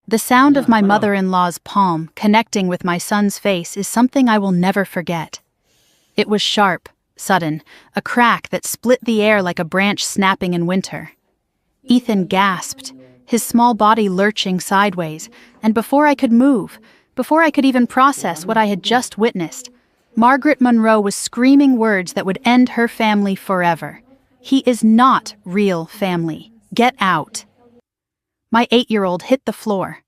The sound of my mother-in-law's palm connecting with my son's face is something I will never forget. It was sharp, sudden, a crack that split the air like a branch snapping in winter. Ethan gasped, his small body lurching sideways, and before I could move, before I could even process what I had just witnessed, Margaret Monroe was screaming words that would end her family forever. "He is not real family. Get out." My 8-year-old hit the floor.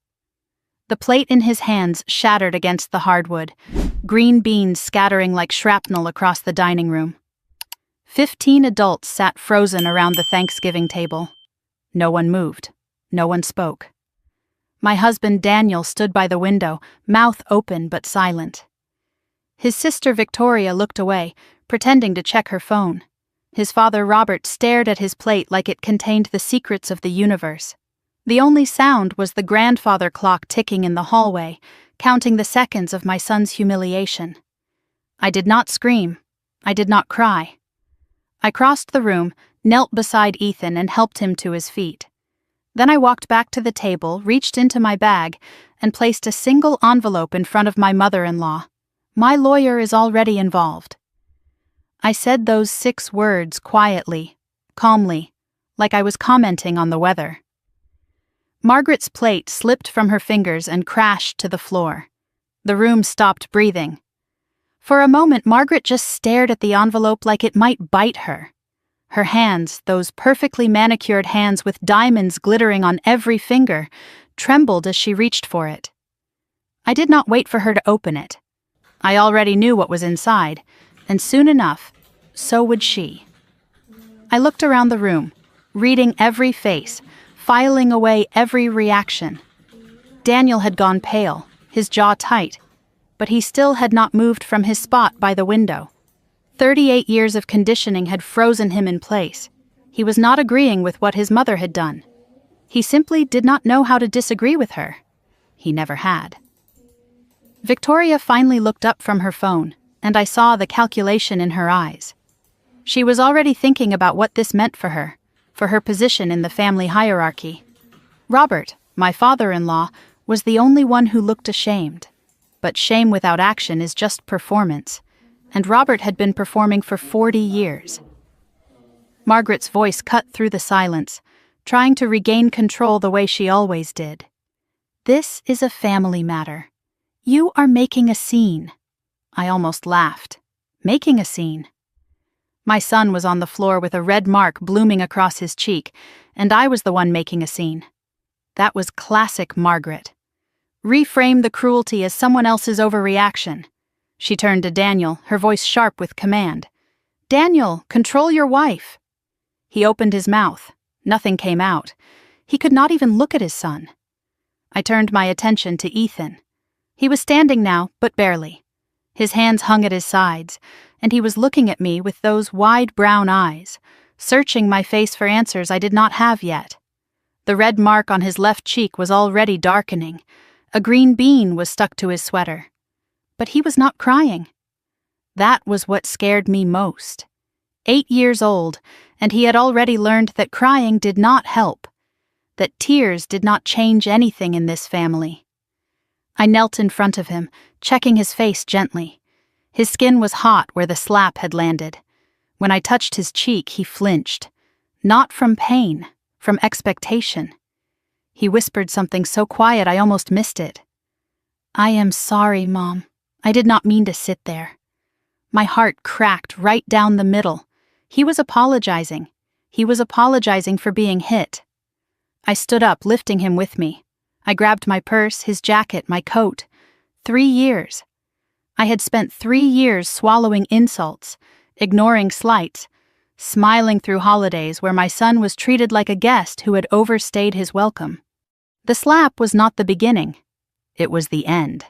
The plate in his hands shattered against the hardwood, green beans scattering like shrapnel across the dining room. 15 adults sat frozen around the Thanksgiving table. No one moved. No one spoke. My husband Daniel stood by the window, mouth open but silent. His sister Victoria looked away, pretending to check her phone. His father Robert stared at his plate like it contained the secrets of the universe. The only sound was the grandfather clock ticking in the hallway, counting the seconds of my son's humiliation. I did not scream. I did not cry. I crossed the room, knelt beside Ethan and helped him to his feet. Then I walked back to the table, reached into my bag, and placed a single envelope in front of my mother-in-law. "My lawyer is already involved." I said those 6 words quietly, calmly, like I was commenting on the weather. Margaret's plate slipped from her fingers and crashed to the floor. The room stopped breathing. For a moment, Margaret just stared at the envelope like it might bite her. Her hands, those perfectly manicured hands with diamonds glittering on every finger, trembled as she reached for it. I did not wait for her to open it. I already knew what was inside, and soon enough, so would she. I looked around the room, reading every face, filing away every reaction. Daniel had gone pale, his jaw tight, but he still had not moved from his spot by the window. 38 years of conditioning had frozen him in place. He was not agreeing with what his mother had done. He simply did not know how to disagree with her. He never had. Victoria finally looked up from her phone, and I saw the calculation in her eyes. She was already thinking about what this meant for her position in the family hierarchy. Robert, my father-in-law, was the only one who looked ashamed. But shame without action is just performance, and Robert had been performing for 40 years. Margaret's voice cut through the silence, trying to regain control the way she always did. "This is a family matter. You are making a scene." I almost laughed. Making a scene. My son was on the floor with a red mark blooming across his cheek, and I was the one making a scene. That was classic Margaret. Reframe the cruelty as someone else's overreaction. She turned to Daniel, her voice sharp with command. "Daniel, control your wife." He opened his mouth. Nothing came out. He could not even look at his son. I turned my attention to Ethan. He was standing now, but barely. His hands hung at his sides, and he was looking at me with those wide brown eyes, searching my face for answers I did not have yet. The red mark on his left cheek was already darkening. A green bean was stuck to his sweater. But he was not crying. That was what scared me most. 8 years old, and he had already learned that crying did not help, that tears did not change anything in this family. I knelt in front of him, checking his face gently. His skin was hot where the slap had landed. When I touched his cheek, he flinched. Not from pain, from expectation. He whispered something so quiet I almost missed it. "I am sorry, Mom. I did not mean to sit there." My heart cracked right down the middle. He was apologizing. He was apologizing for being hit. I stood up, lifting him with me. I grabbed my purse, his jacket, my coat. 3 years. I had spent 3 years swallowing insults, ignoring slights, smiling through holidays where my son was treated like a guest who had overstayed his welcome. The slap was not the beginning. It was the end.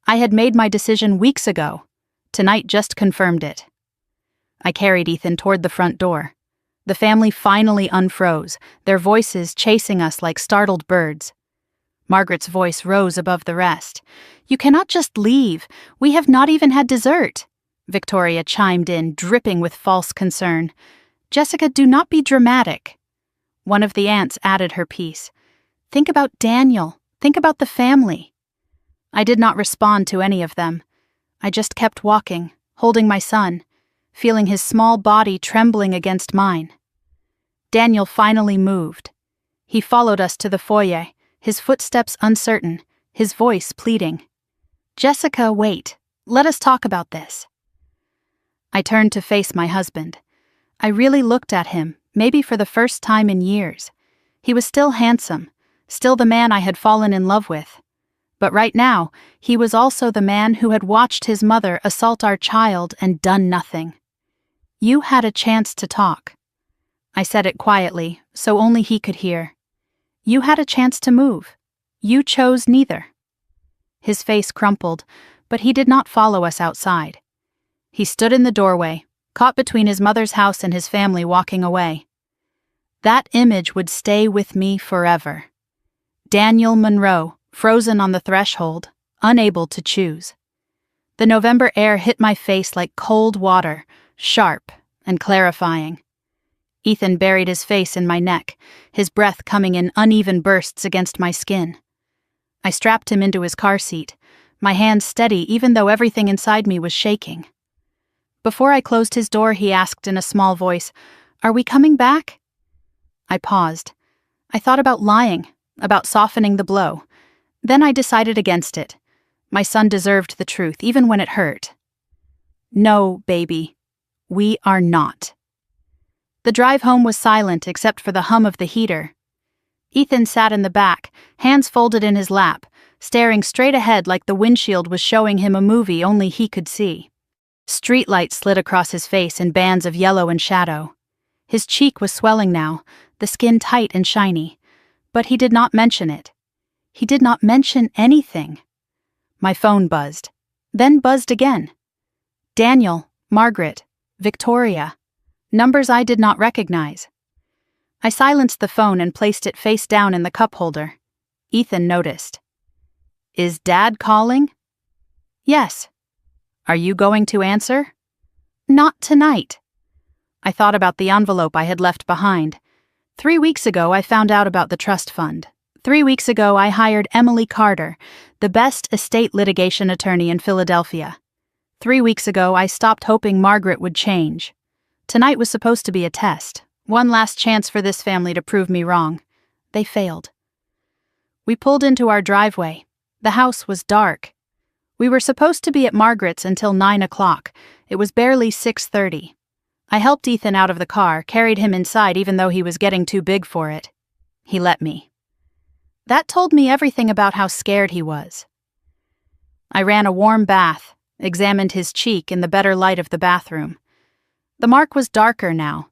I had made my decision weeks ago. Tonight just confirmed it. I carried Ethan toward the front door. The family finally unfroze, their voices chasing us like startled birds. Margaret's voice rose above the rest. "You cannot just leave. We have not even had dessert." Victoria chimed in, dripping with false concern. "Jessica, do not be dramatic." One of the aunts added her piece. "Think about Daniel. Think about the family." I did not respond to any of them. I just kept walking, holding my son, feeling his small body trembling against mine. Daniel finally moved. He followed us to the foyer, his footsteps uncertain, his voice pleading. "Jessica, wait. Let us talk about this." I turned to face my husband. I really looked at him, maybe for the first time in years. He was still handsome, still the man I had fallen in love with. But right now, he was also the man who had watched his mother assault our child and done nothing. "You had a chance to talk." I said it quietly, so only he could hear. "You had a chance to move. You chose neither." His face crumpled, but he did not follow us outside. He stood in the doorway, caught between his mother's house and his family walking away. That image would stay with me forever. Daniel Monroe, frozen on the threshold, unable to choose. The November air hit my face like cold water, sharp and clarifying. Ethan buried his face in my neck, his breath coming in uneven bursts against my skin. I strapped him into his car seat, my hands steady even though everything inside me was shaking. Before I closed his door, he asked in a small voice, "Are we coming back?" I paused. I thought about lying, about softening the blow. Then I decided against it. My son deserved the truth, even when it hurt. "No, baby, we are not." The drive home was silent except for the hum of the heater. Ethan sat in the back, hands folded in his lap, staring straight ahead like the windshield was showing him a movie only he could see. Streetlights slid across his face in bands of yellow and shadow. His cheek was swelling now, the skin tight and shiny. But he did not mention it. He did not mention anything. My phone buzzed, then buzzed again. Daniel, Margaret, Victoria. Numbers I did not recognize. I silenced the phone and placed it face down in the cup holder. Ethan noticed. "Is Dad calling?" "Yes." "Are you going to answer?" "Not tonight." I thought about the envelope I had left behind. 3 weeks ago I found out about the trust fund. 3 weeks ago I hired Emily Carter, the best estate litigation attorney in Philadelphia. 3 weeks ago I stopped hoping Margaret would change. Tonight was supposed to be a test, one last chance for this family to prove me wrong. They failed. We pulled into our driveway. The house was dark. We were supposed to be at Margaret's until 9 o'clock. It was barely 6:30. I helped Ethan out of the car, carried him inside even though he was getting too big for it. He let me. That told me everything about how scared he was. I ran a warm bath, examined his cheek in the better light of the bathroom. The mark was darker now,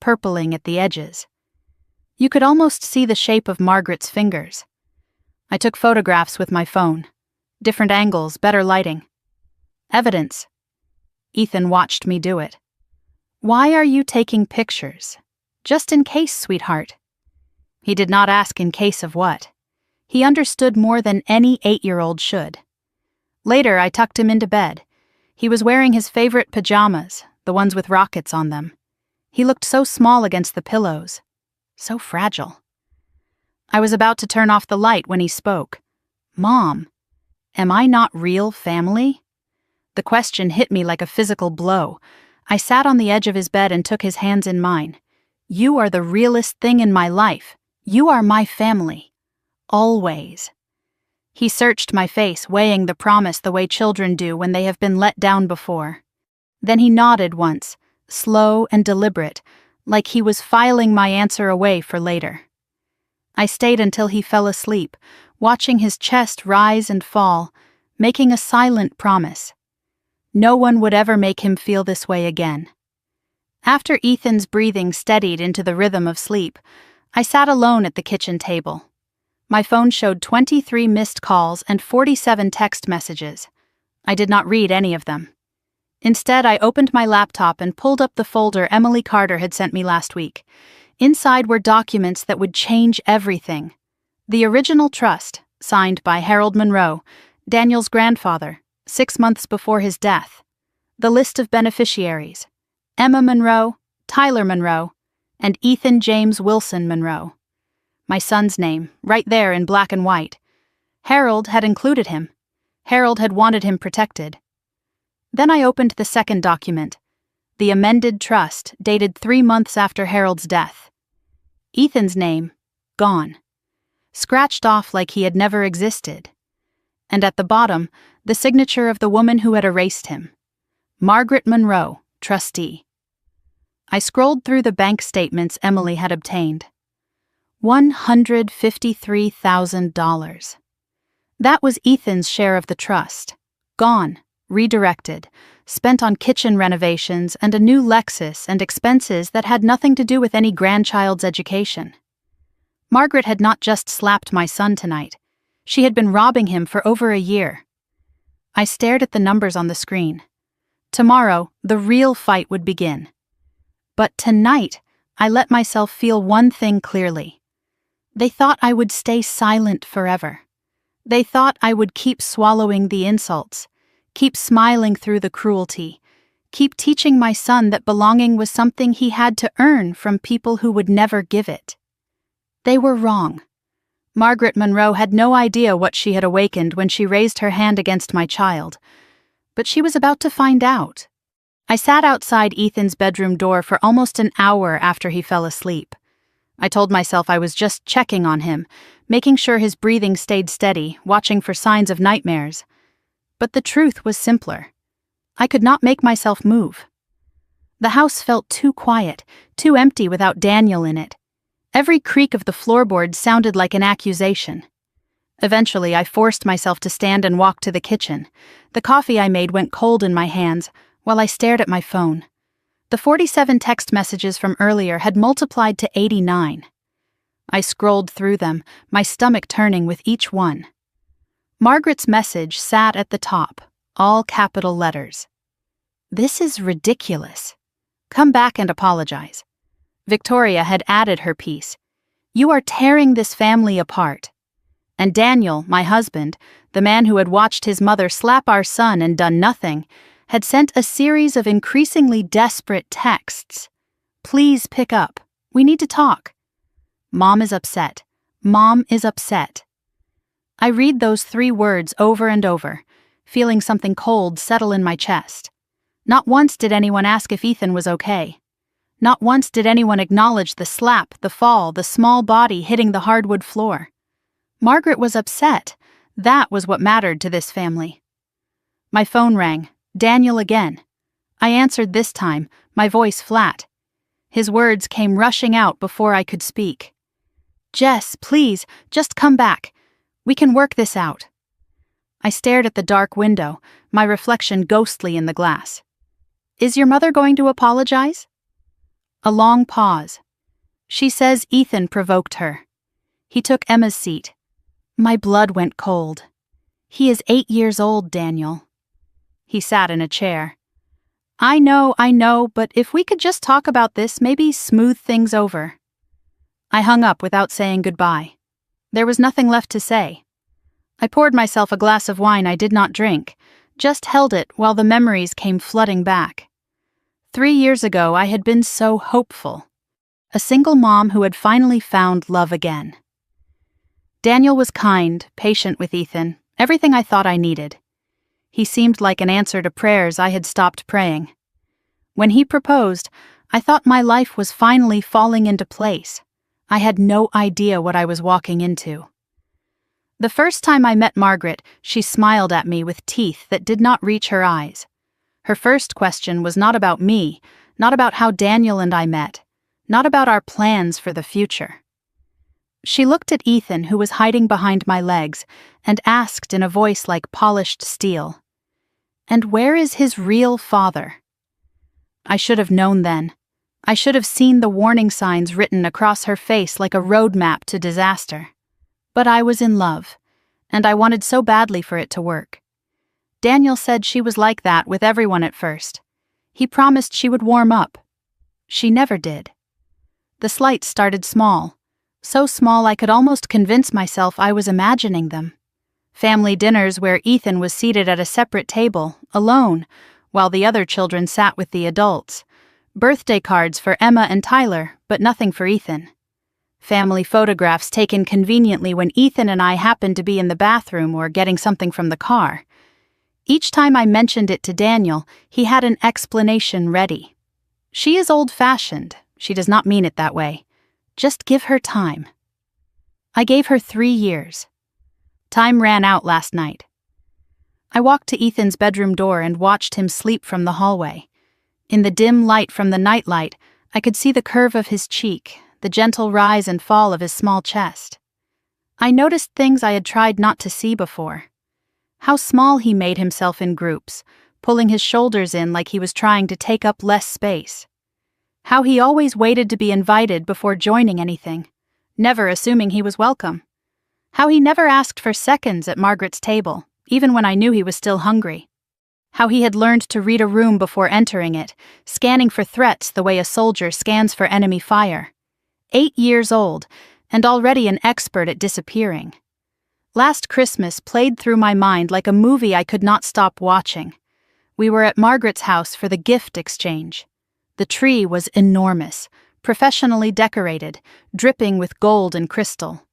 purpling at the edges. You could almost see the shape of Margaret's fingers. I took photographs with my phone. Different angles, better lighting. Evidence. Ethan watched me do it. "Why are you taking pictures?" "Just in case, sweetheart." He did not ask in case of what. He understood more than any 8-year-old should. Later, I tucked him into bed. He was wearing his favorite pajamas, the ones with rockets on them. He looked so small against the pillows. So fragile. I was about to turn off the light when he spoke. "Mom, am I not real family?" The question hit me like a physical blow. I sat on the edge of his bed and took his hands in mine. "You are the realest thing in my life. You are my family. Always." He searched my face, weighing the promise the way children do when they have been let down before. Then he nodded once, slow and deliberate, like he was filing my answer away for later. I stayed until he fell asleep, watching his chest rise and fall, making a silent promise. No one would ever make him feel this way again. After Ethan's breathing steadied into the rhythm of sleep, I sat alone at the kitchen table. My phone showed 23 missed calls and 47 text messages. I did not read any of them. Instead, I opened my laptop and pulled up the folder Emily Carter had sent me last week. Inside were documents that would change everything. The original trust, signed by Harold Monroe, Daniel's grandfather, 6 months before his death. The list of beneficiaries: Emma Monroe, Tyler Monroe, and Ethan James Wilson Monroe. My son's name, right there in black and white. Harold had included him. Harold had wanted him protected. Then I opened the second document, the amended trust, dated 3 months after Harold's death. Ethan's name, gone. Scratched off like he had never existed. And at the bottom, the signature of the woman who had erased him. Margaret Monroe, trustee. I scrolled through the bank statements Emily had obtained. $153,000. That was Ethan's share of the trust. Gone, redirected, spent on kitchen renovations and a new Lexus and expenses that had nothing to do with any grandchild's education. Margaret had not just slapped my son tonight. She had been robbing him for over a year. I stared at the numbers on the screen. Tomorrow, the real fight would begin. But tonight, I let myself feel one thing clearly. They thought I would stay silent forever. They thought I would keep swallowing the insults, keep smiling through the cruelty, keep teaching my son that belonging was something he had to earn from people who would never give it. They were wrong. Margaret Monroe had no idea what she had awakened when she raised her hand against my child, but she was about to find out. I sat outside Ethan's bedroom door for almost an hour after he fell asleep. I told myself I was just checking on him, making sure his breathing stayed steady, watching for signs of nightmares. But the truth was simpler. I could not make myself move. The house felt too quiet, too empty without Daniel in it. Every creak of the floorboards sounded like an accusation. Eventually, I forced myself to stand and walk to the kitchen. The coffee I made went cold in my hands, while I stared at my phone. The 47 text messages from earlier had multiplied to 89. I scrolled through them, my stomach turning with each one. Margaret's message sat at the top, all capital letters. This is ridiculous. Come back and apologize. Victoria had added her piece. You are tearing this family apart. And Daniel, my husband, the man who had watched his mother slap our son and done nothing, had sent a series of increasingly desperate texts. Please pick up. We need to talk. Mom is upset. Mom is upset. I read those 3 words over and over, feeling something cold settle in my chest. Not once did anyone ask if Ethan was okay. Not once did anyone acknowledge the slap, the fall, the small body hitting the hardwood floor. Margaret was upset. That was what mattered to this family. My phone rang. Daniel again. I answered this time, my voice flat. His words came rushing out before I could speak. Jess, please, just come back. We can work this out. I stared at the dark window, my reflection ghostly in the glass. Is your mother going to apologize? A long pause. She says Ethan provoked her. He took Emma's seat. My blood went cold. He is 8 years old, Daniel. He sat in a chair. I know, but if we could just talk about this, maybe smooth things over. I hung up without saying goodbye. There was nothing left to say. I poured myself a glass of wine I did not drink, just held it while the memories came flooding back. 3 years ago, I had been so hopeful. A single mom who had finally found love again. Daniel was kind, patient with Ethan, everything I thought I needed. He seemed like an answer to prayers I had stopped praying. When he proposed, I thought my life was finally falling into place. I had no idea what I was walking into. The first time I met Margaret, she smiled at me with teeth that did not reach her eyes. Her first question was not about me, not about how Daniel and I met, not about our plans for the future. She looked at Ethan, who was hiding behind my legs, and asked in a voice like polished steel, "And where is his real father?" I should have known then. I should have seen the warning signs written across her face like a roadmap to disaster. But I was in love, and I wanted so badly for it to work. Daniel said she was like that with everyone at first. He promised she would warm up. She never did. The slights started small, so small I could almost convince myself I was imagining them. Family dinners where Ethan was seated at a separate table, alone, while the other children sat with the adults. Birthday cards for Emma and Tyler, but nothing for Ethan. family photographs taken conveniently when Ethan and I happened to be in the bathroom or getting something from the car. Each time I mentioned it to Daniel, he had an explanation ready. She is old-fashioned. She does not mean it that way. Just give her time. I gave her 3 years. Time ran out last night. I walked to Ethan's bedroom door and watched him sleep from the hallway. In the dim light from the nightlight, I could see the curve of his cheek, the gentle rise and fall of his small chest. I noticed things I had tried not to see before. How small he made himself in groups, pulling his shoulders in like he was trying to take up less space. How he always waited to be invited before joining anything, never assuming he was welcome. How he never asked for seconds at Margaret's table, even when I knew he was still hungry. How he had learned to read a room before entering it, scanning for threats the way a soldier scans for enemy fire. 8 years old, and already an expert at disappearing. Last Christmas played through my mind like a movie I could not stop watching. We were at Margaret's house for the gift exchange. The tree was enormous, professionally decorated, dripping with gold and crystal.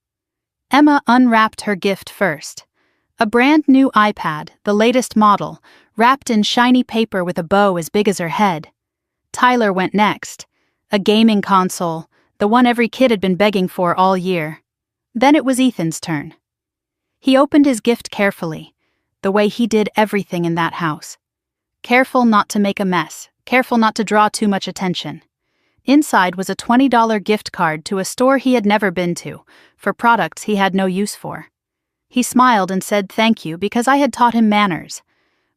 Emma unwrapped her gift first. A brand new iPad, the latest model, wrapped in shiny paper with a bow as big as her head. Tyler went next. A gaming console, the one every kid had been begging for all year. Then it was Ethan's turn. He opened his gift carefully, the way he did everything in that house. Careful not to make a mess, careful not to draw too much attention. Inside was a $20 gift card to a store he had never been to, for products he had no use for. He smiled and said thank you because I had taught him manners.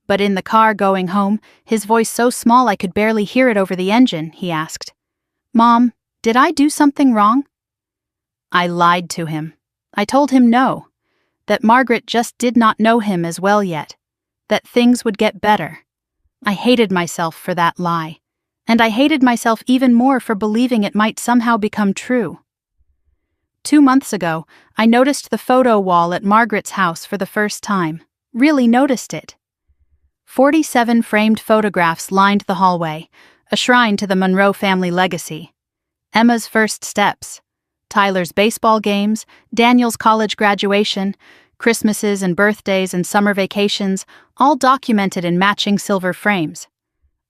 But in the car going home, his voice so small I could barely hear it over the engine, he asked, "Mom, did I do something wrong?" I lied to him. I told him no, that Margaret just did not know him as well yet, that things would get better. I hated myself for that lie, and I hated myself even more for believing it might somehow become true. 2 months ago, I noticed the photo wall at Margaret's house for the first time, really noticed it. 47 framed photographs lined the hallway, a shrine to the Monroe family legacy. Emma's first steps, Tyler's baseball games, Daniel's college graduation, Christmases and birthdays and summer vacations, all documented in matching silver frames.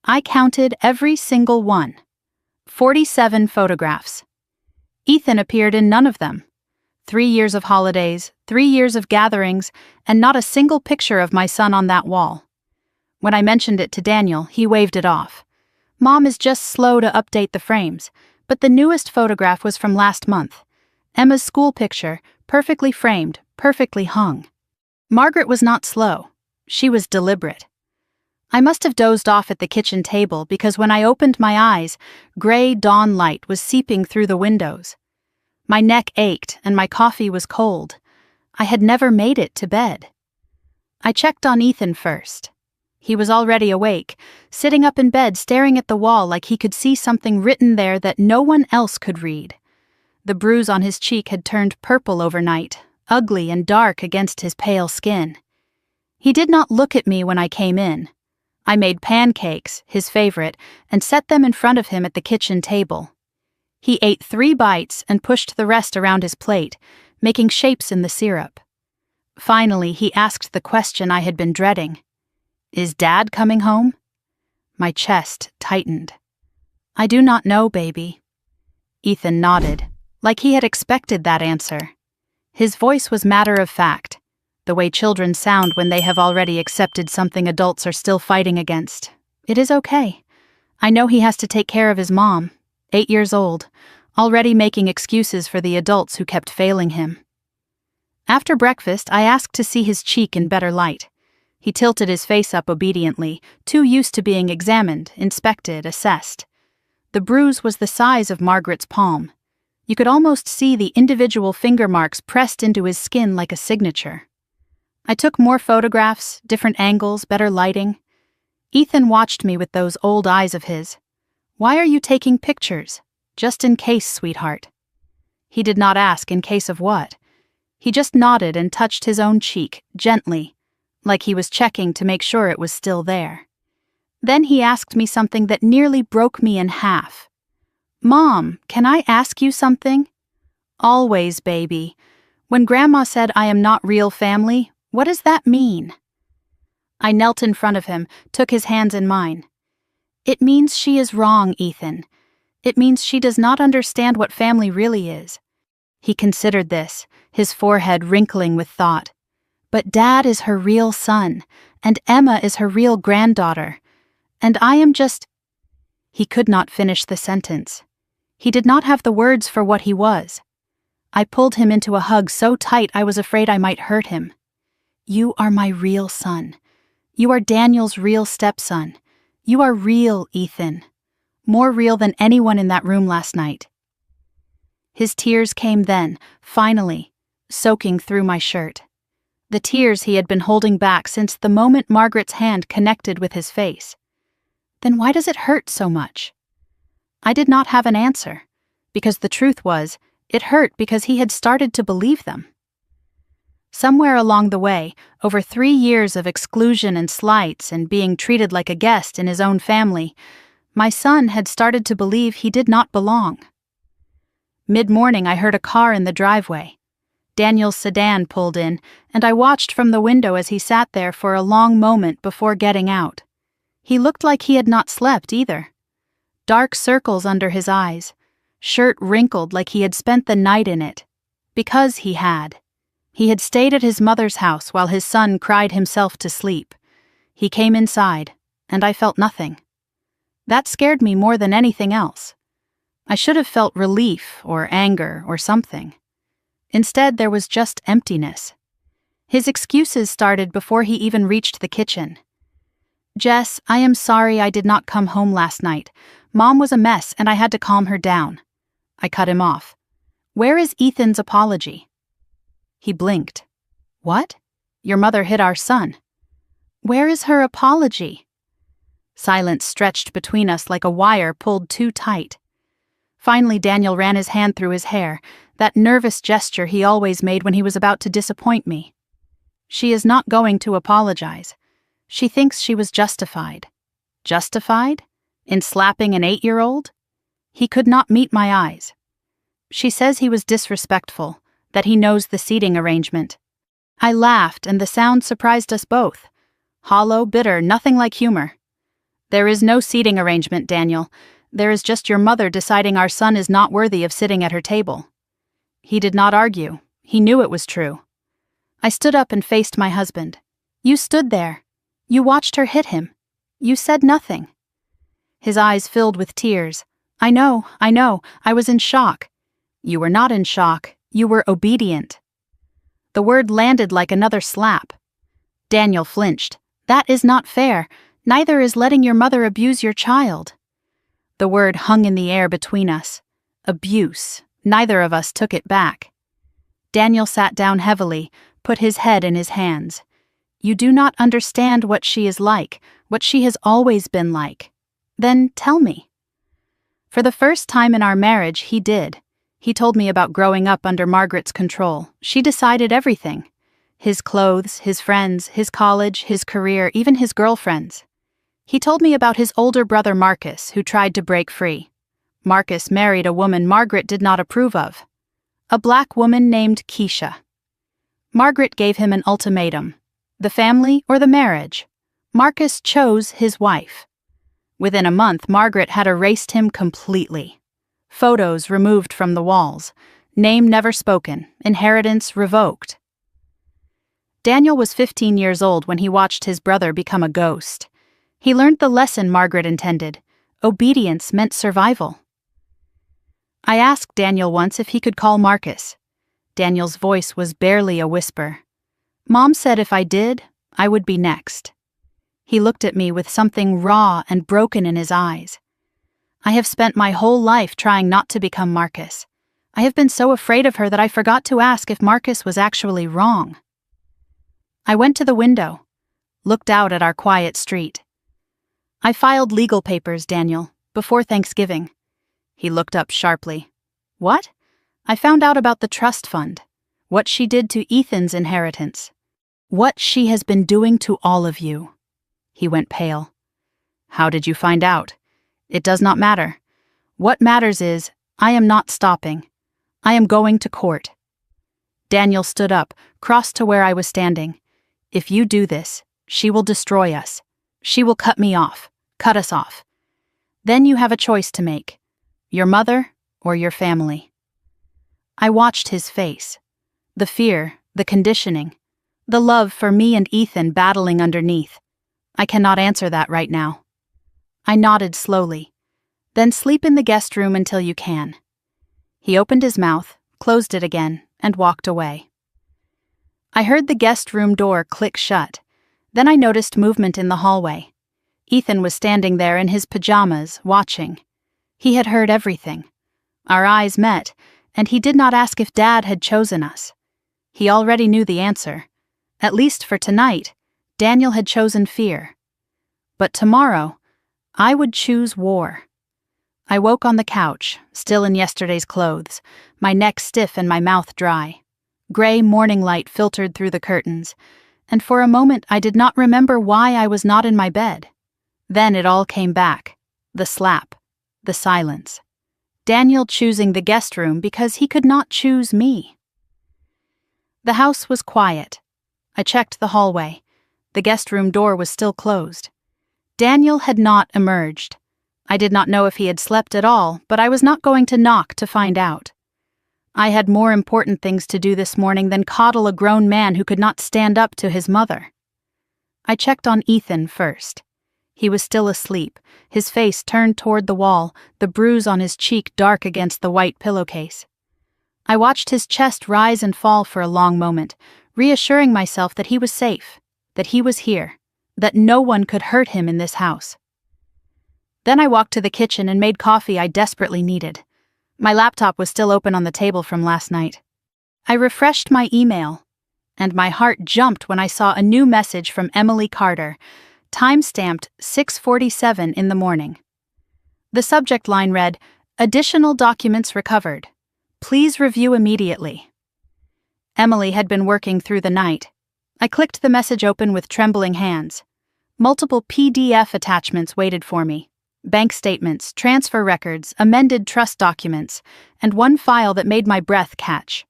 I counted every single one. 47 photographs. Ethan appeared in none of them. 3 years of holidays, 3 years of gatherings, and not a single picture of my son on that wall. When I mentioned it to Daniel, he waved it off. Mom is just slow to update the frames, but the newest photograph was from last month. Emma's school picture, perfectly framed, perfectly hung. Margaret was not slow. She was deliberate. I must have dozed off at the kitchen table because when I opened my eyes, gray dawn light was seeping through the windows. My neck ached and my coffee was cold. I had never made it to bed. I checked on Ethan first. He was already awake, sitting up in bed staring at the wall like he could see something written there that no one else could read. The bruise on his cheek had turned purple overnight, ugly and dark against his pale skin. He did not look at me when I came in. I made pancakes, his favorite, and set them in front of him at the kitchen table. He ate 3 bites and pushed the rest around his plate, making shapes in the syrup. Finally, he asked the question I had been dreading. "Is Dad coming home?" My chest tightened. "I do not know, baby." Ethan nodded, like he had expected that answer. His voice was matter-of-fact, the way children sound when they have already accepted something adults are still fighting against. "It is okay. I know he has to take care of his mom, 8 years old, already making excuses for the adults who kept failing him." After breakfast, I asked to see his cheek in better light. He tilted his face up obediently, too used to being examined, inspected, assessed. The bruise was the size of Margaret's palm. You could almost see the individual finger marks pressed into his skin like a signature. I took more photographs, different angles, better lighting. Ethan watched me with those old eyes of his. "Why are you taking pictures? Just in case, sweetheart." He did not ask in case of what. He just nodded and touched his own cheek, gently, like he was checking to make sure it was still there. Then he asked me something that nearly broke me in half. "Mom, can I ask you something?" Always, baby. When Grandma said I am not real family, what does that mean? I knelt in front of him, took his hands in mine. It means she is wrong, Ethan. It means she does not understand what family really is. He considered this, his forehead wrinkling with thought. But Dad is her real son, and Emma is her real granddaughter. And I am just... He could not finish the sentence. He did not have the words for what he was. I pulled him into a hug so tight I was afraid I might hurt him. You are my real son. You are Daniel's real stepson. You are real, Ethan. More real than anyone in that room last night. His tears came then, finally, soaking through my shirt. The tears he had been holding back since the moment Margaret's hand connected with his face. Then why does it hurt so much? I did not have an answer, because the truth was, it hurt because he had started to believe them. Somewhere along the way, over 3 years of exclusion and slights and being treated like a guest in his own family, my son had started to believe he did not belong. Mid-morning, I heard a car in the driveway. Daniel's sedan pulled in, and I watched from the window as he sat there for a long moment before getting out. He looked like he had not slept either. Dark circles under his eyes, shirt wrinkled like he had spent the night in it. Because he had. He had stayed at his mother's house while his son cried himself to sleep. He came inside, and I felt nothing. That scared me more than anything else. I should have felt relief or anger or something. Instead, there was just emptiness. His excuses started before he even reached the kitchen. Jess, I am sorry I did not come home last night. Mom was a mess and I had to calm her down. I cut him off. Where is Ethan's apology? He blinked. What? Your mother hit our son. Where is her apology? Silence stretched between us like a wire pulled too tight. Finally, Daniel ran his hand through his hair, that nervous gesture he always made when he was about to disappoint me. She is not going to apologize. She thinks she was justified. Justified? In slapping an 8-year-old? He could not meet my eyes. She says he was disrespectful, that he knows the seating arrangement. I laughed, and the sound surprised us both. Hollow, bitter, nothing like humor. There is no seating arrangement, Daniel. There is just your mother deciding our son is not worthy of sitting at her table. He did not argue. He knew it was true. I stood up and faced my husband. You stood there. You watched her hit him. You said nothing. His eyes filled with tears. I know. I was in shock. You were not in shock. You were obedient. The word landed like another slap. Daniel flinched. That is not fair. Neither is letting your mother abuse your child. The word hung in the air between us. Abuse. Neither of us took it back. Daniel sat down heavily, put his head in his hands. You do not understand what she is like, what she has always been like. Then tell me. For the first time in our marriage, he did. He told me about growing up under Margaret's control. She decided everything. His clothes, his friends, his college, his career, even his girlfriends. He told me about his older brother Marcus, who tried to break free. Marcus married a woman Margaret did not approve of. A black woman named Keisha. Margaret gave him an ultimatum. The family or the marriage? Marcus chose his wife. Within a month, Margaret had erased him completely. Photos removed from the walls. Name never spoken. Inheritance revoked. Daniel was 15 years old when he watched his brother become a ghost. He learned the lesson Margaret intended. Obedience meant survival. I asked Daniel once if he could call Marcus. Daniel's voice was barely a whisper. Mom said if I did, I would be next. He looked at me with something raw and broken in his eyes. I have spent my whole life trying not to become Marcus. I have been so afraid of her that I forgot to ask if Marcus was actually wrong. I went to the window, looked out at our quiet street. I filed legal papers, Daniel, before Thanksgiving. He looked up sharply. What? I found out about the trust fund. What she did to Ethan's inheritance. What she has been doing to all of you. He went pale. How did you find out? It does not matter. What matters is, I am not stopping. I am going to court." Daniel stood up, crossed to where I was standing. "If you do this, she will destroy us. She will cut us off. Then you have a choice to make. Your mother or your family." I watched his face. The fear, the conditioning, the love for me and Ethan battling underneath. "I cannot answer that right now." I nodded slowly. "Then sleep in the guest room until you can." He opened his mouth, closed it again, and walked away. I heard the guest room door click shut. Then I noticed movement in the hallway. Ethan was standing there in his pajamas, watching. He had heard everything. Our eyes met, and he did not ask if Dad had chosen us. He already knew the answer. At least for tonight, Daniel had chosen fear. But tomorrow, I would choose war. I woke on the couch, still in yesterday's clothes, my neck stiff and my mouth dry. Gray morning light filtered through the curtains, and for a moment I did not remember why I was not in my bed. Then it all came back. The slap. The silence. Daniel choosing the guest room because he could not choose me. The house was quiet. I checked the hallway. The guest room door was still closed. Daniel had not emerged. I did not know if he had slept at all, but I was not going to knock to find out. I had more important things to do this morning than coddle a grown man who could not stand up to his mother. I checked on Ethan first. He was still asleep, his face turned toward the wall, the bruise on his cheek dark against the white pillowcase. I watched his chest rise and fall for a long moment, reassuring myself that he was safe, that he was here, that no one could hurt him in this house. Then I walked to the kitchen and made coffee I desperately needed. My laptop was still open on the table from last night. I refreshed my email, and my heart jumped when I saw a new message from Emily Carter, time-stamped 6:47 in the morning. The subject line read, "Additional documents recovered. Please review immediately." Emily had been working through the night. I clicked the message open with trembling hands. Multiple PDF attachments waited for me. Bank statements, transfer records, amended trust documents, and one file that made my breath catch.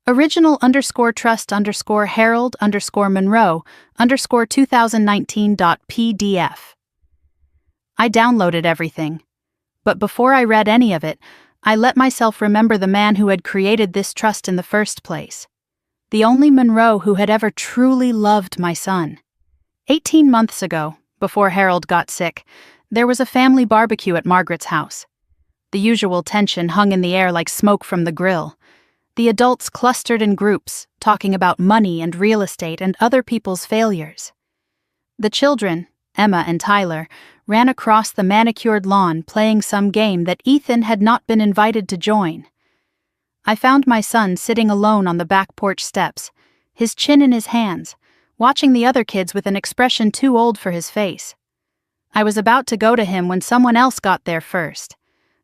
original_trust_Harold_Monroe_2019.pdf. I downloaded everything. But before I read any of it, I let myself remember the man who had created this trust in the first place. The only Monroe who had ever truly loved my son. 18 months ago, before Harold got sick, there was a family barbecue at Margaret's house. The usual tension hung in the air like smoke from the grill. The adults clustered in groups, talking about money and real estate and other people's failures. The children, Emma and Tyler, ran across the manicured lawn playing some game that Ethan had not been invited to join. I found my son sitting alone on the back porch steps, his chin in his hands, watching the other kids with an expression too old for his face. I was about to go to him when someone else got there first.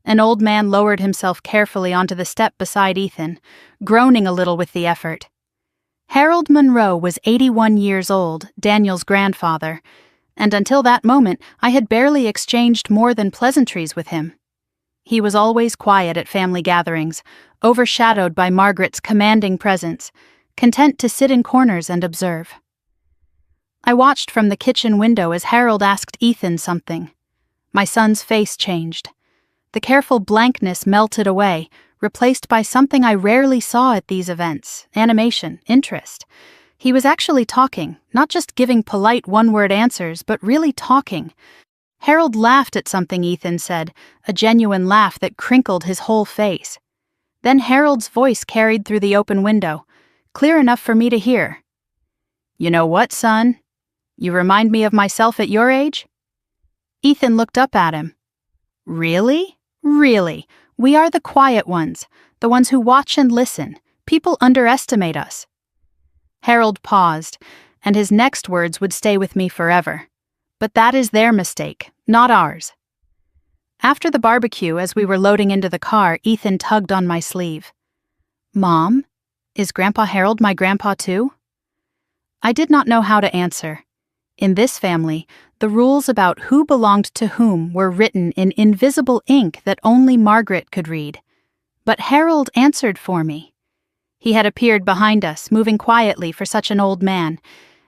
An old man lowered himself carefully onto the step beside Ethan, groaning a little with the effort. Harold Monroe was 81 years old, Daniel's grandfather, and until that moment I had barely exchanged more than pleasantries with him. He was always quiet at family gatherings, overshadowed by Margaret's commanding presence, content to sit in corners and observe. I watched from the kitchen window as Harold asked Ethan something. My son's face changed. The careful blankness melted away, replaced by something I rarely saw at these events: animation, interest. He was actually talking, not just giving polite one-word answers, but really talking. Harold laughed at something Ethan said, a genuine laugh that crinkled his whole face. Then Harold's voice carried through the open window, clear enough for me to hear. "You know what, son? You remind me of myself at your age?" Ethan looked up at him. "Really? Really? We are the quiet ones, the ones who watch and listen. People underestimate us." Harold paused, and his next words would stay with me forever. But that is their mistake, not ours. After the barbecue, as we were loading into the car, Ethan tugged on my sleeve. "Mom, is Grandpa Harold my grandpa too?" I did not know how to answer. In this family, the rules about who belonged to whom were written in invisible ink that only Margaret could read. But Harold answered for me. He had appeared behind us, moving quietly for such an old man,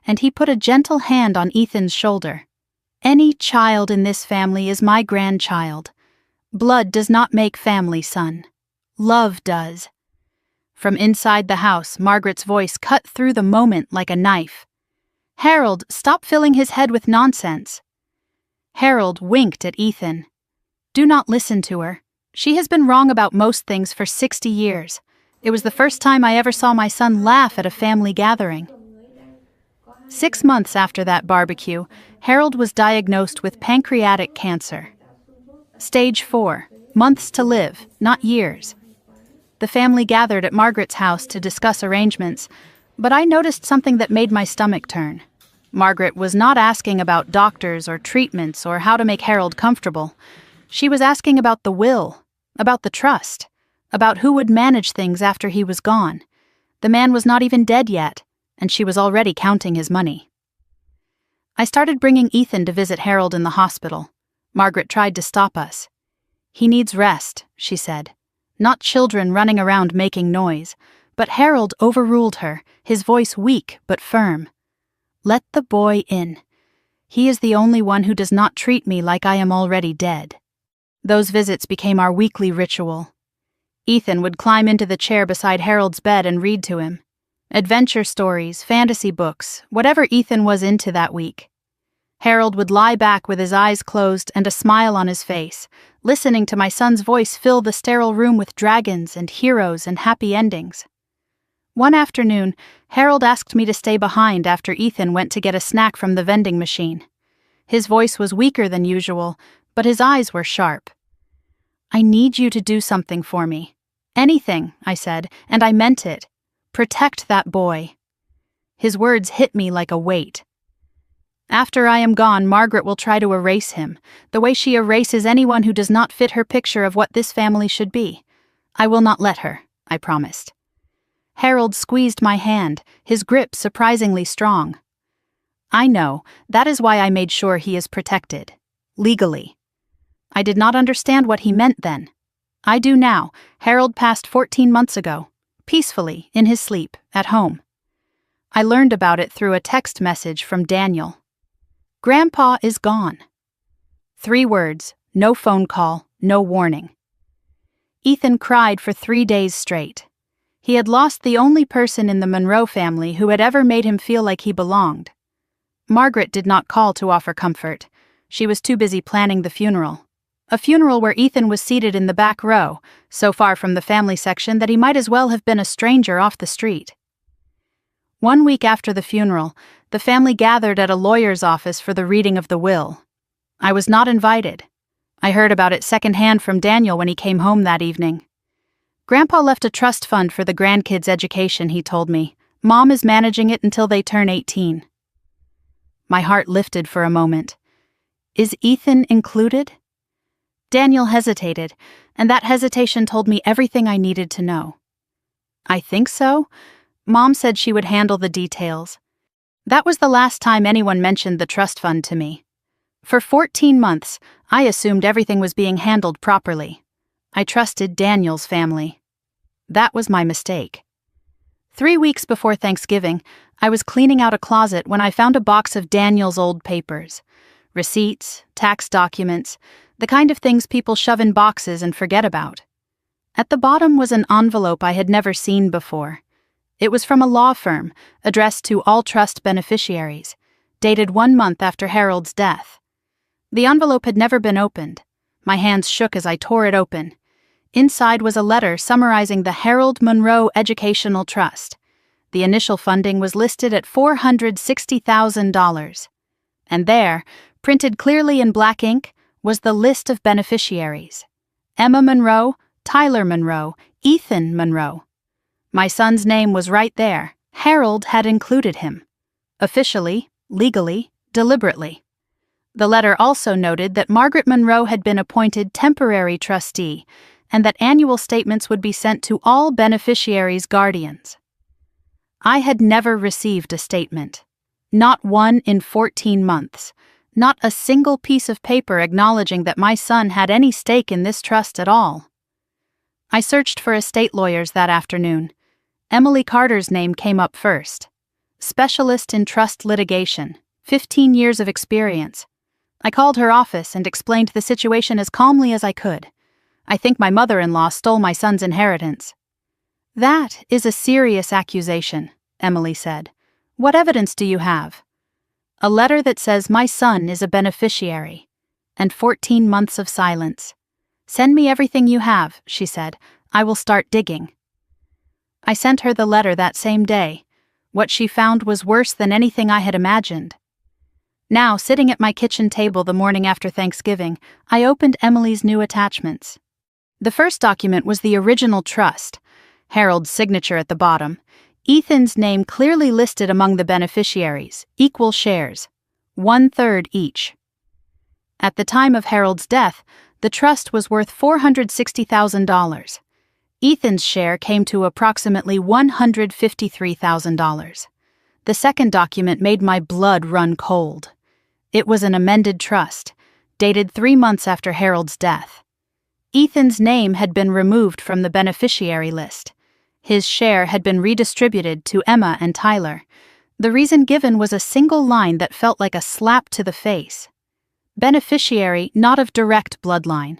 and he put a gentle hand on Ethan's shoulder. "Any child in this family is my grandchild. Blood does not make family, son. Love does." From inside the house, Margaret's voice cut through the moment like a knife. "Harold, stop filling his head with nonsense." Harold winked at Ethan. "Do not listen to her. She has been wrong about most things for 60 years. It was the first time I ever saw my son laugh at a family gathering." 6 months after that barbecue, Harold was diagnosed with pancreatic cancer. Stage 4, months to live, not years. The family gathered at Margaret's house to discuss arrangements, but I noticed something that made my stomach turn. Margaret was not asking about doctors or treatments or how to make Harold comfortable. She was asking about the will, about the trust, about who would manage things after he was gone. The man was not even dead yet, and she was already counting his money. I started bringing Ethan to visit Harold in the hospital. Margaret tried to stop us. "He needs rest," she said. "Not children running around making noise." But Harold overruled her, his voice weak but firm. "Let the boy in. He is the only one who does not treat me like I am already dead." Those visits became our weekly ritual. Ethan would climb into the chair beside Harold's bed and read to him. Adventure stories, fantasy books, whatever Ethan was into that week. Harold would lie back with his eyes closed and a smile on his face, listening to my son's voice fill the sterile room with dragons and heroes and happy endings. One afternoon, Harold asked me to stay behind after Ethan went to get a snack from the vending machine. His voice was weaker than usual, but his eyes were sharp. "I need you to do something for me. Anything," I said, and I meant it. "Protect that boy." His words hit me like a weight. "After I am gone, Margaret will try to erase him, the way she erases anyone who does not fit her picture of what this family should be. I will not let her," I promised. Harold squeezed my hand, his grip surprisingly strong. "I know. That is why I made sure he is protected. Legally." I did not understand what he meant then. I do now. Harold passed 14 months ago, peacefully, in his sleep, at home. I learned about it through a text message from Daniel. "Grandpa is gone." 3 words, no phone call, no warning. Ethan cried for 3 days straight. He had lost the only person in the Monroe family who had ever made him feel like he belonged. Margaret did not call to offer comfort. She was too busy planning the funeral. A funeral where Ethan was seated in the back row, so far from the family section that he might as well have been a stranger off the street. 1 week after the funeral, the family gathered at a lawyer's office for the reading of the will. I was not invited. I heard about it secondhand from Daniel when he came home that evening. "Grandpa left a trust fund for the grandkids' education," he told me. "Mom is managing it until they turn 18. My heart lifted for a moment. "Is Ethan included?" Daniel hesitated, and that hesitation told me everything I needed to know. "I think so. Mom said she would handle the details." That was the last time anyone mentioned the trust fund to me. For 14 months, I assumed everything was being handled properly. I trusted Daniel's family. That was my mistake. 3 weeks before Thanksgiving, I was cleaning out a closet when I found a box of Daniel's old papers. Receipts, tax documents, the kind of things people shove in boxes and forget about. At the bottom was an envelope I had never seen before. It was from a law firm, addressed to all trust beneficiaries, dated 1 month after Harold's death. The envelope had never been opened. My hands shook as I tore it open. Inside was a letter summarizing the Harold Monroe Educational Trust. The initial funding was listed at $460,000. And there, printed clearly in black ink, was the list of beneficiaries. Emma Monroe, Tyler Monroe, Ethan Monroe. My son's name was right there. Harold had included him. Officially, legally, deliberately. The letter also noted that Margaret Monroe had been appointed temporary trustee, and that annual statements would be sent to all beneficiaries' guardians. I had never received a statement. Not one in 14 months. Not a single piece of paper acknowledging that my son had any stake in this trust at all. I searched for estate lawyers that afternoon. Emily Carter's name came up first. Specialist in trust litigation, 15 years of experience. I called her office and explained the situation as calmly as I could. I think my mother-in-law stole my son's inheritance. That is a serious accusation, Emily said. What evidence do you have? A letter that says my son is a beneficiary. And 14 months of silence. Send me everything you have, she said. I will start digging. I sent her the letter that same day. What she found was worse than anything I had imagined. Now, sitting at my kitchen table the morning after Thanksgiving, I opened Emily's new attachments. The first document was the original trust, Harold's signature at the bottom, Ethan's name clearly listed among the beneficiaries, equal shares, 1/3 each. At the time of Harold's death, the trust was worth $460,000. Ethan's share came to approximately $153,000. The second document made my blood run cold. It was an amended trust, dated 3 months after Harold's death. Ethan's name had been removed from the beneficiary list. His share had been redistributed to Emma and Tyler. The reason given was a single line that felt like a slap to the face. Beneficiary not of direct bloodline.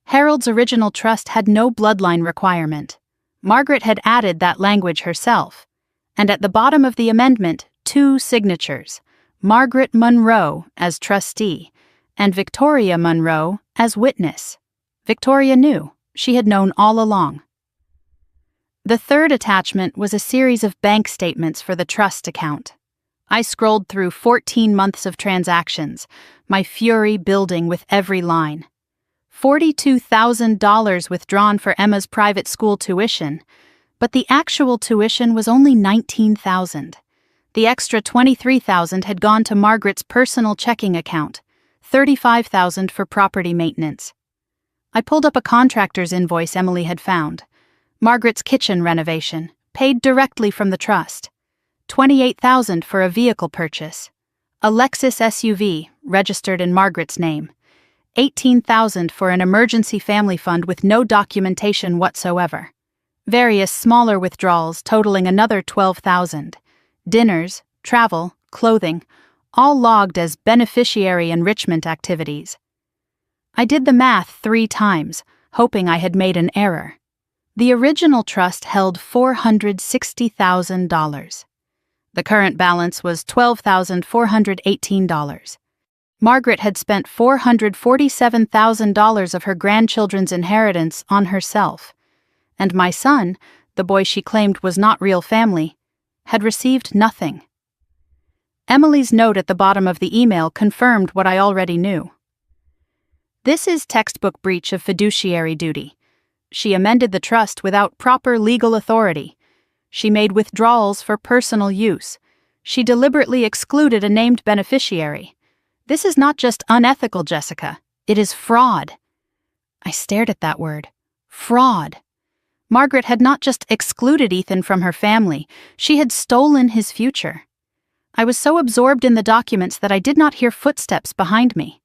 Harold's original trust had no bloodline requirement. Margaret had added that language herself. And at the bottom of the amendment, 2 signatures, Margaret Monroe as trustee and Victoria Monroe as witness. Victoria knew. She had known all along. The third attachment was a series of bank statements for the trust account. I scrolled through 14 months of transactions, my fury building with every line. $42,000 withdrawn for Emma's private school tuition, but the actual tuition was only $19,000. The extra $23,000 had gone to Margaret's personal checking account, $35,000 for property maintenance. I pulled up a contractor's invoice Emily had found. Margaret's kitchen renovation, paid directly from the trust. $28,000 for a vehicle purchase. A Lexus SUV, registered in Margaret's name. $18,000 for an emergency family fund with no documentation whatsoever. Various smaller withdrawals totaling another $12,000. Dinners, travel, clothing, all logged as beneficiary enrichment activities. I did the math 3 times, hoping I had made an error. The original trust held $460,000. The current balance was $12,418. Margaret had spent $447,000 of her grandchildren's inheritance on herself, and my son, the boy she claimed was not real family, had received nothing. Emily's note at the bottom of the email confirmed what I already knew. This is textbook breach of fiduciary duty. She amended the trust without proper legal authority. She made withdrawals for personal use. She deliberately excluded a named beneficiary. This is not just unethical, Jessica. It is fraud. I stared at that word. Fraud. Margaret had not just excluded Ethan from her family, she had stolen his future. I was so absorbed in the documents that I did not hear footsteps behind me.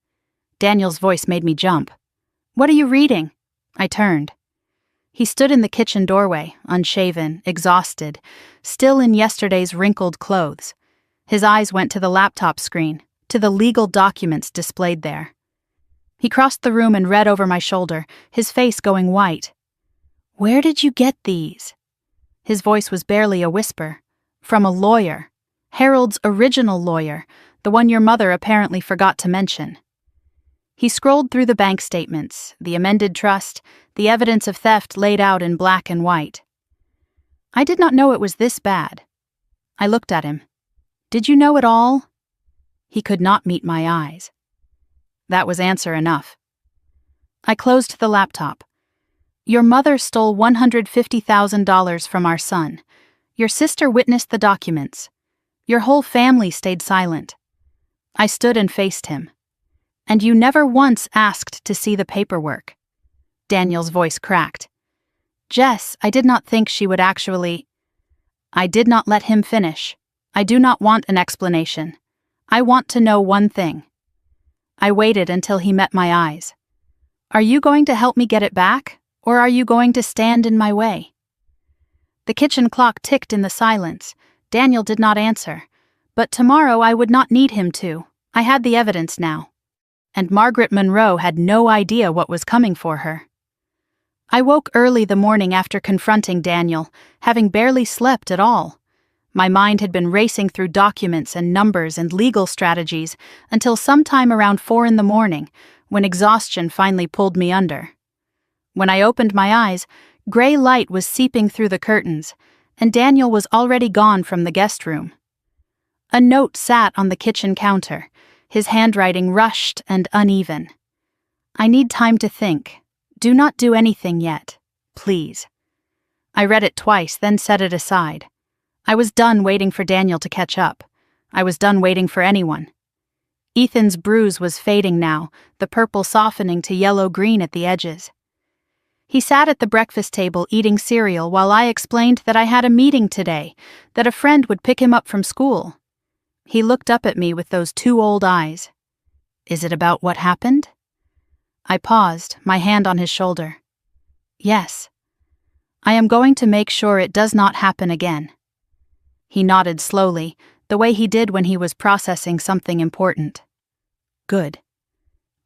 Daniel's voice made me jump. "What are you reading?" I turned. He stood in the kitchen doorway, unshaven, exhausted, still in yesterday's wrinkled clothes. His eyes went to the laptop screen, to the legal documents displayed there. He crossed the room and read over my shoulder, his face going white. "Where did you get these?" His voice was barely a whisper. "From a lawyer. Harold's original lawyer, the one your mother apparently forgot to mention." He scrolled through the bank statements, the amended trust, the evidence of theft laid out in black and white. I did not know it was this bad. I looked at him. "Did you know it all?" He could not meet my eyes. That was answer enough. I closed the laptop. "Your mother stole $150,000 from our son. Your sister witnessed the documents. Your whole family stayed silent." I stood and faced him. "And you never once asked to see the paperwork." Daniel's voice cracked. "Jess, I did not think she would actually—" I did not let him finish. "I do not want an explanation. I want to know one thing." I waited until he met my eyes. "Are you going to help me get it back?" Or are you going to stand in my way? The kitchen clock ticked in the silence. Daniel did not answer. But tomorrow I would not need him to. I had the evidence now. And Margaret Monroe had no idea what was coming for her. I woke early the morning after confronting Daniel, having barely slept at all. My mind had been racing through documents and numbers and legal strategies until sometime around 4 a.m, when exhaustion finally pulled me under. When I opened my eyes, gray light was seeping through the curtains, and Daniel was already gone from the guest room. A note sat on the kitchen counter, his handwriting rushed and uneven. I need time to think. Do not do anything yet, please. I read it twice, then set it aside. I was done waiting for Daniel to catch up. I was done waiting for anyone. Ethan's bruise was fading now, the purple softening to yellow-green at the edges. He sat at the breakfast table eating cereal while I explained that I had a meeting today, that a friend would pick him up from school. He looked up at me with those 2 old eyes. Is it about what happened? I paused, my hand on his shoulder. Yes. I am going to make sure it does not happen again. He nodded slowly, the way he did when he was processing something important. Good.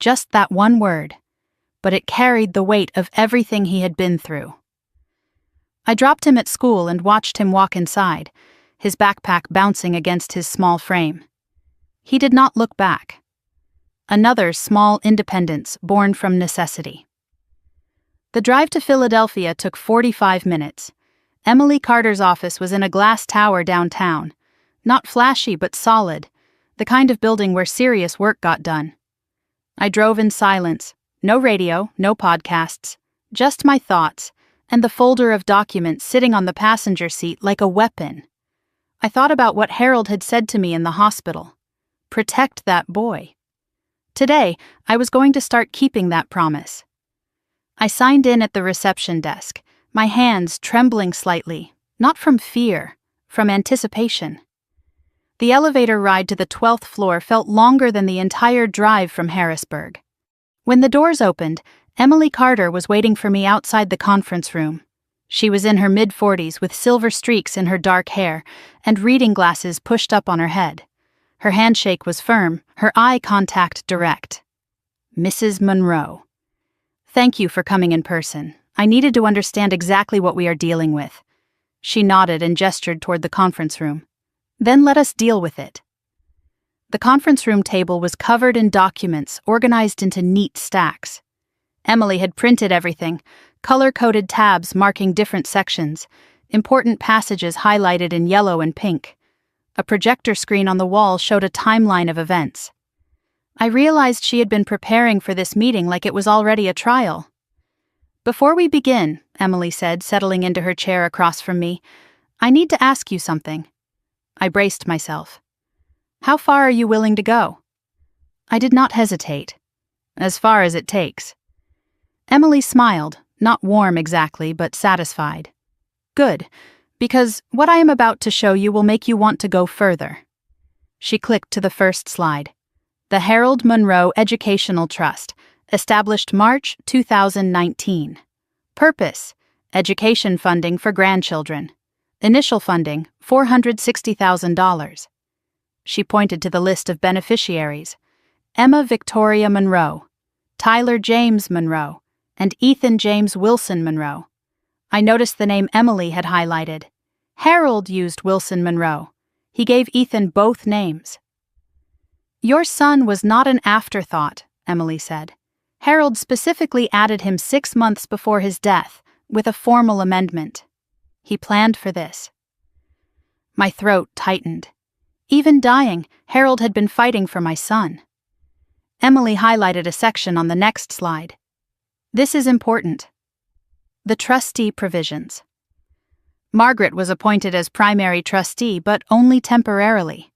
Just that one word, but it carried the weight of everything he had been through. I dropped him at school and watched him walk inside, his backpack bouncing against his small frame. He did not look back. Another small independence born from necessity. The drive to Philadelphia took 45 minutes. Emily Carter's office was in a glass tower downtown. Not flashy but solid, the kind of building where serious work got done. I drove in silence, no radio, no podcasts, just my thoughts, and the folder of documents sitting on the passenger seat like a weapon. I thought about what Harold had said to me in the hospital. Protect that boy. Today, I was going to start keeping that promise. I signed in at the reception desk, my hands trembling slightly, not from fear, from anticipation. The elevator ride to the 12th floor felt longer than the entire drive from Harrisburg. When the doors opened, Emily Carter was waiting for me outside the conference room. She was in her mid-40s with silver streaks in her dark hair and reading glasses pushed up on her head. Her handshake was firm, her eye contact direct. Mrs. Monroe. Thank you for coming in person. I needed to understand exactly what we are dealing with. She nodded and gestured toward the conference room. Then let us deal with it. The conference room table was covered in documents organized into neat stacks. Emily had printed everything, color-coded tabs marking different sections, important passages highlighted in yellow and pink. A projector screen on the wall showed a timeline of events. I realized she had been preparing for this meeting like it was already a trial. Before we begin, Emily said, settling into her chair across from me, I need to ask you something. I braced myself. How far are you willing to go? I did not hesitate. As far as it takes. Emily smiled, not warm exactly, but satisfied. Good. Because what I am about to show you will make you want to go further. She clicked to the first slide. The Harold Monroe Educational Trust, established March 2019. Purpose: education funding for grandchildren. Initial funding: $460,000. She pointed to the list of beneficiaries: Emma Victoria Monroe, Tyler James Monroe, and Ethan James Wilson Monroe. I noticed the name Emily had highlighted. Harold used Wilson Monroe. He gave Ethan both names. Your son was not an afterthought, Emily said. Harold specifically added him 6 months before his death, with a formal amendment. He planned for this. My throat tightened. Even dying, Harold had been fighting for my son. Emily highlighted a section on the next slide. This is important. The trustee provisions. Margaret was appointed as primary trustee, but only temporarily.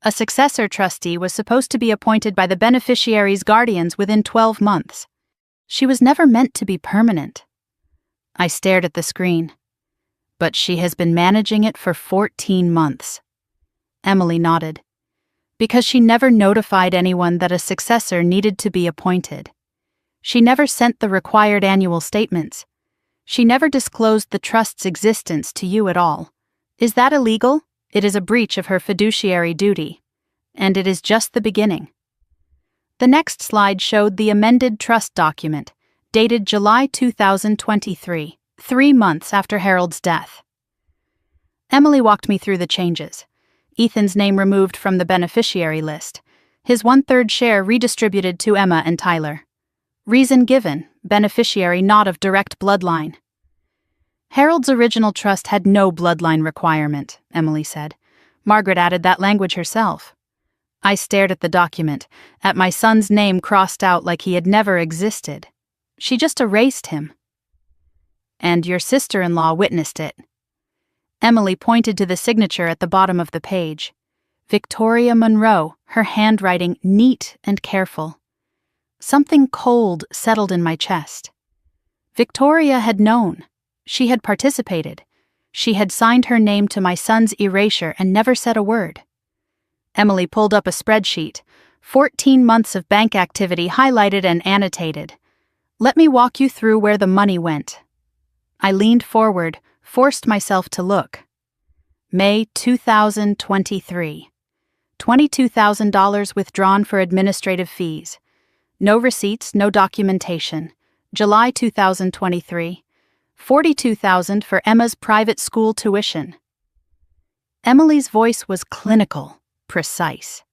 A successor trustee was supposed to be appointed by the beneficiary's guardians within 12 months. She was never meant to be permanent. I stared at the screen. But she has been managing it for 14 months. Emily nodded. Because she never notified anyone that a successor needed to be appointed. She never sent the required annual statements. She never disclosed the trust's existence to you at all. Is that illegal? It is a breach of her fiduciary duty. And it is just the beginning. The next slide showed the amended trust document, dated July 2023, 3 months after Harold's death. Emily walked me through the changes. Ethan's name removed from the beneficiary list. His 1/3 share redistributed to Emma and Tyler. Reason given, beneficiary not of direct bloodline. Harold's original trust had no bloodline requirement, Emily said. Margaret added that language herself. I stared at the document, at my son's name crossed out like he had never existed. She just erased him. And your sister-in-law witnessed it. Emily pointed to the signature at the bottom of the page. Victoria Monroe, her handwriting neat and careful. Something cold settled in my chest. Victoria had known. She had participated. She had signed her name to my son's erasure and never said a word. Emily pulled up a spreadsheet, 14 months of bank activity highlighted and annotated. Let me walk you through where the money went. I leaned forward, forced myself to look. May 2023. $22,000 withdrawn for administrative fees. No receipts, no documentation. July 2023. $42,000 for Emma's private school tuition. Emily's voice was clinical, precise.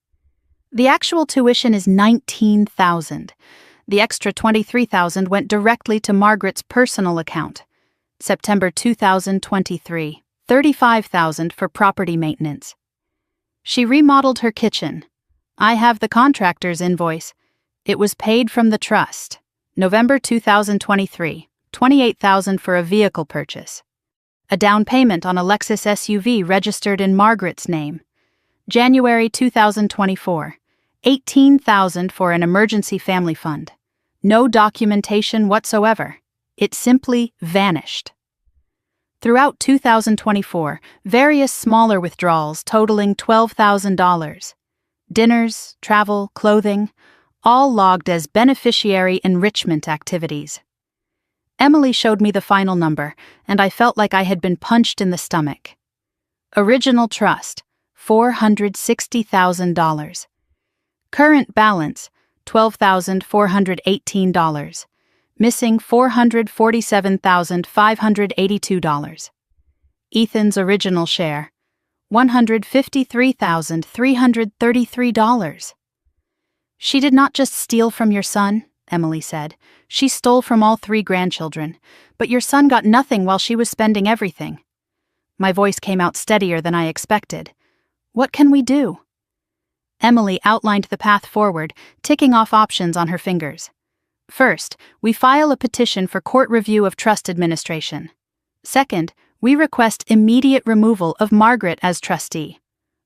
The actual tuition is $19,000. The extra $23,000 went directly to Margaret's personal account. September 2023, $35,000 for property maintenance. She remodeled her kitchen. I have the contractor's invoice. It was paid from the trust. November 2023, $28,000 for a vehicle purchase. A down payment on a Lexus SUV registered in Margaret's name. January 2024, $18,000 for an emergency family fund. No documentation whatsoever. It simply vanished. Throughout 2024, various smaller withdrawals totaling $12,000. Dinners, travel, clothing, all logged as beneficiary enrichment activities. Emily showed me the final number, and I felt like I had been punched in the stomach. Original trust, $460,000. Current balance, $12,418. Missing $447,582. Ethan's original share, $153,333. She did not just steal from your son, Emily said. She stole from all 3 grandchildren, but your son got nothing while she was spending everything. My voice came out steadier than I expected. What can we do? Emily outlined the path forward, ticking off options on her fingers. First, we file a petition for court review of trust administration. Second, we request immediate removal of Margaret as trustee.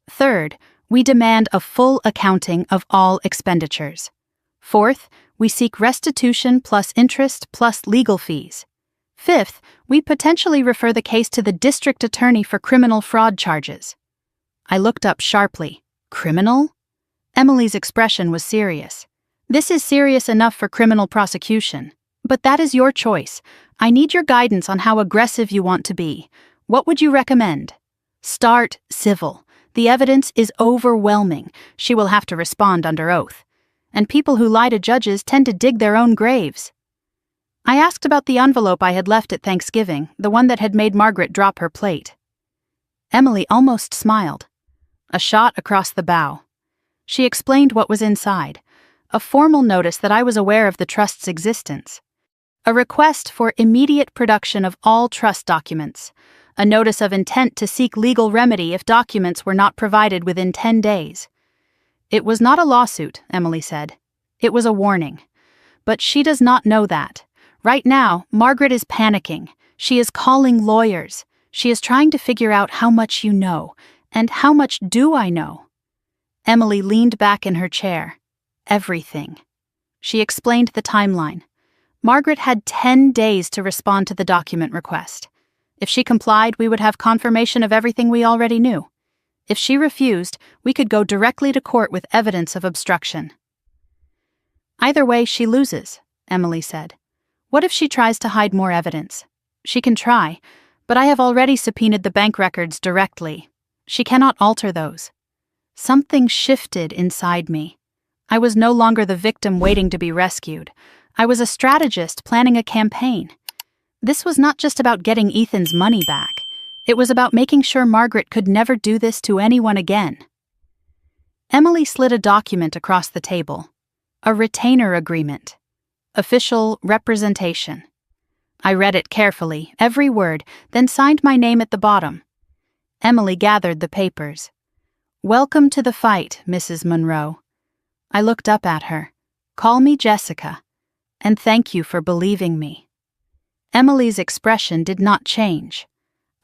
Third, we demand a full accounting of all expenditures. Fourth, we seek restitution plus interest plus legal fees. Fifth, we potentially refer the case to the district attorney for criminal fraud charges. I looked up sharply. Criminal? Emily's expression was serious. This is serious enough for criminal prosecution. But that is your choice. I need your guidance on how aggressive you want to be. What would you recommend? Start civil. The evidence is overwhelming. She will have to respond under oath. And people who lie to judges tend to dig their own graves. I asked about the envelope I had left at Thanksgiving, the one that had made Margaret drop her plate. Emily almost smiled. A shot across the bow. She explained what was inside. A formal notice that I was aware of the trust's existence. A request for immediate production of all trust documents. A notice of intent to seek legal remedy if documents were not provided within 10 days. It was not a lawsuit, Emily said. It was a warning. But she does not know that. Right now, Margaret is panicking. She is calling lawyers. She is trying to figure out how much you know. And how much do I know? Emily leaned back in her chair. Everything. She explained the timeline. Margaret had 10 days to respond to the document request. If she complied, we would have confirmation of everything we already knew. If she refused, we could go directly to court with evidence of obstruction. Either way, she loses, Emily said. What if she tries to hide more evidence? She can try, but I have already subpoenaed the bank records directly. She cannot alter those. Something shifted inside me. I was no longer the victim waiting to be rescued. I was a strategist planning a campaign. This was not just about getting Ethan's money back. It was about making sure Margaret could never do this to anyone again. Emily slid a document across the table. A retainer agreement. Official representation. I read it carefully, every word, then signed my name at the bottom. Emily gathered the papers. Welcome to the fight, Mrs. Monroe. I looked up at her. Call me Jessica. And thank you for believing me. Emily's expression did not change.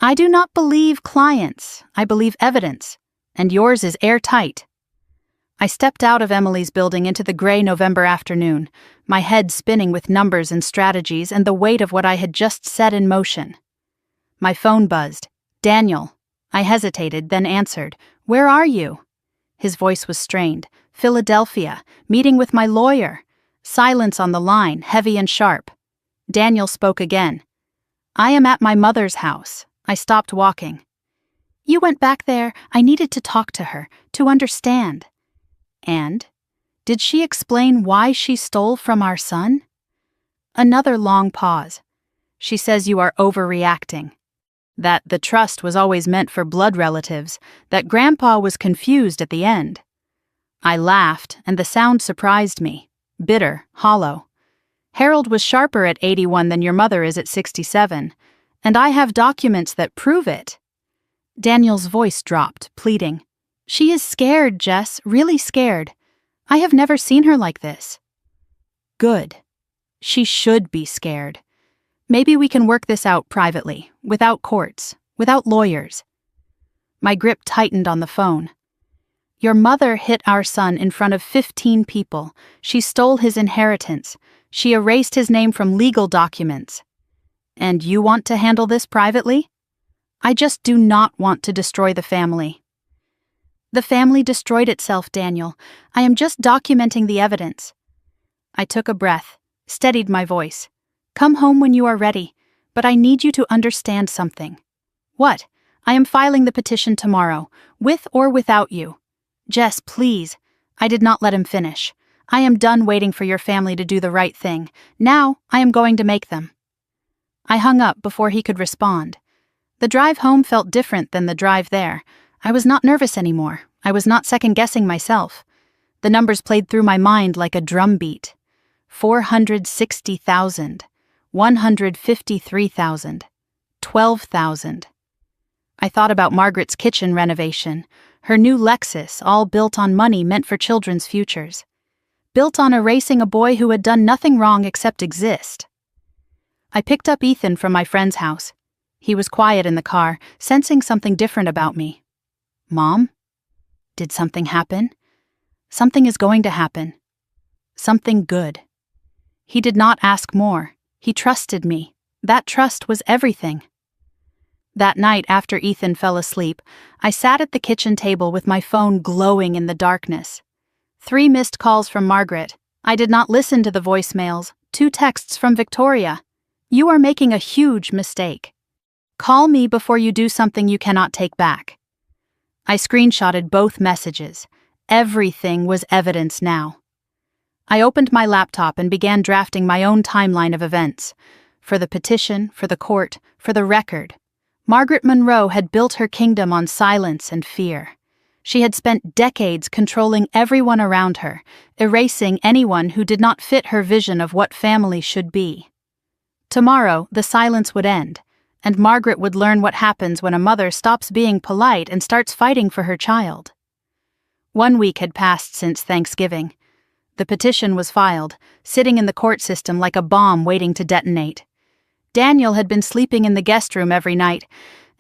I do not believe clients. I believe evidence. And yours is airtight. I stepped out of Emily's building into the gray November afternoon, my head spinning with numbers and strategies and the weight of what I had just set in motion. My phone buzzed. Daniel. I hesitated, then answered. Where are you? His voice was strained. Philadelphia, meeting with my lawyer. Silence on the line, heavy and sharp. Daniel spoke again. I am at my mother's house. I stopped walking. You went back there. I needed to talk to her, to understand. And? Did she explain why she stole from our son? Another long pause. She says you are overreacting. That the trust was always meant for blood relatives, that Grandpa was confused at the end. I laughed, and the sound surprised me. Bitter, hollow. Harold was sharper at 81 than your mother is at 67, and I have documents that prove it. Daniel's voice dropped, pleading. She is scared, Jess, really scared. I have never seen her like this. Good. She should be scared. Maybe we can work this out privately, without courts, without lawyers. My grip tightened on the phone. Your mother hit our son in front of 15 people. She stole his inheritance. She erased his name from legal documents. And you want to handle this privately? I just do not want to destroy the family. The family destroyed itself, Daniel. I am just documenting the evidence. I took a breath, steadied my voice. Come home when you are ready, but I need you to understand something. What? I am filing the petition tomorrow, with or without you. Jess, please. I did not let him finish. I am done waiting for your family to do the right thing. Now, I am going to make them. I hung up before he could respond. The drive home felt different than the drive there. I was not nervous anymore. I was not second-guessing myself. The numbers played through my mind like a drum beat. 460,000. 153,000. 12,000. I thought about Margaret's kitchen renovation, her new Lexus, all built on money meant for children's futures. Built on erasing a boy who had done nothing wrong except exist. I picked up Ethan from my friend's house. He was quiet in the car, sensing something different about me. Mom? Did something happen? Something is going to happen. Something good. He did not ask more. He trusted me. That trust was everything. That night after Ethan fell asleep, I sat at the kitchen table with my phone glowing in the darkness. 3 missed calls from Margaret. I did not listen to the voicemails. 2 texts from Victoria. You are making a huge mistake. Call me before you do something you cannot take back. I screenshotted both messages. Everything was evidence now. I opened my laptop and began drafting my own timeline of events. For the petition, for the court, for the record. Margaret Monroe had built her kingdom on silence and fear. She had spent decades controlling everyone around her, erasing anyone who did not fit her vision of what family should be. Tomorrow, the silence would end, and Margaret would learn what happens when a mother stops being polite and starts fighting for her child. 1 week had passed since Thanksgiving. The petition was filed, sitting in the court system like a bomb waiting to detonate. Daniel had been sleeping in the guest room every night,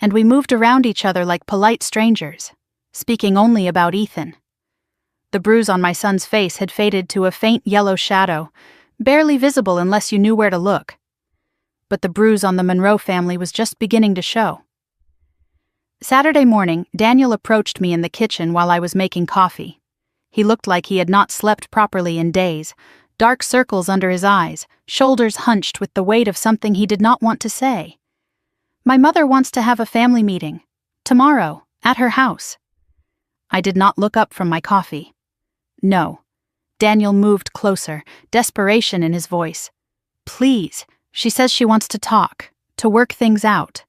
and we moved around each other like polite strangers, speaking only about Ethan. The bruise on my son's face had faded to a faint yellow shadow, barely visible unless you knew where to look. But the bruise on the Monroe family was just beginning to show. Saturday morning, Daniel approached me in the kitchen while I was making coffee. He looked like he had not slept properly in days, dark circles under his eyes, shoulders hunched with the weight of something he did not want to say. "My mother wants to have a family meeting. Tomorrow, at her house." I did not look up from my coffee. "No." Daniel moved closer, desperation in his voice. "Please, she says she wants to talk, to work things out."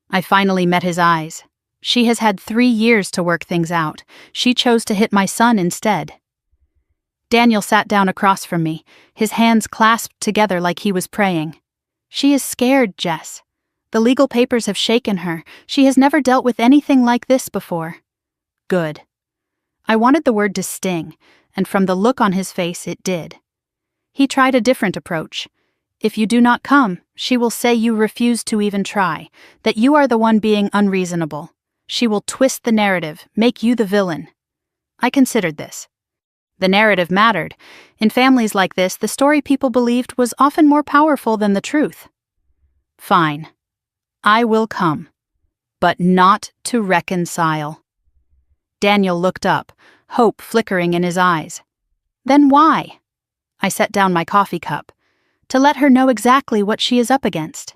I finally met his eyes. She has had 3 years to work things out. She chose to hit my son instead. Daniel sat down across from me, his hands clasped together like he was praying. "She is scared, Jess. The legal papers have shaken her. She has never dealt with anything like this before." "Good." I wanted the word to sting, and from the look on his face it did. He tried a different approach. "If you do not come, she will say you refuse to even try, that you are the one being unreasonable. She will twist the narrative, make you the villain." I considered this. The narrative mattered. In families like this, the story people believed was often more powerful than the truth. "Fine. I will come. But not to reconcile." Daniel looked up, hope flickering in his eyes. "Then why?" I set down my coffee cup. "To let her know exactly what she is up against."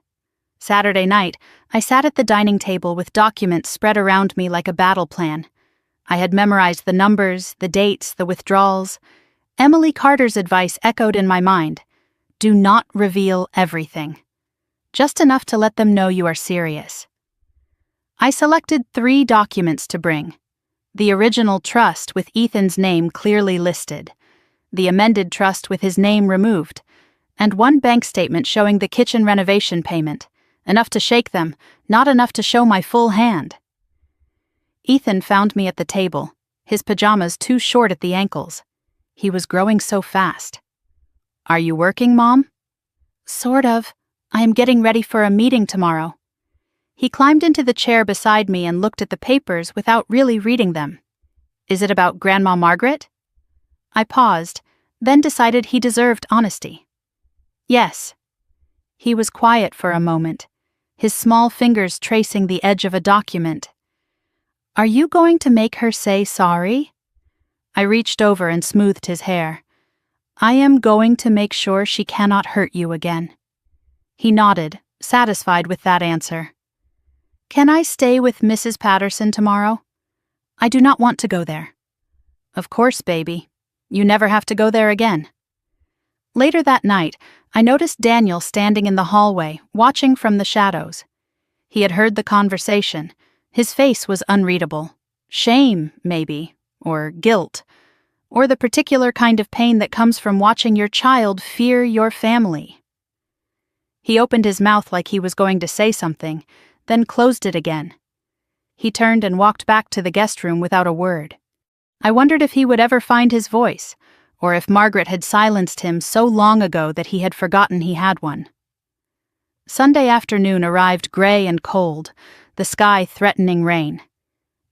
Saturday night, I sat at the dining table with documents spread around me like a battle plan. I had memorized the numbers, the dates, the withdrawals. Emily Carter's advice echoed in my mind. Do not reveal everything. Just enough to let them know you are serious. I selected 3 documents to bring. The original trust with Ethan's name clearly listed, the amended trust with his name removed, and 1 bank statement showing the kitchen renovation payment, enough to shake them, not enough to show my full hand. Ethan found me at the table, his pajamas too short at the ankles. He was growing so fast. "Are you working, Mom?" "Sort of. I am getting ready for a meeting tomorrow." He climbed into the chair beside me and looked at the papers without really reading them. "Is it about Grandma Margaret?" I paused, then decided he deserved honesty. "Yes." He was quiet for a moment, his small fingers tracing the edge of a document. "Are you going to make her say sorry?" I reached over and smoothed his hair. "I am going to make sure she cannot hurt you again." He nodded, satisfied with that answer. "Can I stay with Mrs. Patterson tomorrow?" "I do not want to go there." "Of course, baby. You never have to go there again." Later that night, I noticed Daniel standing in the hallway, watching from the shadows. He had heard the conversation. His face was unreadable. Shame, maybe, or guilt, or the particular kind of pain that comes from watching your child fear your family. He opened his mouth like he was going to say something, then closed it again. He turned and walked back to the guest room without a word. I wondered if he would ever find his voice, or if Margaret had silenced him so long ago that he had forgotten he had one. Sunday afternoon arrived gray and cold, the sky threatening rain.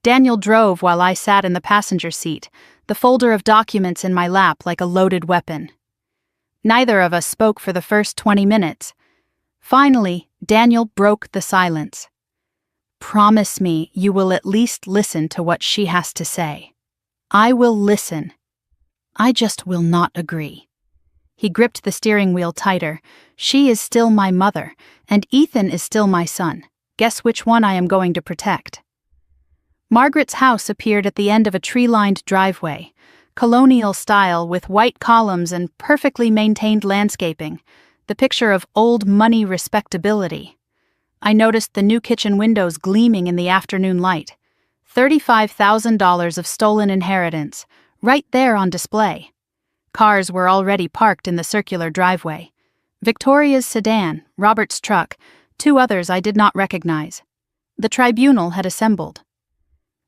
Daniel drove while I sat in the passenger seat, the folder of documents in my lap like a loaded weapon. Neither of us spoke for the first 20 minutes. Finally, Daniel broke the silence. "Promise me you will at least listen to what she has to say." "I will listen. I just will not agree." He gripped the steering wheel tighter. "She is still my mother, and Ethan is still my son. Guess which one I am going to protect." Margaret's house appeared at the end of a tree-lined driveway, colonial style with white columns and perfectly maintained landscaping, the picture of old money respectability. I noticed the new kitchen windows gleaming in the afternoon light. $35,000 of stolen inheritance, right there on display. Cars were already parked in the circular driveway. Victoria's sedan, Robert's truck, 2 others I did not recognize. The tribunal had assembled.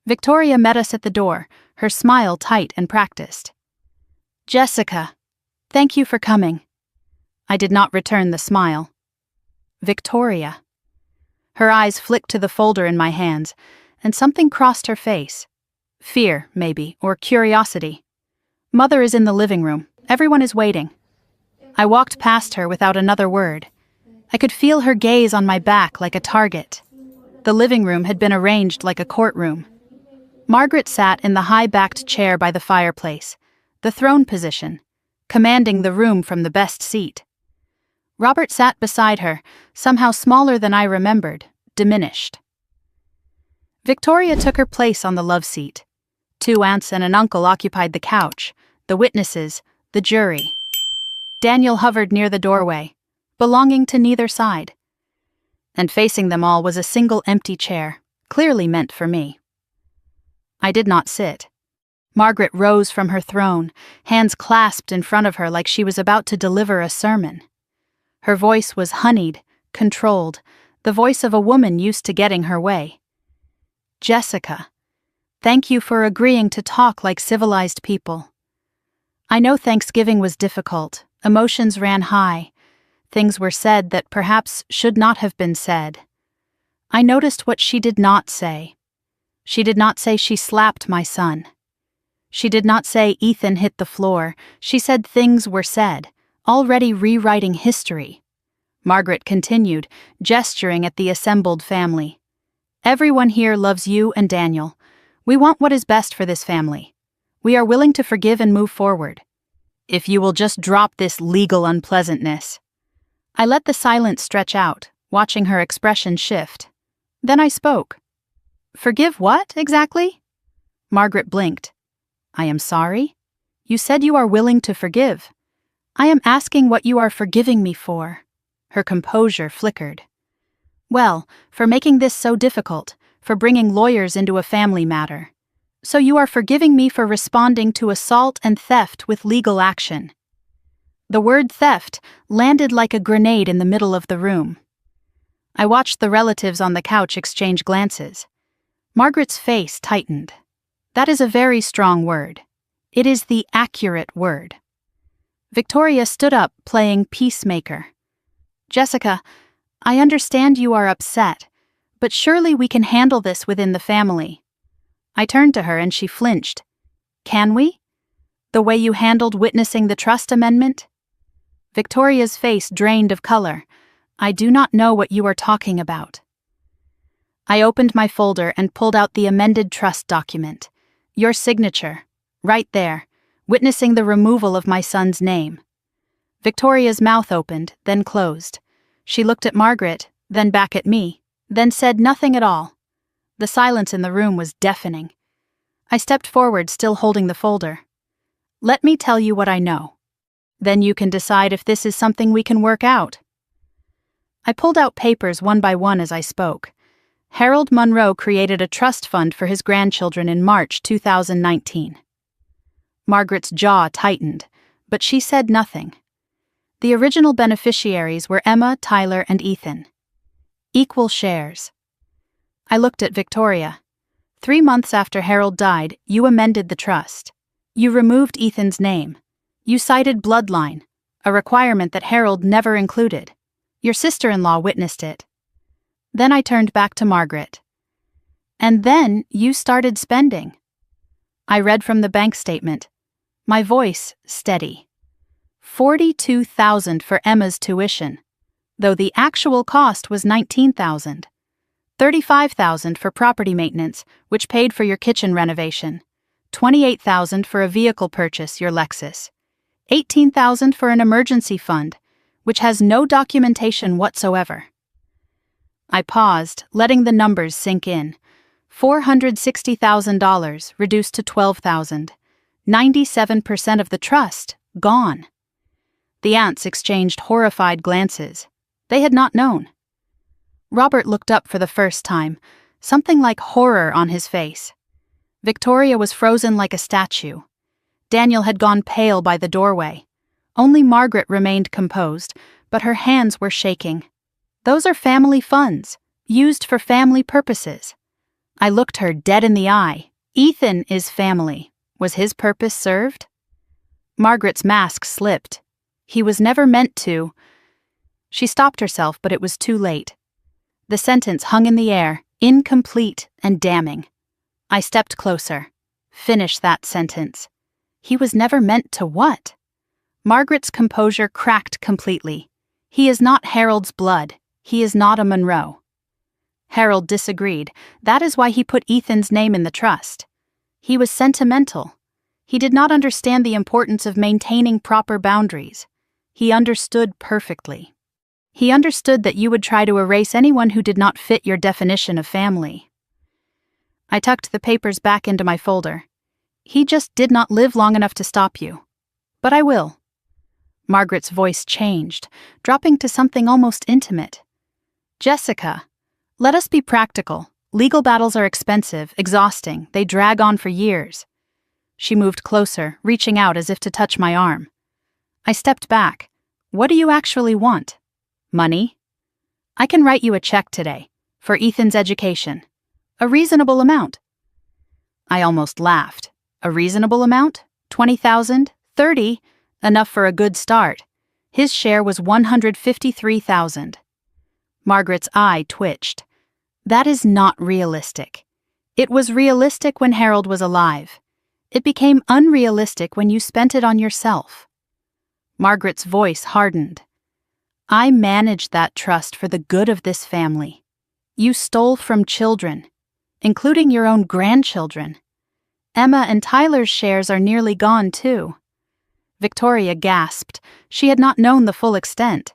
Victoria met us at the door, her smile tight and practiced. "Jessica, thank you for coming." I did not return the smile. "Victoria." Her eyes flicked to the folder in my hands, and something crossed her face. Fear, maybe, or curiosity. "Mother is in the living room. Everyone is waiting." I walked past her without another word. I could feel her gaze on my back like a target. The living room had been arranged like a courtroom. Margaret sat in the high-backed chair by the fireplace, the throne position, commanding the room from the best seat. Robert sat beside her, somehow smaller than I remembered, diminished. Victoria took her place on the love seat. 2 aunts and an uncle occupied the couch, the witnesses, the jury. Daniel hovered near the doorway, belonging to neither side. And facing them all was a single empty chair, clearly meant for me. I did not sit. Margaret rose from her throne, hands clasped in front of her like she was about to deliver a sermon. Her voice was honeyed, controlled, the voice of a woman used to getting her way. Jessica, thank you for agreeing to talk like civilized people. I know Thanksgiving was difficult, emotions ran high, things were said that perhaps should not have been said. I noticed what she did not say. She did not say she slapped my son. She did not say Ethan hit the floor. She said things were said, already rewriting history. Margaret continued, gesturing at the assembled family. Everyone here loves you and Daniel. We want what is best for this family. We are willing to forgive and move forward. If you will just drop this legal unpleasantness. I let the silence stretch out, watching her expression shift. Then I spoke. Forgive what, exactly? Margaret blinked. I am sorry? You said you are willing to forgive. I am asking what you are forgiving me for. Her composure flickered. Well, for making this so difficult, for bringing lawyers into a family matter. So you are forgiving me for responding to assault and theft with legal action. The word theft landed like a grenade in the middle of the room. I watched the relatives on the couch exchange glances. Margaret's face tightened. That is a very strong word. It is the accurate word. Victoria stood up, playing peacemaker. Jessica, I understand you are upset, but surely we can handle this within the family. I turned to her and she flinched. Can we? The way you handled witnessing the trust amendment? Victoria's face drained of color. I do not know what you are talking about. I opened my folder and pulled out the amended trust document. Your signature, right there, witnessing the removal of my son's name. Victoria's mouth opened, then closed. She looked at Margaret, then back at me, then said nothing at all. The silence in the room was deafening. I stepped forward, still holding the folder. Let me tell you what I know. Then you can decide if this is something we can work out. I pulled out papers one by one as I spoke. Harold Monroe created a trust fund for his grandchildren in March 2019. Margaret's jaw tightened, but she said nothing. The original beneficiaries were Emma, Tyler, and Ethan. Equal shares. I looked at Victoria. 3 months after Harold died, you amended the trust. You removed Ethan's name. You cited bloodline, a requirement that Harold never included. Your sister-in-law witnessed it. Then I turned back to Margaret. And then you started spending. I read from the bank statement. My voice steady. $42,000 for Emma's tuition, though the actual cost was $19,000. $35,000 for property maintenance, which paid for your kitchen renovation. $28,000 for a vehicle purchase, your Lexus. $18,000 for an emergency fund, which has no documentation whatsoever. I paused, letting the numbers sink in. $460,000 reduced to $12,000. 97% of the trust gone. The aunts exchanged horrified glances. They had not known. Robert looked up for the first time, something like horror on his face. Victoria was frozen like a statue. Daniel had gone pale by the doorway. Only Margaret remained composed, but her hands were shaking. Those are family funds, used for family purposes. I looked her dead in the eye. Ethan is family. Was his purpose served? Margaret's mask slipped. He was never meant to. She stopped herself, but it was too late. The sentence hung in the air, incomplete and damning. I stepped closer. Finish that sentence. He was never meant to what? Margaret's composure cracked completely. He is not Harold's blood. He is not a Monroe. Harold disagreed. That is why he put Ethan's name in the trust. He was sentimental. He did not understand the importance of maintaining proper boundaries. He understood perfectly. He understood that you would try to erase anyone who did not fit your definition of family. I tucked the papers back into my folder. He just did not live long enough to stop you. But I will. Margaret's voice changed, dropping to something almost intimate. Jessica, let us be practical. Legal battles are expensive, exhausting. They drag on for years. She moved closer, reaching out as if to touch my arm. I stepped back. What do you actually want? Money? I can write you a check today, for Ethan's education. A reasonable amount. I almost laughed. A reasonable amount? 20,000? 30? Enough for a good start. His share was 153,000. Margaret's eye twitched. That is not realistic. It was realistic when Harold was alive. It became unrealistic when you spent it on yourself. Margaret's voice hardened. I managed that trust for the good of this family. You stole from children, including your own grandchildren. Emma and Tyler's shares are nearly gone, too. Victoria gasped. She had not known the full extent.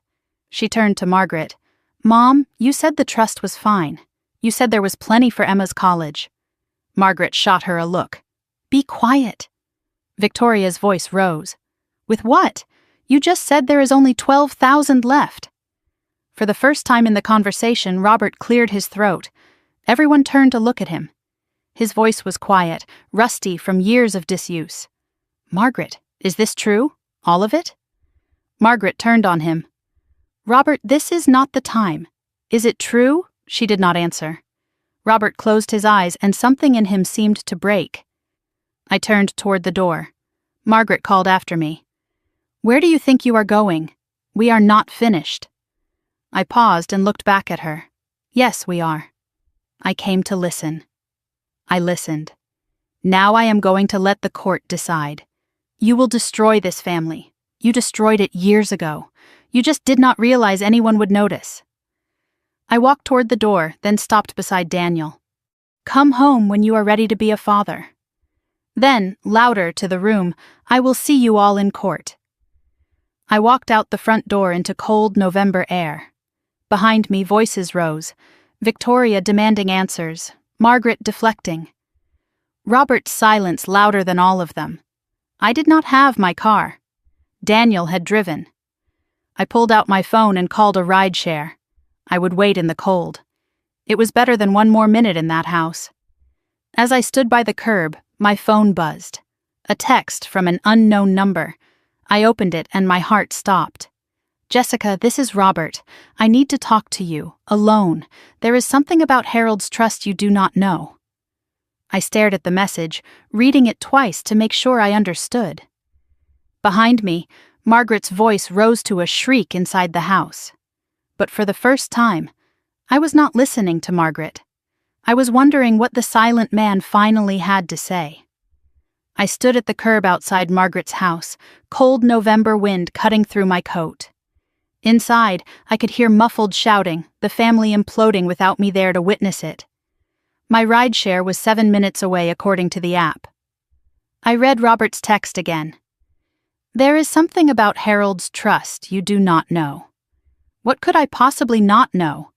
She turned to Margaret. Mom, you said the trust was fine. You said there was plenty for Emma's college. Margaret shot her a look. Be quiet. Victoria's voice rose. With what? You just said there is only 12,000 left. For the first time in the conversation, Robert cleared his throat. Everyone turned to look at him. His voice was quiet, rusty from years of disuse. Margaret, is this true? All of it? Margaret turned on him. Robert, this is not the time. Is it true? She did not answer. Robert closed his eyes and something in him seemed to break. I turned toward the door. Margaret called after me. Where do you think you are going? We are not finished. I paused and looked back at her. Yes, we are. I came to listen. I listened. Now I am going to let the court decide. You will destroy this family. You destroyed it years ago. You just did not realize anyone would notice. I walked toward the door, then stopped beside Daniel. Come home when you are ready to be a father. Then, louder to the room, I will see you all in court. I walked out the front door into cold November air. Behind me, voices rose. Victoria demanding answers, Margaret deflecting. Robert's silence louder than all of them. I did not have my car. Daniel had driven. I pulled out my phone and called a rideshare. I would wait in the cold. It was better than one more minute in that house. As I stood by the curb, my phone buzzed. A text from an unknown number. I opened it and my heart stopped. Jessica, this is Robert. I need to talk to you, alone. There is something about Harold's trust you do not know. I stared at the message, reading it twice to make sure I understood. Behind me, Margaret's voice rose to a shriek inside the house. But for the first time, I was not listening to Margaret. I was wondering what the silent man finally had to say. I stood at the curb outside Margaret's house, cold November wind cutting through my coat. Inside, I could hear muffled shouting, the family imploding without me there to witness it. My rideshare was 7 minutes away according to the app. I read Robert's text again. There is something about Harold's trust you do not know. What could I possibly not know?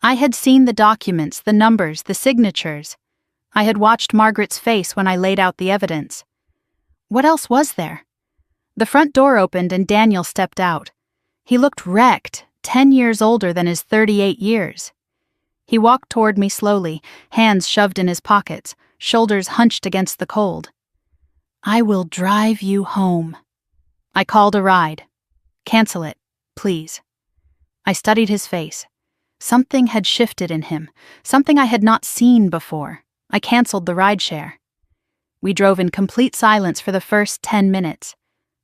I had seen the documents, the numbers, the signatures. I had watched Margaret's face when I laid out the evidence. What else was there? The front door opened and Daniel stepped out. He looked wrecked, 10 years older than his 38 years. He walked toward me slowly, hands shoved in his pockets, shoulders hunched against the cold. I will drive you home. I called a ride. Cancel it, please. I studied his face. Something had shifted in him, something I had not seen before. I canceled the rideshare. We drove in complete silence for the first 10 minutes.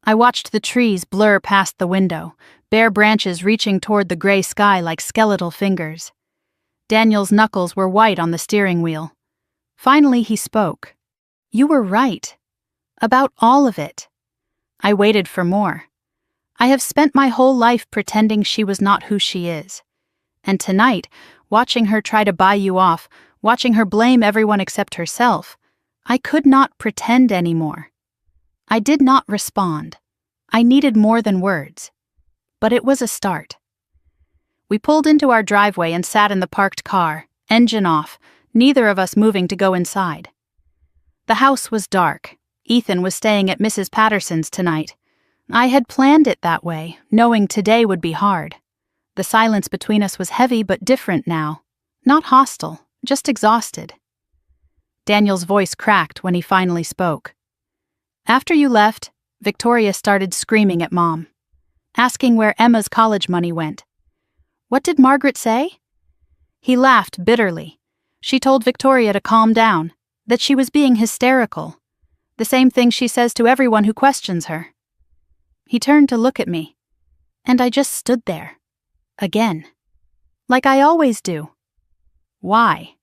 I watched the trees blur past the window, bare branches reaching toward the gray sky like skeletal fingers. Daniel's knuckles were white on the steering wheel. Finally, he spoke. You were right. About all of it. I waited for more. I have spent my whole life pretending she was not who she is. And tonight, watching her try to buy you off, watching her blame everyone except herself, I could not pretend anymore. I did not respond. I needed more than words. But it was a start. We pulled into our driveway and sat in the parked car, engine off, neither of us moving to go inside. The house was dark. Ethan was staying at Mrs. Patterson's tonight. I had planned it that way, knowing today would be hard. The silence between us was heavy but different now. Not hostile, just exhausted. Daniel's voice cracked when he finally spoke. After you left, Victoria started screaming at Mom, asking where Emma's college money went. What did Margaret say? He laughed bitterly. She told Victoria to calm down, that she was being hysterical. The same thing she says to everyone who questions her. He turned to look at me, and I just stood there. Again. Like I always do. Why?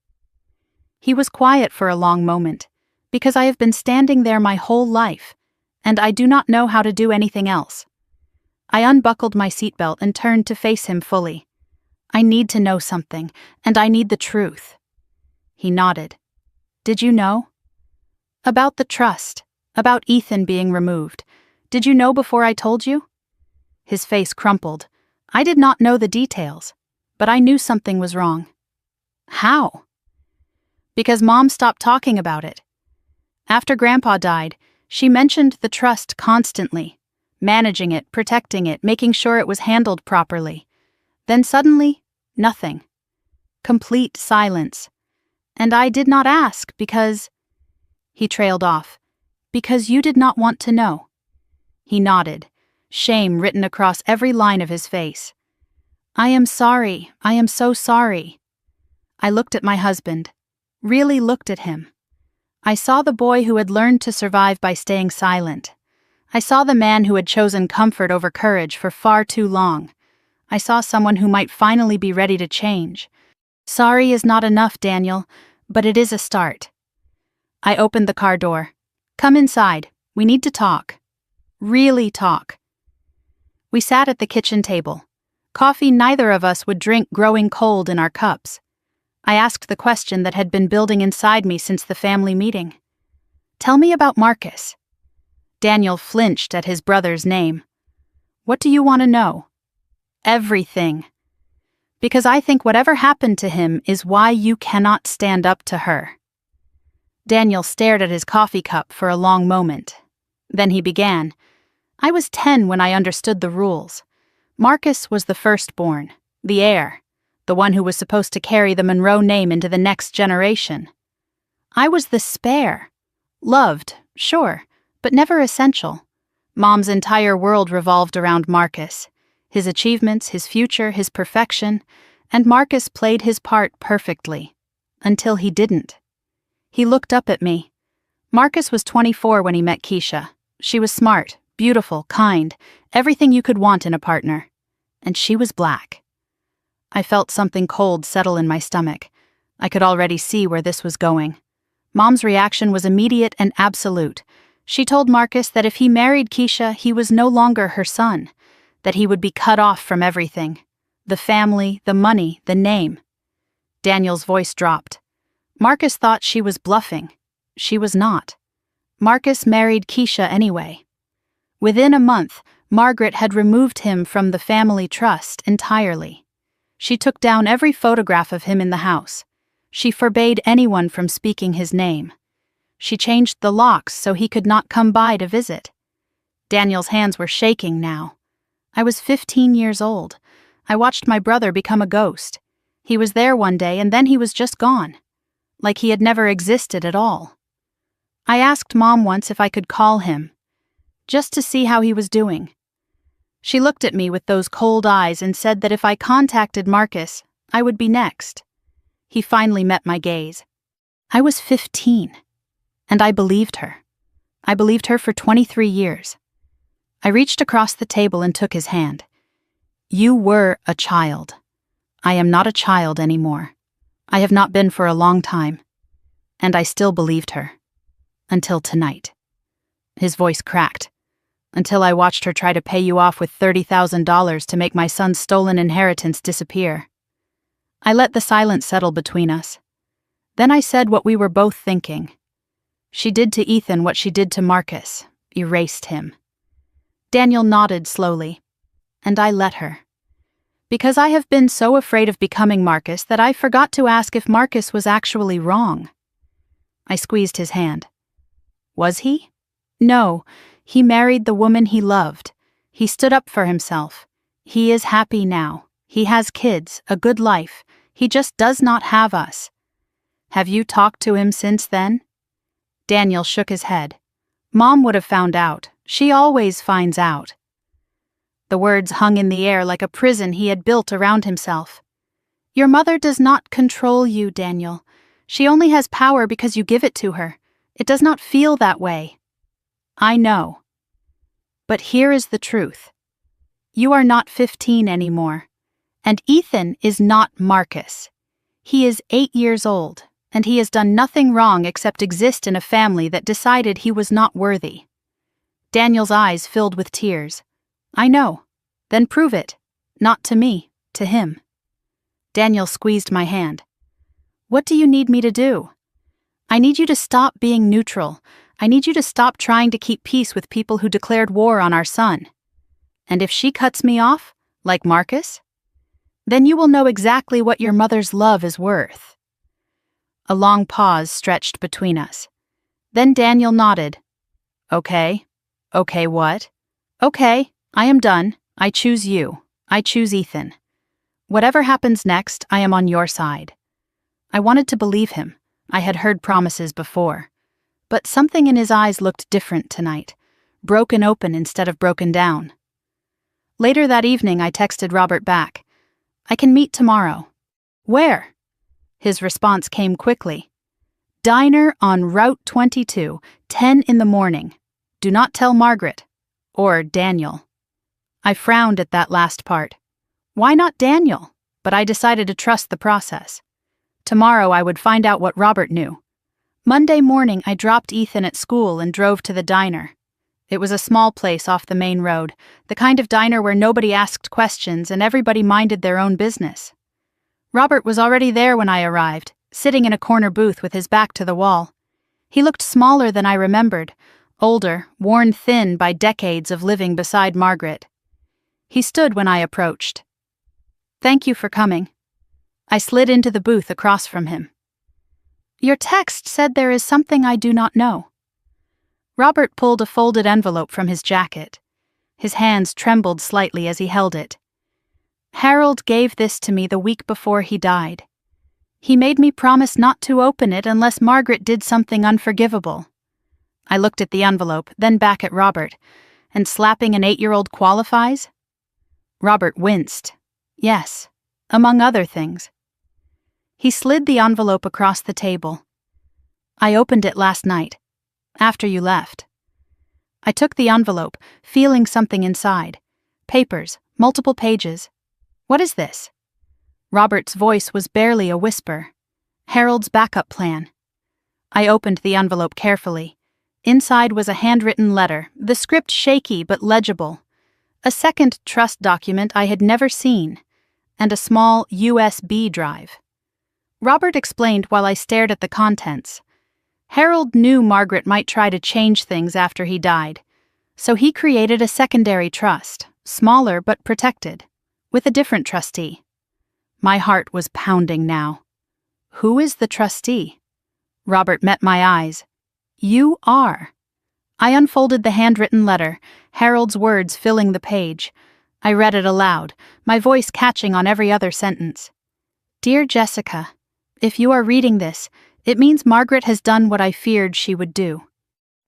He was quiet for a long moment, because I have been standing there my whole life, and I do not know how to do anything else. I unbuckled my seatbelt and turned to face him fully. I need to know something, and I need the truth. He nodded. Did you know? About the trust, about Ethan being removed. Did you know before I told you? His face crumpled. I did not know the details, but I knew something was wrong. How? Because Mom stopped talking about it. After Grandpa died, she mentioned the trust constantly, managing it, protecting it, making sure it was handled properly. Then suddenly, nothing. Complete silence. And I did not ask because... He trailed off. Because you did not want to know. He nodded, shame written across every line of his face. I am sorry. I am so sorry. I looked at my husband. Really looked at him. I saw the boy who had learned to survive by staying silent. I saw the man who had chosen comfort over courage for far too long. I saw someone who might finally be ready to change. Sorry is not enough, Daniel, but it is a start. I opened the car door. Come inside. We need to talk. Really talk. We sat at the kitchen table. Coffee neither of us would drink growing cold in our cups. I asked the question that had been building inside me since the family meeting. Tell me about Marcus. Daniel flinched at his brother's name. What do you want to know? Everything. Because I think whatever happened to him is why you cannot stand up to her. Daniel stared at his coffee cup for a long moment. Then he began. I was 10 when I understood the rules. Marcus was the firstborn, the heir, the one who was supposed to carry the Monroe name into the next generation. I was the spare. Loved, sure, but never essential. Mom's entire world revolved around Marcus. His achievements, his future, his perfection, and Marcus played his part perfectly. Until he didn't. He looked up at me. Marcus was 24 when he met Keisha. She was smart, beautiful, kind, everything you could want in a partner. And she was black. I felt something cold settle in my stomach. I could already see where this was going. Mom's reaction was immediate and absolute. She told Marcus that if he married Keisha, he was no longer her son, that he would be cut off from everything. The family, the money, the name. Daniel's voice dropped. Marcus thought she was bluffing. She was not. Marcus married Keisha anyway. Within a month, Margaret had removed him from the family trust entirely. She took down every photograph of him in the house. She forbade anyone from speaking his name. She changed the locks so he could not come by to visit. Daniel's hands were shaking now. I was 15 years old. I watched my brother become a ghost. He was there one day and then he was just gone. Like he had never existed at all. I asked Mom once if I could call him, just to see how he was doing. She looked at me with those cold eyes and said that if I contacted Marcus, I would be next. He finally met my gaze. I was 15, and I believed her. I believed her for 23 years. I reached across the table and took his hand. You were a child. I am not a child anymore. I have not been for a long time. And I still believed her. Until tonight. His voice cracked. Until I watched her try to pay you off with $30,000 to make my son's stolen inheritance disappear. I let the silence settle between us. Then I said what we were both thinking. She did to Ethan what she did to Marcus. erased him. Daniel nodded slowly, and I let her. Because I have been so afraid of becoming Marcus that I forgot to ask if Marcus was actually wrong. I squeezed his hand. Was he? No, he married the woman he loved. He stood up for himself. He is happy now. He has kids, a good life. He just does not have us. Have you talked to him since then? Daniel shook his head. Mom would have found out. She always finds out. The words hung in the air like a prison he had built around himself. Your mother does not control you, Daniel. She only has power because you give it to her. It does not feel that way. I know. But here is the truth. You are not 15 anymore, and Ethan is not Marcus. He is 8 years old, and he has done nothing wrong except exist in a family that decided he was not worthy. Daniel's eyes filled with tears. I know. Then prove it. Not to me, to him. Daniel squeezed my hand. What do you need me to do? I need you to stop being neutral. I need you to stop trying to keep peace with people who declared war on our son. And if she cuts me off, like Marcus, then you will know exactly what your mother's love is worth. A long pause stretched between us. Then Daniel nodded. Okay. Okay, what? Okay, I am done. I choose you. I choose Ethan. Whatever happens next, I am on your side. I wanted to believe him. I had heard promises before. But something in his eyes looked different tonight, broken open instead of broken down. Later that evening, I texted Robert back. I can meet tomorrow. Where? His response came quickly. Diner on Route 22, 10 in the morning. Do not tell Margaret. Or Daniel. I frowned at that last part. Why not Daniel? But I decided to trust the process. Tomorrow I would find out what Robert knew. Monday morning I dropped Ethan at school and drove to the diner. It was a small place off the main road, the kind of diner where nobody asked questions and everybody minded their own business. Robert was already there when I arrived, sitting in a corner booth with his back to the wall. He looked smaller than I remembered, older, worn thin by decades of living beside Margaret. He stood when I approached. Thank you for coming. I slid into the booth across from him. Your text said there is something I do not know. Robert pulled a folded envelope from his jacket. His hands trembled slightly as he held it. Harold gave this to me the week before he died. He made me promise not to open it unless Margaret did something unforgivable. I looked at the envelope, then back at Robert. And slapping an 8-year-old qualifies? Robert winced. Yes, among other things. He slid the envelope across the table. I opened it last night, after you left. I took the envelope, feeling something inside. Papers, multiple pages. What is this? Robert's voice was barely a whisper. Harold's backup plan. I opened the envelope carefully. Inside was a handwritten letter, the script shaky but legible. A second trust document I had never seen, and a small USB drive. Robert explained while I stared at the contents. Harold knew Margaret might try to change things after he died, so he created a secondary trust, smaller but protected, with a different trustee. My heart was pounding now. Who is the trustee? Robert met my eyes. You are. I unfolded the handwritten letter, Harold's words filling the page. I read it aloud, my voice catching on every other sentence. Dear Jessica, if you are reading this, it means Margaret has done what I feared she would do.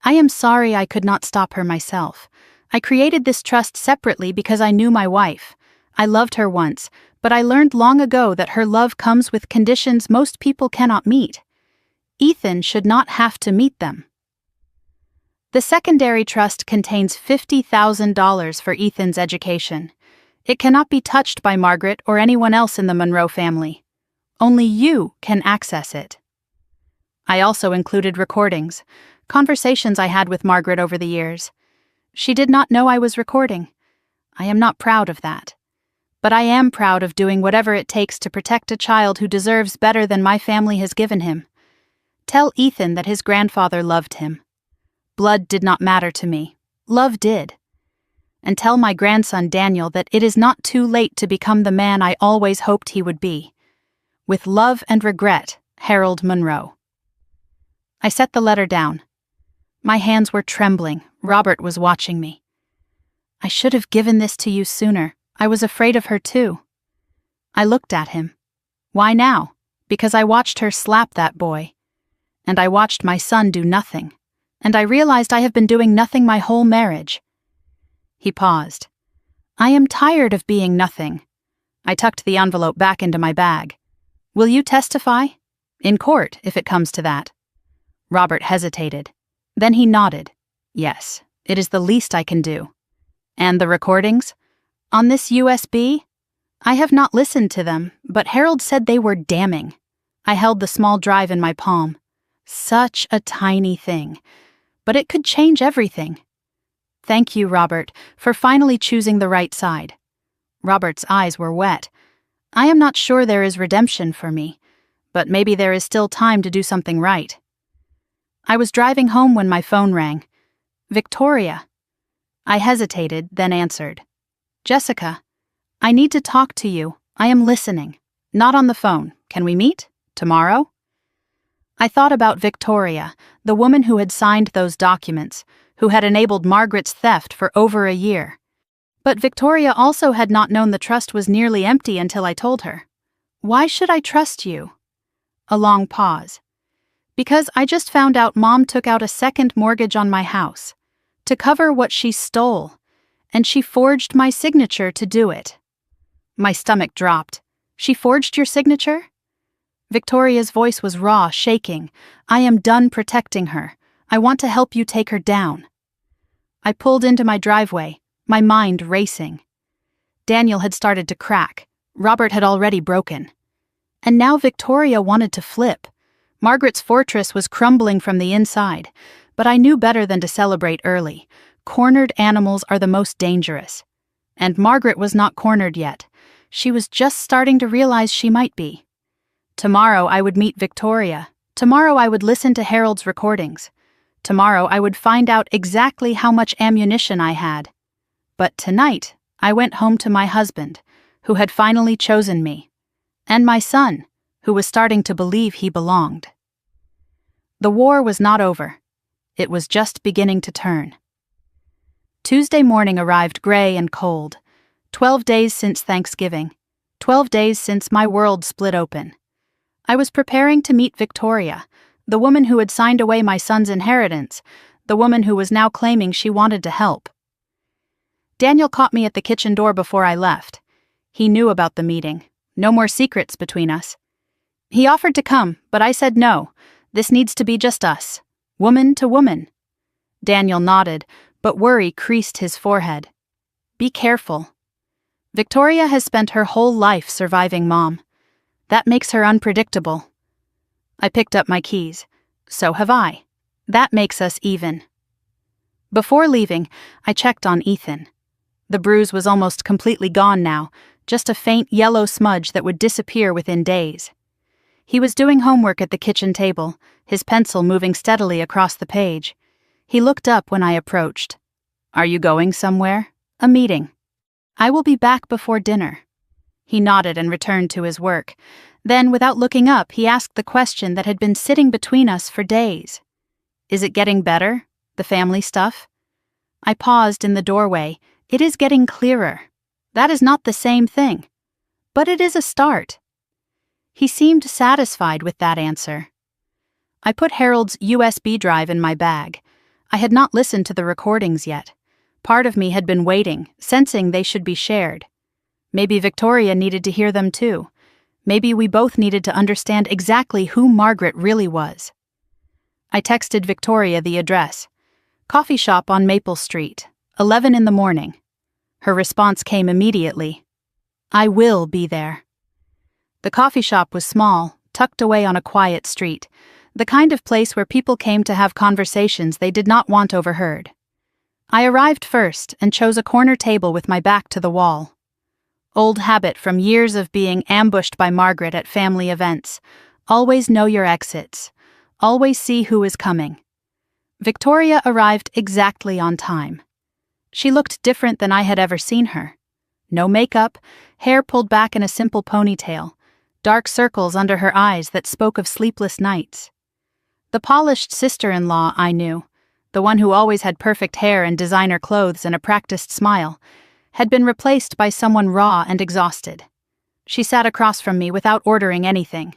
I am sorry I could not stop her myself. I created this trust separately because I knew my wife. I loved her once, but I learned long ago that her love comes with conditions most people cannot meet. Ethan should not have to meet them. The secondary trust contains $50,000 for Ethan's education. It cannot be touched by Margaret or anyone else in the Monroe family. Only you can access it. I also included recordings, conversations I had with Margaret over the years. She did not know I was recording. I am not proud of that. But I am proud of doing whatever it takes to protect a child who deserves better than my family has given him. Tell Ethan that his grandfather loved him. Blood did not matter to me, Love did. And tell my grandson Daniel that it is not too late to become the man I always hoped he would be. With love and regret, Harold Monroe. I set the letter down. My hands were trembling. Robert was watching me. I should have given this to you sooner. I was afraid of her too. I looked at him. Why now? Because I watched her slap that boy. And I watched my son do nothing. And I realized I have been doing nothing my whole marriage. He paused. I am tired of being nothing. I tucked the envelope back into my bag. Will you testify? In court, if it comes to that. Robert hesitated. Then he nodded. Yes, it is the least I can do. And the recordings? On this USB? I have not listened to them, but Harold said they were damning. I held the small drive in my palm. Such a tiny thing. But it could change everything. Thank you, Robert, for finally choosing the right side. Robert's eyes were wet. I am not sure there is redemption for me, but maybe there is still time to do something right. I was driving home when my phone rang. Victoria. I hesitated, then answered. Jessica, I need to talk to you. I am listening. Not on the phone. Can we meet? Tomorrow? I thought about Victoria, the woman who had signed those documents, who had enabled Margaret's theft for over a year. But Victoria also had not known the trust was nearly empty until I told her. Why should I trust you? A long pause. Because I just found out Mom took out a second mortgage on my house, to cover what she stole, and she forged my signature to do it. My stomach dropped. She forged your signature? Victoria's voice was raw, shaking. I am done protecting her. I want to help you take her down. I pulled into my driveway, my mind racing. Daniel had started to crack. Robert had already broken. And now Victoria wanted to flip. Margaret's fortress was crumbling from the inside, but I knew better than to celebrate early. Cornered animals are the most dangerous. And Margaret was not cornered yet. She was just starting to realize she might be. Tomorrow I would meet Victoria. Tomorrow I would listen to Harold's recordings. Tomorrow I would find out exactly how much ammunition I had. But tonight I went home to my husband, who had finally chosen me, and my son, who was starting to believe he belonged. The war was not over. It was just beginning to turn. Tuesday morning arrived gray and cold. 12 days since Thanksgiving. 12 days since my world split open. I was preparing to meet Victoria, the woman who had signed away my son's inheritance, the woman who was now claiming she wanted to help. Daniel caught me at the kitchen door before I left. He knew about the meeting. No more secrets between us. He offered to come, but I said no. This needs to be just us. Woman to woman. Daniel nodded, but worry creased his forehead. Be careful. Victoria has spent her whole life surviving Mom. That makes her unpredictable. I picked up my keys. So have I. That makes us even. Before leaving, I checked on Ethan. The bruise was almost completely gone now, just a faint yellow smudge that would disappear within days. He was doing homework at the kitchen table, his pencil moving steadily across the page. He looked up when I approached. Are you going somewhere? A meeting. I will be back before dinner. He nodded and returned to his work. Then, without looking up, he asked the question that had been sitting between us for days. Is it getting better, the family stuff? I paused in the doorway. It is getting clearer. That is not the same thing. But it is a start. He seemed satisfied with that answer. I put Harold's USB drive in my bag. I had not listened to the recordings yet. Part of me had been waiting, sensing they should be shared. Maybe Victoria needed to hear them too. Maybe we both needed to understand exactly who Margaret really was. I texted Victoria the address. Coffee shop on Maple Street, 11 in the morning. Her response came immediately. I will be there. The coffee shop was small, tucked away on a quiet street, the kind of place where people came to have conversations they did not want overheard. I arrived first and chose a corner table with my back to the wall. Old habit from years of being ambushed by Margaret at family events. Always know your exits. Always see who is coming. Victoria arrived exactly on time. She looked different than I had ever seen her. No makeup, hair pulled back in a simple ponytail, dark circles under her eyes that spoke of sleepless nights. The polished sister-in-law I knew, the one who always had perfect hair and designer clothes and a practiced smile, had been replaced by someone raw and exhausted. She sat across from me without ordering anything.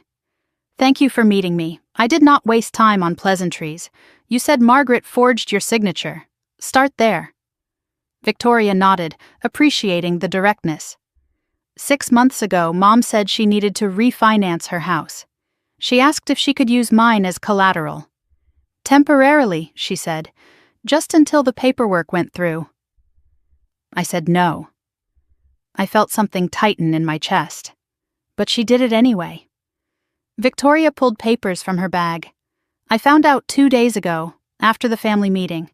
"Thank you for meeting me. I did not waste time on pleasantries. You said Margaret forged your signature. Start there." Victoria nodded, appreciating the directness. 6 months ago, Mom said she needed to refinance her house. She asked if she could use mine as collateral. "Temporarily," she said, "just until the paperwork went through." I said no. I felt something tighten in my chest. But she did it anyway. Victoria pulled papers from her bag. "I found out 2 days ago, after the family meeting.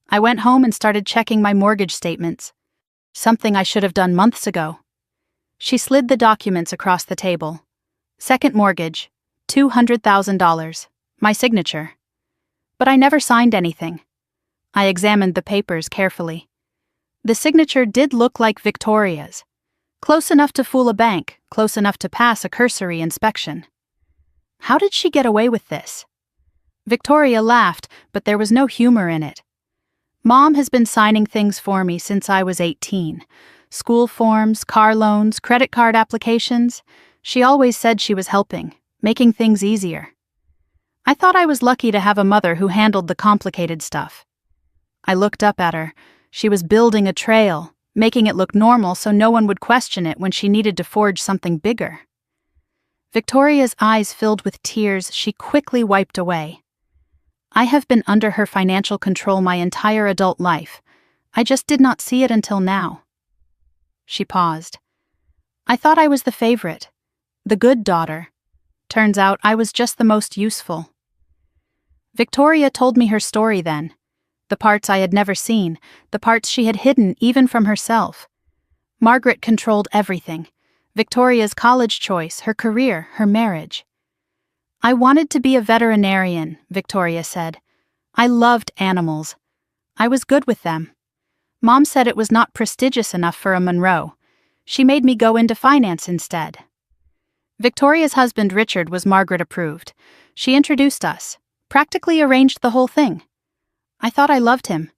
I went home and started checking my mortgage statements. Something I should have done months ago." She slid the documents across the table. "Second mortgage, $200,000, my signature." But I never signed anything. I examined the papers carefully. The signature did look like Victoria's. Close enough to fool a bank, close enough to pass a cursory inspection. How did she get away with this? Victoria laughed, but there was no humor in it. "Mom has been signing things for me since I was 18. School forms, car loans, credit card applications. She always said she was helping, making things easier. I thought I was lucky to have a mother who handled the complicated stuff." I looked up at her. She was building a trail, making it look normal so no one would question it when she needed to forge something bigger. Victoria's eyes filled with tears she quickly wiped away. "I have been under her financial control my entire adult life. I just did not see it until now." She paused. "I thought I was the favorite, the good daughter. Turns out I was just the most useful." Victoria told me her story then. The parts I had never seen, the parts she had hidden even from herself. Margaret controlled everything. Victoria's college choice, her career, her marriage. "I wanted to be a veterinarian," Victoria said. "I loved animals. I was good with them. Mom said it was not prestigious enough for a Monroe. She made me go into finance instead." Victoria's husband Richard was Margaret approved. She introduced us, practically arranged the whole thing. I thought I loved him.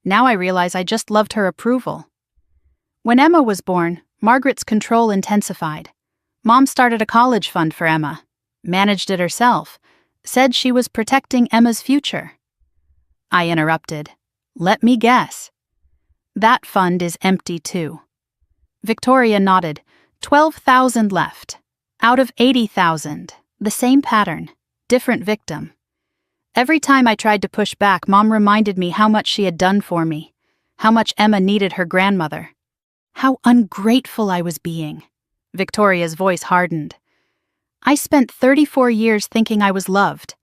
Now I realize I just loved her approval. When Emma was born, Margaret's control intensified. Mom started a college fund for Emma, managed it herself, said she was protecting Emma's future. I interrupted. "Let me guess. That fund is empty too." Victoria nodded. 12,000 left. Out of 80,000. The same pattern. Different victim. Every time I tried to push back, Mom reminded me how much she had done for me, how much Emma needed her grandmother. How ungrateful I was being. Victoria's voice hardened. "I spent 34 years thinking I was loved.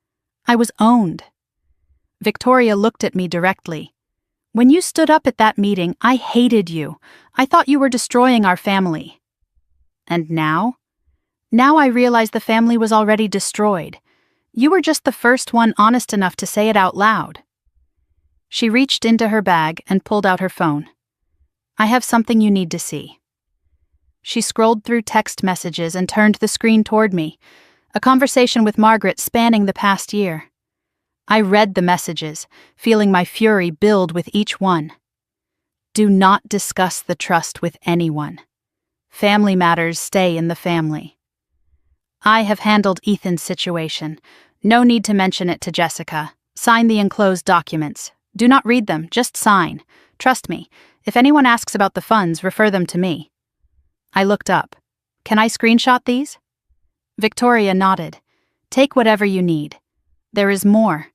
I was owned." Victoria looked at me directly. "When you stood up at that meeting, I hated you. I thought you were destroying our family." "And now?" "Now I realize the family was already destroyed. You were just the first one honest enough to say it out loud." She reached into her bag and pulled out her phone. "I have something you need to see." She scrolled through text messages and turned the screen toward me, a conversation with Margaret spanning the past year. I read the messages, feeling my fury build with each one. "Do not discuss the trust with anyone. Family matters stay in the family. I have handled Ethan's situation. No need to mention it to Jessica. Sign the enclosed documents. Do not read them, just sign. Trust me, if anyone asks about the funds, refer them to me." I looked up. "Can I screenshot these?" Victoria nodded. "Take whatever you need. There is more.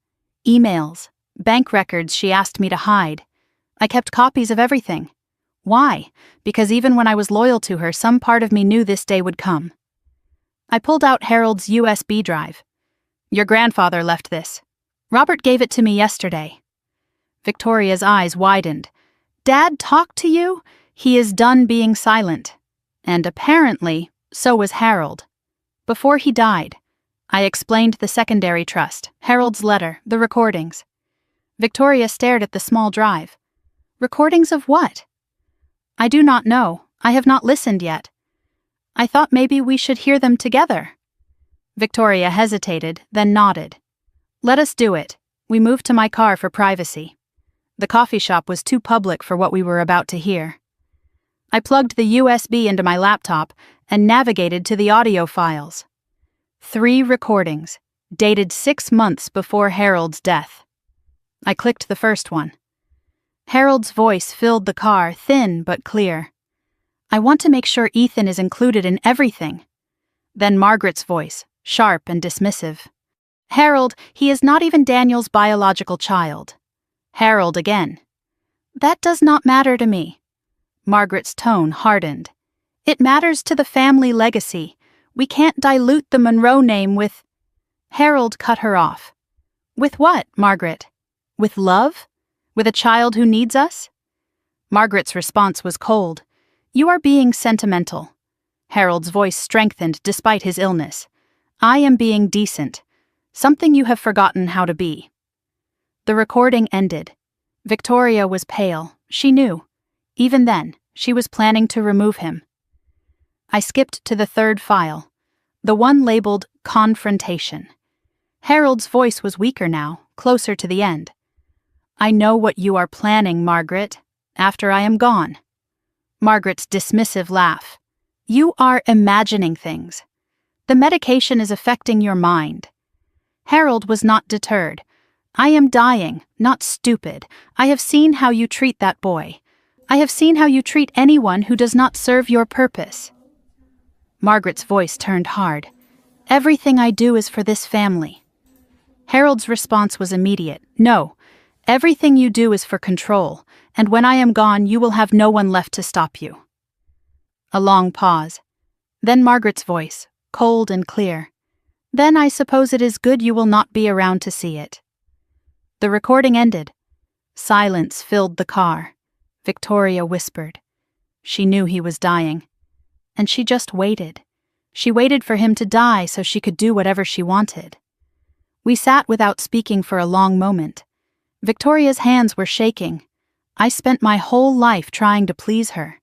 Emails, bank records she asked me to hide. I kept copies of everything. Why? Because even when I was loyal to her, some part of me knew this day would come." I pulled out Harold's USB drive. "Your grandfather left this. Robert gave it to me yesterday." Victoria's eyes widened. "Dad talked to you? He is done being silent." And apparently, so was Harold. Before he died, I explained the secondary trust, Harold's letter, the recordings. Victoria stared at the small drive. Recordings of what? I do not know. I have not listened yet. I thought maybe we should hear them together. Victoria hesitated, then nodded. Let us do it. We moved to my car for privacy. The coffee shop was too public for what we were about to hear. I plugged the USB into my laptop and navigated to the audio files. 3 recordings, dated 6 months before Harold's death. I clicked the first one. Harold's voice filled the car, thin but clear. I want to make sure Ethan is included in everything. Then Margaret's voice, sharp and dismissive. Harold, he is not even Daniel's biological child. Harold again. That does not matter to me. Margaret's tone hardened. It matters to the family legacy. We can't dilute the Monroe name with... Harold cut her off. With what, Margaret? With love? With a child who needs us? Margaret's response was cold. You are being sentimental. Harold's voice strengthened despite his illness. I am being decent. Something you have forgotten how to be. The recording ended. Victoria was pale. She knew. Even then, she was planning to remove him. I skipped to the third file, the one labeled Confrontation. Harold's voice was weaker now, closer to the end. I know what you are planning, Margaret, after I am gone. Margaret's dismissive laugh. You are imagining things. The medication is affecting your mind. Harold was not deterred. I am dying, not stupid. I have seen how you treat that boy. I have seen how you treat anyone who does not serve your purpose. Margaret's voice turned hard. Everything I do is for this family. Harold's response was immediate. No, everything you do is for control, and when I am gone, you will have no one left to stop you. A long pause. Then Margaret's voice, cold and clear. Then I suppose it is good you will not be around to see it. The recording ended. Silence filled the car. Victoria whispered. She knew he was dying. And she just waited. She waited for him to die so she could do whatever she wanted. We sat without speaking for a long moment. Victoria's hands were shaking. I spent my whole life trying to please her,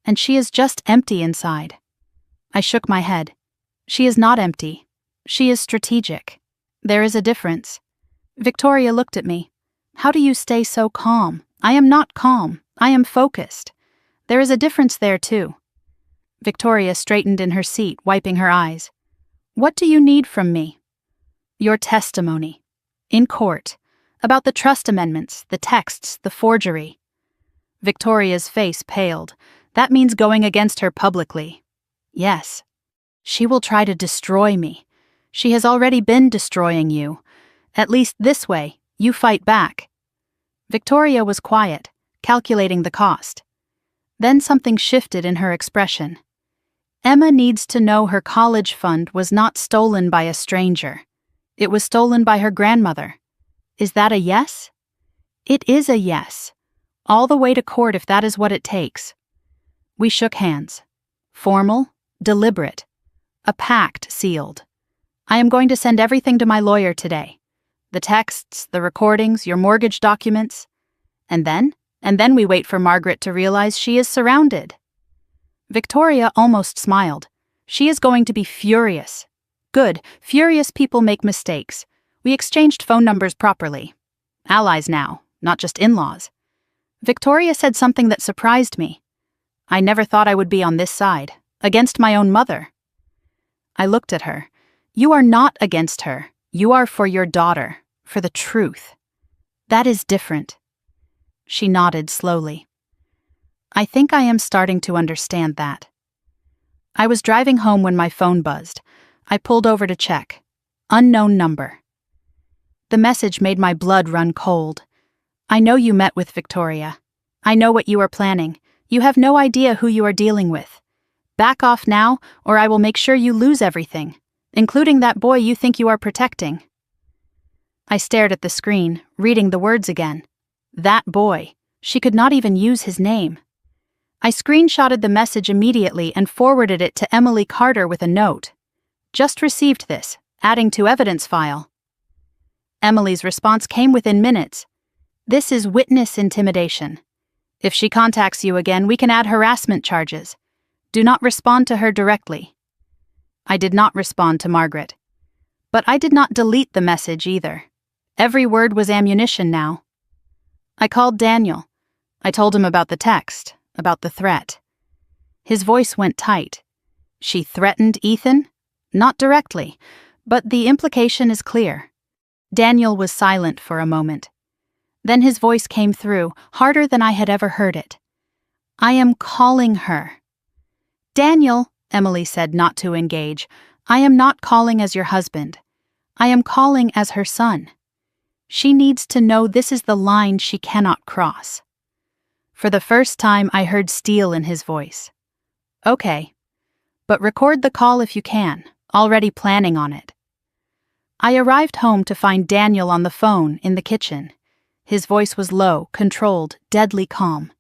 and she is just empty inside. I shook my head. She is not empty. She is strategic. There is a difference. Victoria looked at me. How do you stay so calm? I am not calm. I am focused. There is a difference there, too. Victoria straightened in her seat, wiping her eyes. What do you need from me? Your testimony. In court. About the trust amendments, the texts, the forgery. Victoria's face paled. That means going against her publicly. Yes. She will try to destroy me. She has already been destroying you. At least this way, you fight back. Victoria was quiet, calculating the cost. Then something shifted in her expression. Emma needs to know her college fund was not stolen by a stranger. It was stolen by her grandmother. Is that a yes? It is a yes. All the way to court if that is what it takes. We shook hands. Formal, deliberate. A pact sealed. I am going to send everything to my lawyer today. The texts, the recordings, your mortgage documents. And then we wait for Margaret to realize she is surrounded. Victoria almost smiled. She is going to be furious. Good, furious people make mistakes. We exchanged phone numbers properly. Allies now, not just in-laws. Victoria said something that surprised me. I never thought I would be on this side, against my own mother. I looked at her. You are not against her. You are for your daughter, for the truth. That is different. She nodded slowly. I think I am starting to understand that. I was driving home when my phone buzzed. I pulled over to check. Unknown number. The message made my blood run cold. I know you met with Victoria. I know what you are planning. You have no idea who you are dealing with. Back off now, or I will make sure you lose everything, including that boy you think you are protecting. I stared at the screen, reading the words again. That boy. She could not even use his name. I screenshotted the message immediately and forwarded it to Emily Carter with a note. Just received this, adding to evidence file. Emily's response came within minutes. This is witness intimidation. If she contacts you again, we can add harassment charges. Do not respond to her directly." I did not respond to Margaret. But I did not delete the message either. Every word was ammunition now. I called Daniel. I told him about the text, about the threat. His voice went tight. She threatened Ethan? Not directly, but the implication is clear. Daniel was silent for a moment. Then his voice came through, harder than I had ever heard it. "I am calling her." "Daniel," Emily said, not to engage, "I am not calling as your husband. I am calling as her son. She needs to know this is the line she cannot cross." For the first time, I heard steel in his voice. "Okay, but record the call if you can, already planning on it." I arrived home to find Daniel on the phone in the kitchen. His voice was low, controlled, deadly calm.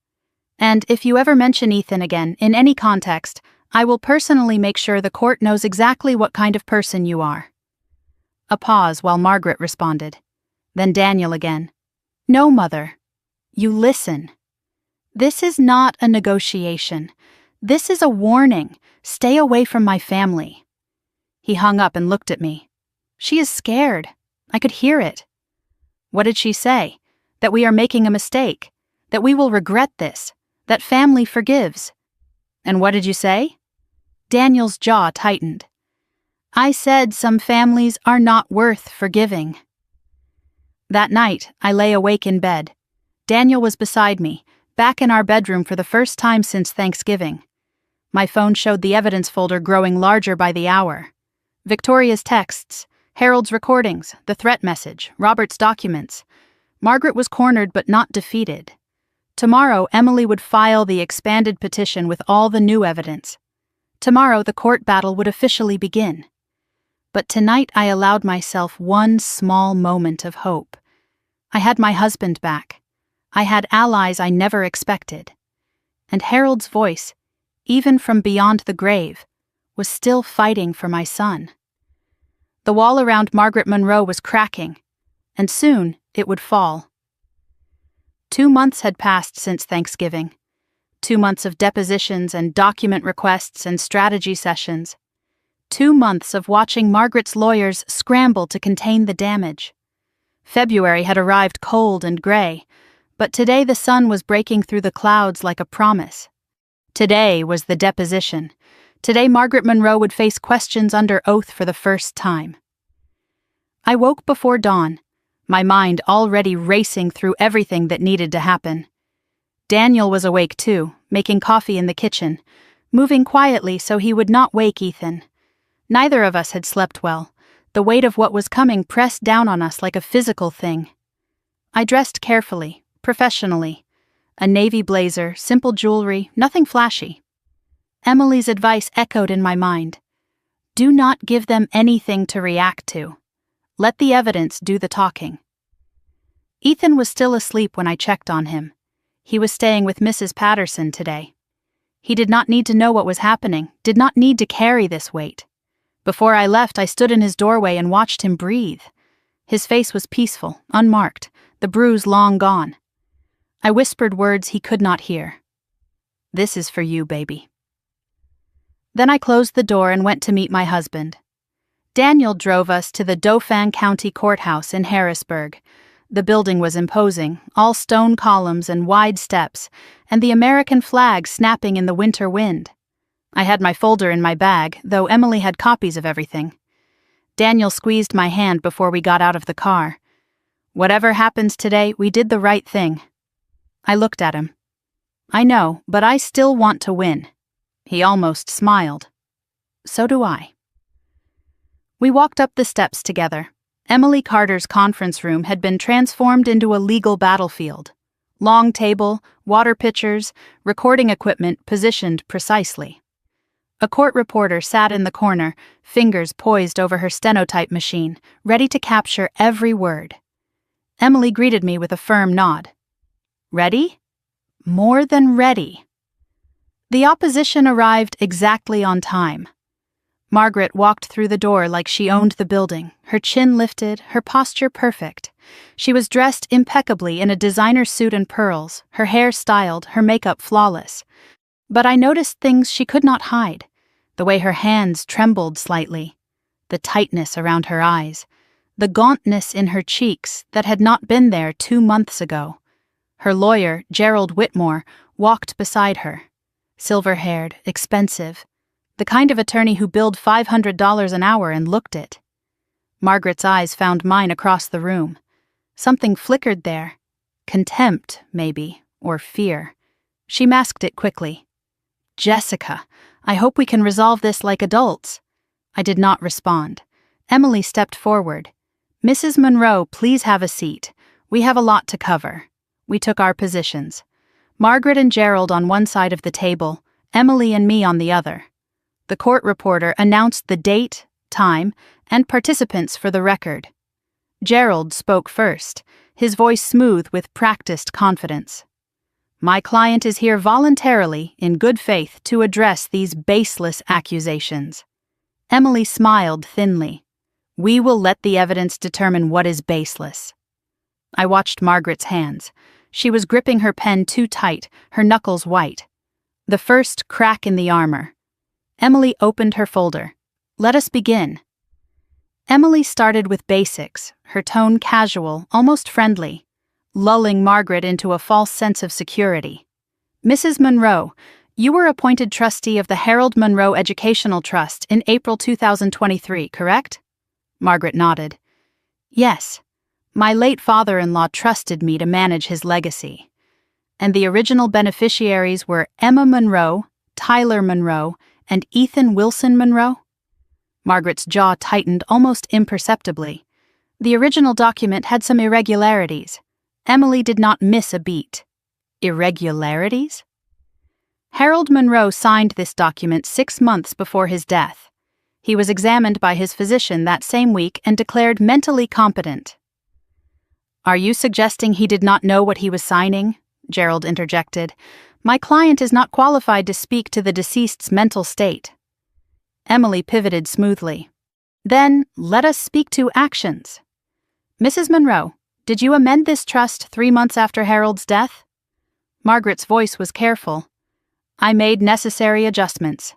"And if you ever mention Ethan again, in any context, I will personally make sure the court knows exactly what kind of person you are." A pause while Margaret responded. Then Daniel again. "No, Mother. You listen. This is not a negotiation. This is a warning. Stay away from my family." He hung up and looked at me. "She is scared. I could hear it." "What did she say? That we are making a mistake. That we will regret this. That family forgives." "And what did you say?" Daniel's jaw tightened. "I said some families are not worth forgiving." That night, I lay awake in bed. Daniel was beside me, back in our bedroom for the first time since Thanksgiving. My phone showed the evidence folder growing larger by the hour. Victoria's texts, Harold's recordings, the threat message, Robert's documents. Margaret was cornered but not defeated. Tomorrow, Emily would file the expanded petition with all the new evidence. Tomorrow, the court battle would officially begin. But tonight, I allowed myself one small moment of hope. I had my husband back. I had allies I never expected. And Harold's voice, even from beyond the grave, was still fighting for my son. The wall around Margaret Monroe was cracking, and soon it would fall. 2 months had passed since Thanksgiving. 2 months of depositions and document requests and strategy sessions. 2 months of watching Margaret's lawyers scramble to contain the damage. February had arrived cold and gray, but today the sun was breaking through the clouds like a promise. Today was the deposition. Today Margaret Monroe would face questions under oath for the first time. I woke before dawn, my mind already racing through everything that needed to happen. Daniel was awake too, making coffee in the kitchen, moving quietly so he would not wake Ethan. Neither of us had slept well. The weight of what was coming pressed down on us like a physical thing. I dressed carefully, professionally. A navy blazer, simple jewelry, nothing flashy. Emily's advice echoed in my mind. Do not give them anything to react to. Let the evidence do the talking. Ethan was still asleep when I checked on him. He was staying with Mrs. Patterson today. He did not need to know what was happening, did not need to carry this weight. Before I left, I stood in his doorway and watched him breathe. His face was peaceful, unmarked, the bruise long gone. I whispered words he could not hear. "This is for you, baby." Then I closed the door and went to meet my husband. Daniel drove us to the Dauphin County Courthouse in Harrisburg. The building was imposing, all stone columns and wide steps, and the American flag snapping in the winter wind. I had my folder in my bag, though Emily had copies of everything. Daniel squeezed my hand before we got out of the car. "Whatever happens today, we did the right thing." I looked at him. "I know, but I still want to win." He almost smiled. "So do I." We walked up the steps together. Emily Carter's conference room had been transformed into a legal battlefield. Long table, water pitchers, recording equipment positioned precisely. A court reporter sat in the corner, fingers poised over her stenotype machine, ready to capture every word. Emily greeted me with a firm nod. "Ready? More than ready." The opposition arrived exactly on time. Margaret walked through the door like she owned the building, her chin lifted, her posture perfect. She was dressed impeccably in a designer suit and pearls, her hair styled, her makeup flawless. But I noticed things she could not hide. The way her hands trembled slightly, the tightness around her eyes, the gauntness in her cheeks that had not been there 2 months ago. Her lawyer, Gerald Whitmore, walked beside her. Silver-haired, expensive, the kind of attorney who billed $500 an hour and looked it. Margaret's eyes found mine across the room. Something flickered there. Contempt, maybe, or fear. She masked it quickly. "Jessica, I hope we can resolve this like adults." I did not respond. Emily stepped forward. "Mrs. Monroe, please have a seat. We have a lot to cover." We took our positions. Margaret and Gerald on one side of the table, Emily and me on the other. The court reporter announced the date, time, and participants for the record. Gerald spoke first, his voice smooth with practiced confidence. "My client is here voluntarily, in good faith, to address these baseless accusations." Emily smiled thinly. "We will let the evidence determine what is baseless." I watched Margaret's hands. She was gripping her pen too tight, her knuckles white. The first crack in the armor. Emily opened her folder. "Let us begin." Emily started with basics, her tone casual, almost friendly, lulling Margaret into a false sense of security. "Mrs. Monroe, you were appointed trustee of the Harold Monroe Educational Trust in April 2023, correct?" Margaret nodded. "Yes. My late father-in-law trusted me to manage his legacy. And the original beneficiaries were Emma Monroe, Tyler Monroe, and Ethan Wilson Monroe?" Margaret's jaw tightened almost imperceptibly. The original document had some irregularities. Emily did not miss a beat. Irregularities? Harold Monroe signed this document 6 months before his death. He was examined by his physician that same week and declared mentally competent. "Are you suggesting he did not know what he was signing?" Gerald interjected. "My client is not qualified to speak to the deceased's mental state." Emily pivoted smoothly. "Then, let us speak to actions. Mrs. Monroe, did you amend this trust 3 months after Harold's death?" Margaret's voice was careful. "I made necessary adjustments."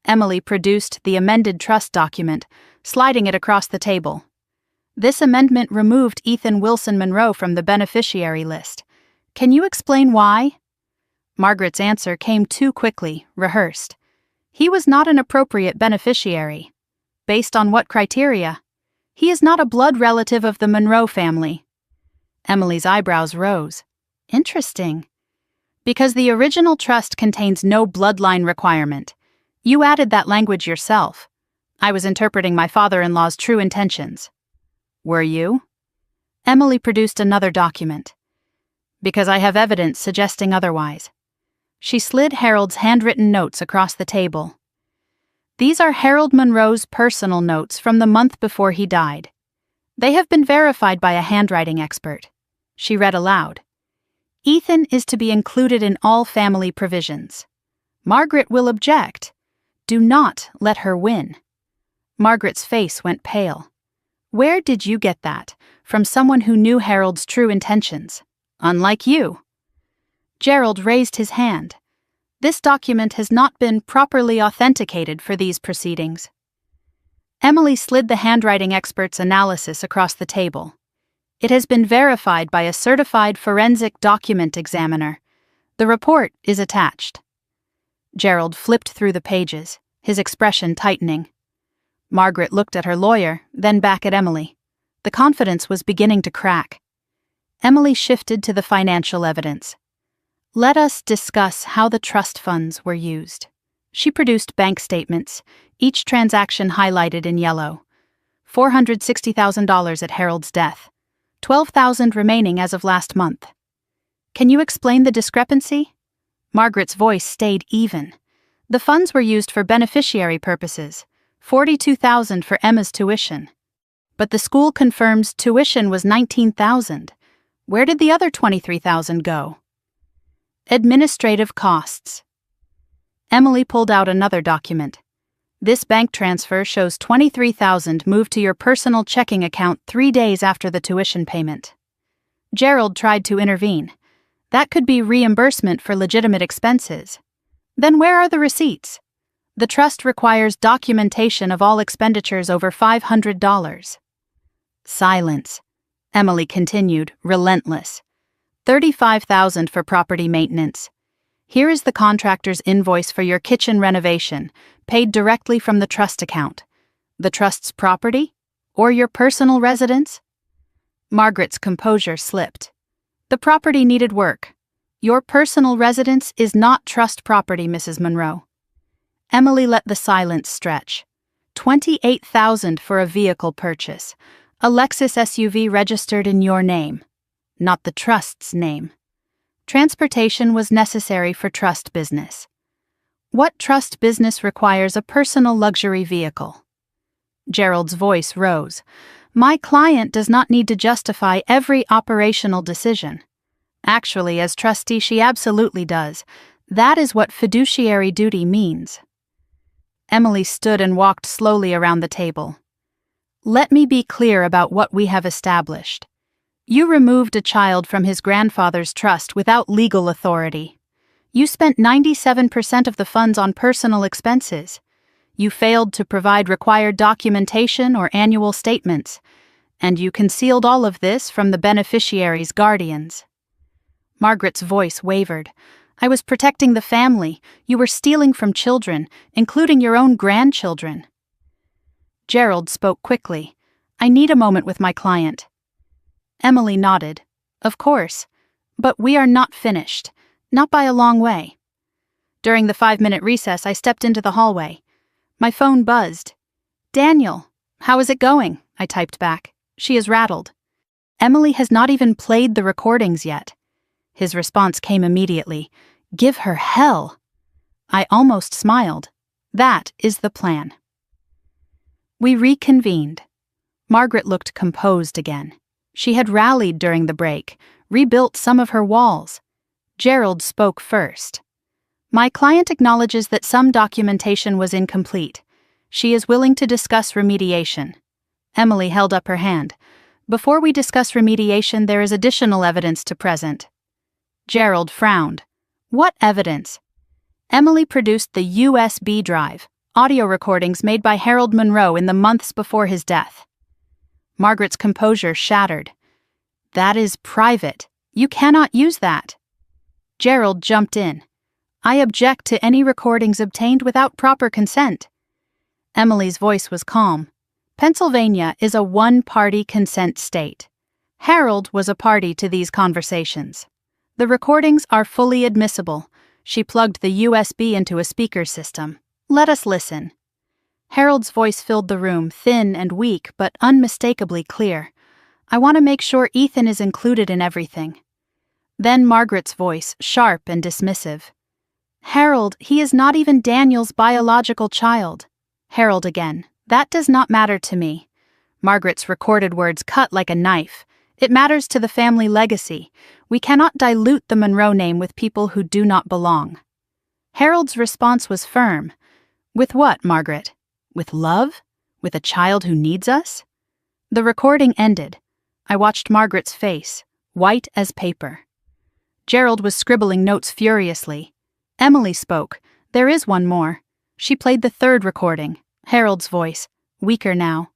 Emily produced the amended trust document, sliding it across the table. "This amendment removed Ethan Wilson Monroe from the beneficiary list. Can you explain why?" Margaret's answer came too quickly, rehearsed. "He was not an appropriate beneficiary." "Based on what criteria?" "He is not a blood relative of the Monroe family." Emily's eyebrows rose. "Interesting." "Because the original trust contains no bloodline requirement. You added that language yourself. I was interpreting my father-in-law's true intentions." "Were you?" Emily produced another document. "Because I have evidence suggesting otherwise." She slid Harold's handwritten notes across the table. "These are Harold Monroe's personal notes from the month before he died. They have been verified by a handwriting expert." She read aloud. "Ethan is to be included in all family provisions. Margaret will object. Do not let her win." Margaret's face went pale. "Where did you get that? From someone who knew Harold's true intentions. Unlike you." Gerald raised his hand. "This document has not been properly authenticated for these proceedings." Emily slid the handwriting expert's analysis across the table. "It has been verified by a certified forensic document examiner. The report is attached." Gerald flipped through the pages, his expression tightening. Margaret looked at her lawyer, then back at Emily. The confidence was beginning to crack. Emily shifted to the financial evidence. "Let us discuss how the trust funds were used." She produced bank statements, each transaction highlighted in yellow. $460,000 at Harold's death, $12,000 remaining as of last month. "Can you explain the discrepancy?" Margaret's voice stayed even. "The funds were used for beneficiary purposes, $42,000 for Emma's tuition. But the school confirms tuition was $19,000. Where did the other $23,000 go?" "Administrative costs." Emily pulled out another document. This bank transfer shows $23,000 moved to your personal checking account 3 days after the tuition payment. Gerald tried to intervene. That could be reimbursement for legitimate expenses. Then where are the receipts? The trust requires documentation of all expenditures over $500. Silence. Emily continued, relentless. $35,000 for property maintenance. Here is the contractor's invoice for your kitchen renovation, paid directly from the trust account. The trust's property? Or your personal residence? Margaret's composure slipped. The property needed work. Your personal residence is not trust property, Mrs. Monroe. Emily let the silence stretch. $28,000 for a vehicle purchase. A Lexus SUV registered in your name, not the trust's name. Transportation was necessary for trust business. What trust business requires a personal luxury vehicle? Gerald's voice rose. My client does not need to justify every operational decision. Actually, as trustee, she absolutely does. That is what fiduciary duty means. Emily stood and walked slowly around the table. Let me be clear about what we have established. You removed a child from his grandfather's trust without legal authority. You spent 97% of the funds on personal expenses. You failed to provide required documentation or annual statements, and you concealed all of this from the beneficiary's guardians. Margaret's voice wavered. I was protecting the family. You were stealing from children, including your own grandchildren. Gerald spoke quickly. I need a moment with my client. Emily nodded. Of course. But we are not finished. Not by a long way. During the 5-minute recess, I stepped into the hallway. My phone buzzed. Daniel, how is it going? I typed back. She is rattled. Emily has not even played the recordings yet. His response came immediately. Give her hell. I almost smiled. That is the plan. We reconvened. Margaret looked composed again. She had rallied during the break, rebuilt some of her walls. Gerald spoke first. My client acknowledges that some documentation was incomplete. She is willing to discuss remediation. Emily held up her hand. Before we discuss remediation, there is additional evidence to present. Gerald frowned. What evidence? Emily produced the USB drive, audio recordings made by Harold Monroe in the months before his death. Margaret's composure shattered. That is private. You cannot use that. Gerald jumped in. I object to any recordings obtained without proper consent. Emily's voice was calm. Pennsylvania is a one-party consent state. Harold was a party to these conversations. The recordings are fully admissible. She plugged the USB into a speaker system. Let us listen. Harold's voice filled the room, thin and weak, but unmistakably clear. I want to make sure Ethan is included in everything. Then Margaret's voice, sharp and dismissive. Harold, he is not even Daniel's biological child. Harold again. That does not matter to me. Margaret's recorded words cut like a knife. It matters to the family legacy. We cannot dilute the Monroe name with people who do not belong. Harold's response was firm. With what, Margaret? With love? With a child who needs us? The recording ended. I watched Margaret's face, white as paper. Gerald was scribbling notes furiously. Emily spoke. There is one more. She played the third recording. Harold's voice, weaker now.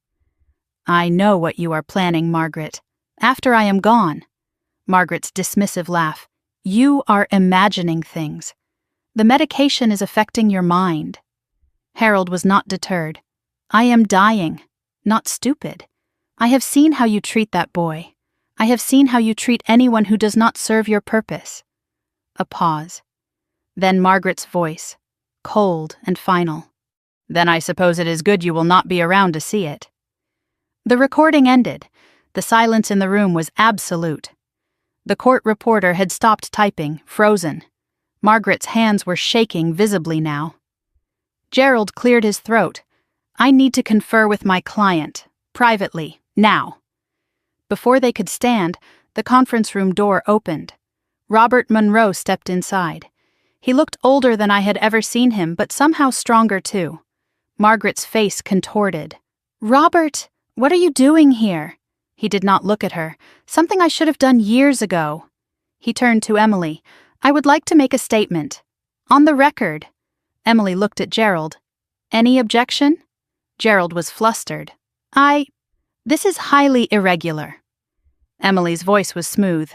I know what you are planning, Margaret. After I am gone. Margaret's dismissive laugh. You are imagining things. The medication is affecting your mind. Harold was not deterred. I am dying, not stupid. I have seen how you treat that boy. I have seen how you treat anyone who does not serve your purpose. A pause. Then Margaret's voice, cold and final. Then I suppose it is good you will not be around to see it. The recording ended. The silence in the room was absolute. The court reporter had stopped typing, frozen. Margaret's hands were shaking visibly now. Gerald cleared his throat. I need to confer with my client, privately, now. Before they could stand, the conference room door opened. Robert Monroe stepped inside. He looked older than I had ever seen him, but somehow stronger too. Margaret's face contorted. "Robert, what are you doing here?" He did not look at her. "Something I should have done years ago." He turned to Emily. "I would like to make a statement. On the record." Emily looked at Gerald. "Any objection?" Gerald was flustered. This is highly irregular." Emily's voice was smooth.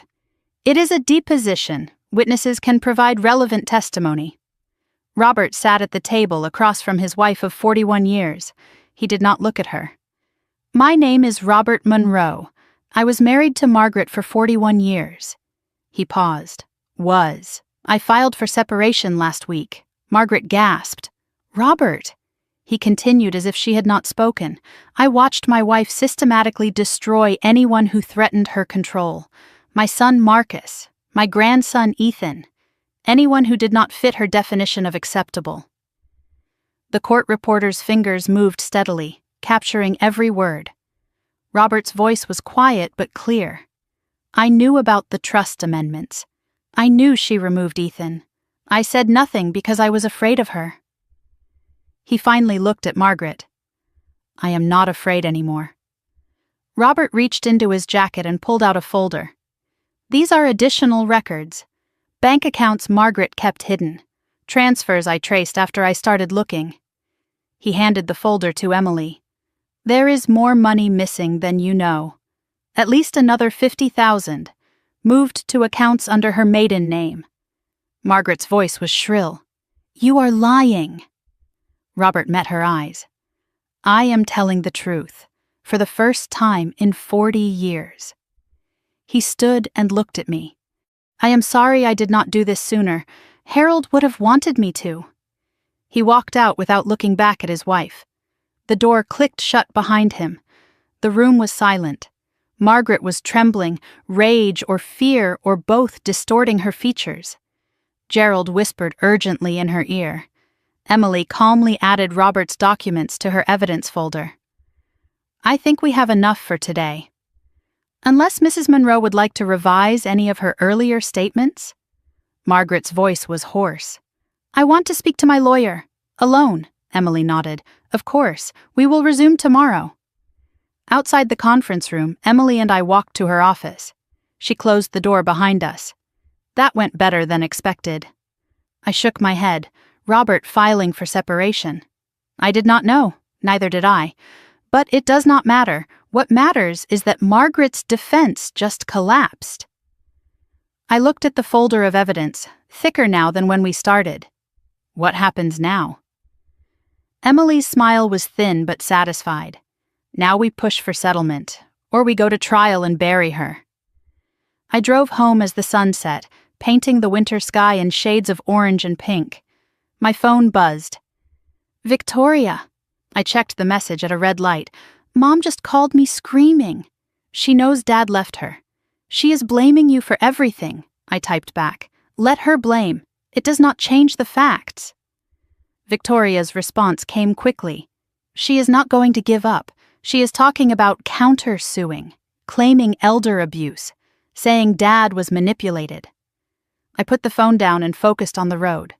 "It is a deposition. Witnesses can provide relevant testimony." Robert sat at the table across from his wife of 41 years. He did not look at her. "My name is Robert Monroe. I was married to Margaret for 41 years. He paused. I filed for separation last week." Margaret gasped. "Robert." He continued as if she had not spoken. "I watched my wife systematically destroy anyone who threatened her control. My son Marcus, my grandson Ethan, anyone who did not fit her definition of acceptable." The court reporter's fingers moved steadily, capturing every word. Robert's voice was quiet but clear. "I knew about the trust amendments. I knew she removed Ethan. I said nothing because I was afraid of her." He finally looked at Margaret. "I am not afraid anymore." Robert reached into his jacket and pulled out a folder. "These are additional records. Bank accounts Margaret kept hidden. Transfers I traced after I started looking." He handed the folder to Emily. "There is more money missing than you know. At least another 50,000, moved to accounts under her maiden name." Margaret's voice was shrill. "You are lying." Robert met her eyes. "I am telling the truth, for the first time in 40 years. He stood and looked at me. "I am sorry I did not do this sooner. Harold would have wanted me to." He walked out without looking back at his wife. The door clicked shut behind him. The room was silent. Margaret was trembling, rage or fear or both distorting her features. Gerald whispered urgently in her ear. Emily calmly added Robert's documents to her evidence folder. "I think we have enough for today. Unless Mrs. Monroe would like to revise any of her earlier statements?" Margaret's voice was hoarse. "I want to speak to my lawyer. Alone," Emily nodded. "Of course, we will resume tomorrow." Outside the conference room, Emily and I walked to her office. She closed the door behind us. That went better than expected. I shook my head. Robert filing for separation. I did not know, neither did I. But it does not matter. What matters is that Margaret's defense just collapsed. I looked at the folder of evidence, thicker now than when we started. What happens now? Emily's smile was thin but satisfied. Now we push for settlement, or we go to trial and bury her. I drove home as the sun set, painting the winter sky in shades of orange and pink. My phone buzzed. "Victoria." I checked the message at a red light. "Mom just called me screaming. She knows Dad left her. She is blaming you for everything," I typed back. "Let her blame. It does not change the facts." Victoria's response came quickly. "She is not going to give up. She is talking about counter-suing, claiming elder abuse, saying Dad was manipulated." I put the phone down and focused on the road.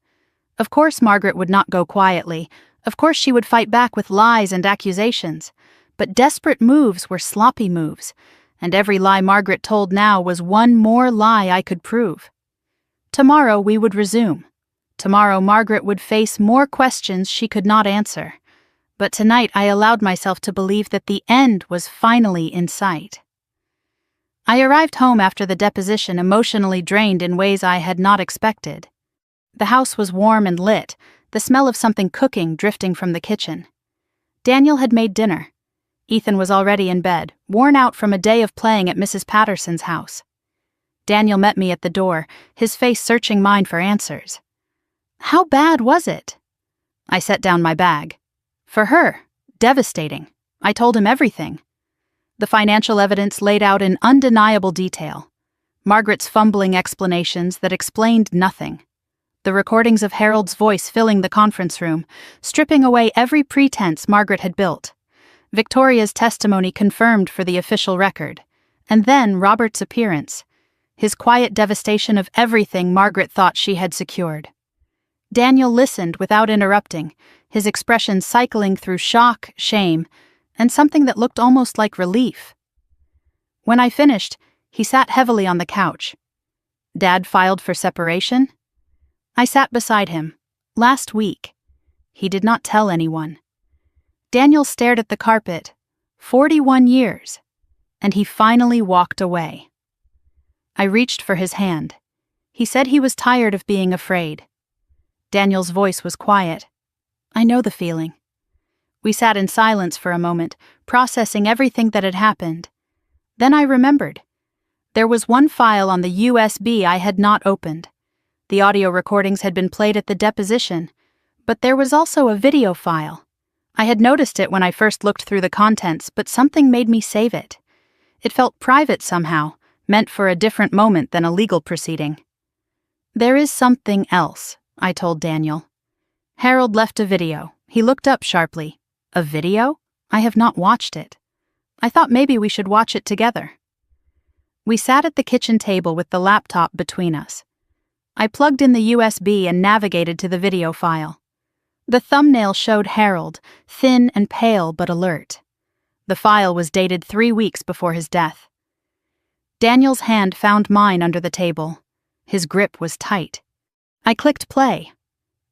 Of course Margaret would not go quietly. Of course she would fight back with lies and accusations. But desperate moves were sloppy moves, and every lie Margaret told now was one more lie I could prove. Tomorrow we would resume. Tomorrow Margaret would face more questions she could not answer. But tonight I allowed myself to believe that the end was finally in sight. I arrived home after the deposition emotionally drained in ways I had not expected. The house was warm and lit, the smell of something cooking drifting from the kitchen. Daniel had made dinner. Ethan was already in bed, worn out from a day of playing at Mrs. Patterson's house. Daniel met me at the door, his face searching mine for answers. "How bad was it?" I set down my bag. "For her, devastating." I told him everything. The financial evidence laid out in undeniable detail. Margaret's fumbling explanations that explained nothing. The recordings of Harold's voice filling the conference room, stripping away every pretense Margaret had built. Victoria's testimony confirmed for the official record. And then Robert's appearance. His quiet devastation of everything Margaret thought she had secured. Daniel listened without interrupting, his expression cycling through shock, shame, and something that looked almost like relief. When I finished, he sat heavily on the couch. Dad filed for separation? I sat beside him. Last week. He did not tell anyone. Daniel stared at the carpet. 41 years. And he finally walked away. I reached for his hand. He said he was tired of being afraid. Daniel's voice was quiet. I know the feeling. We sat in silence for a moment, processing everything that had happened. Then I remembered. There was one file on the USB I had not opened. The audio recordings had been played at the deposition, but there was also a video file. I had noticed it when I first looked through the contents, but something made me save it. It felt private somehow, meant for a different moment than a legal proceeding. There is something else, I told Daniel. Harold left a video. He looked up sharply. A video? I have not watched it. I thought maybe we should watch it together. We sat at the kitchen table with the laptop between us. I plugged in the USB and navigated to the video file. The thumbnail showed Harold, thin and pale but alert. The file was dated 3 weeks before his death. Daniel's hand found mine under the table. His grip was tight. I clicked play.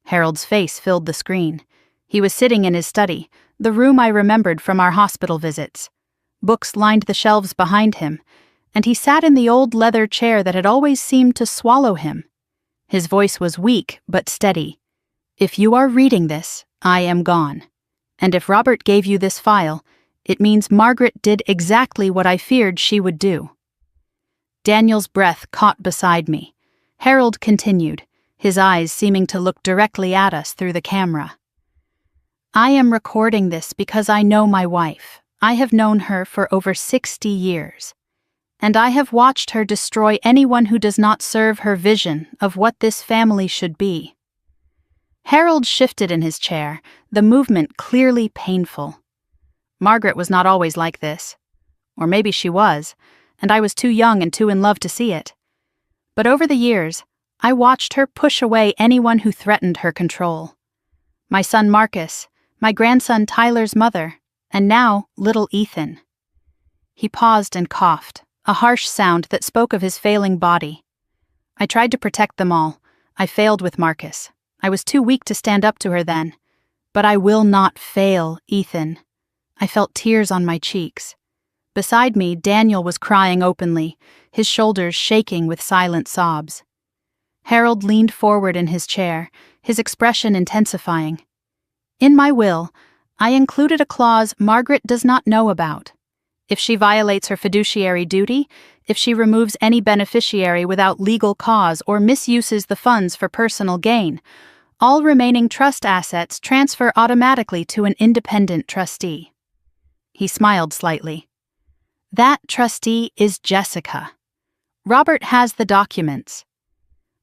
Harold's face filled the screen. He was sitting in his study, the room I remembered from our hospital visits. Books lined the shelves behind him, and he sat in the old leather chair that had always seemed to swallow him. His voice was weak but steady. If you are reading this, I am gone. And if Robert gave you this file, it means Margaret did exactly what I feared she would do. Daniel's breath caught beside me. Harold continued, his eyes seeming to look directly at us through the camera. I am recording this because I know my wife. I have known her for over 60 years. And I have watched her destroy anyone who does not serve her vision of what this family should be. Harold shifted in his chair, the movement clearly painful. Margaret was not always like this. Or maybe she was, and I was too young and too in love to see it. But over the years, I watched her push away anyone who threatened her control. My son Marcus, my grandson Tyler's mother, and now little Ethan. He paused and coughed, a harsh sound that spoke of his failing body. I tried to protect them all. I failed with Marcus. I was too weak to stand up to her then. But I will not fail, Ethan. I felt tears on my cheeks. Beside me, Daniel was crying openly, his shoulders shaking with silent sobs. Harold leaned forward in his chair, his expression intensifying. In my will, I included a clause Margaret does not know about. If she violates her fiduciary duty, if she removes any beneficiary without legal cause or misuses the funds for personal gain, all remaining trust assets transfer automatically to an independent trustee. He smiled slightly. That trustee is Jessica. Robert has the documents.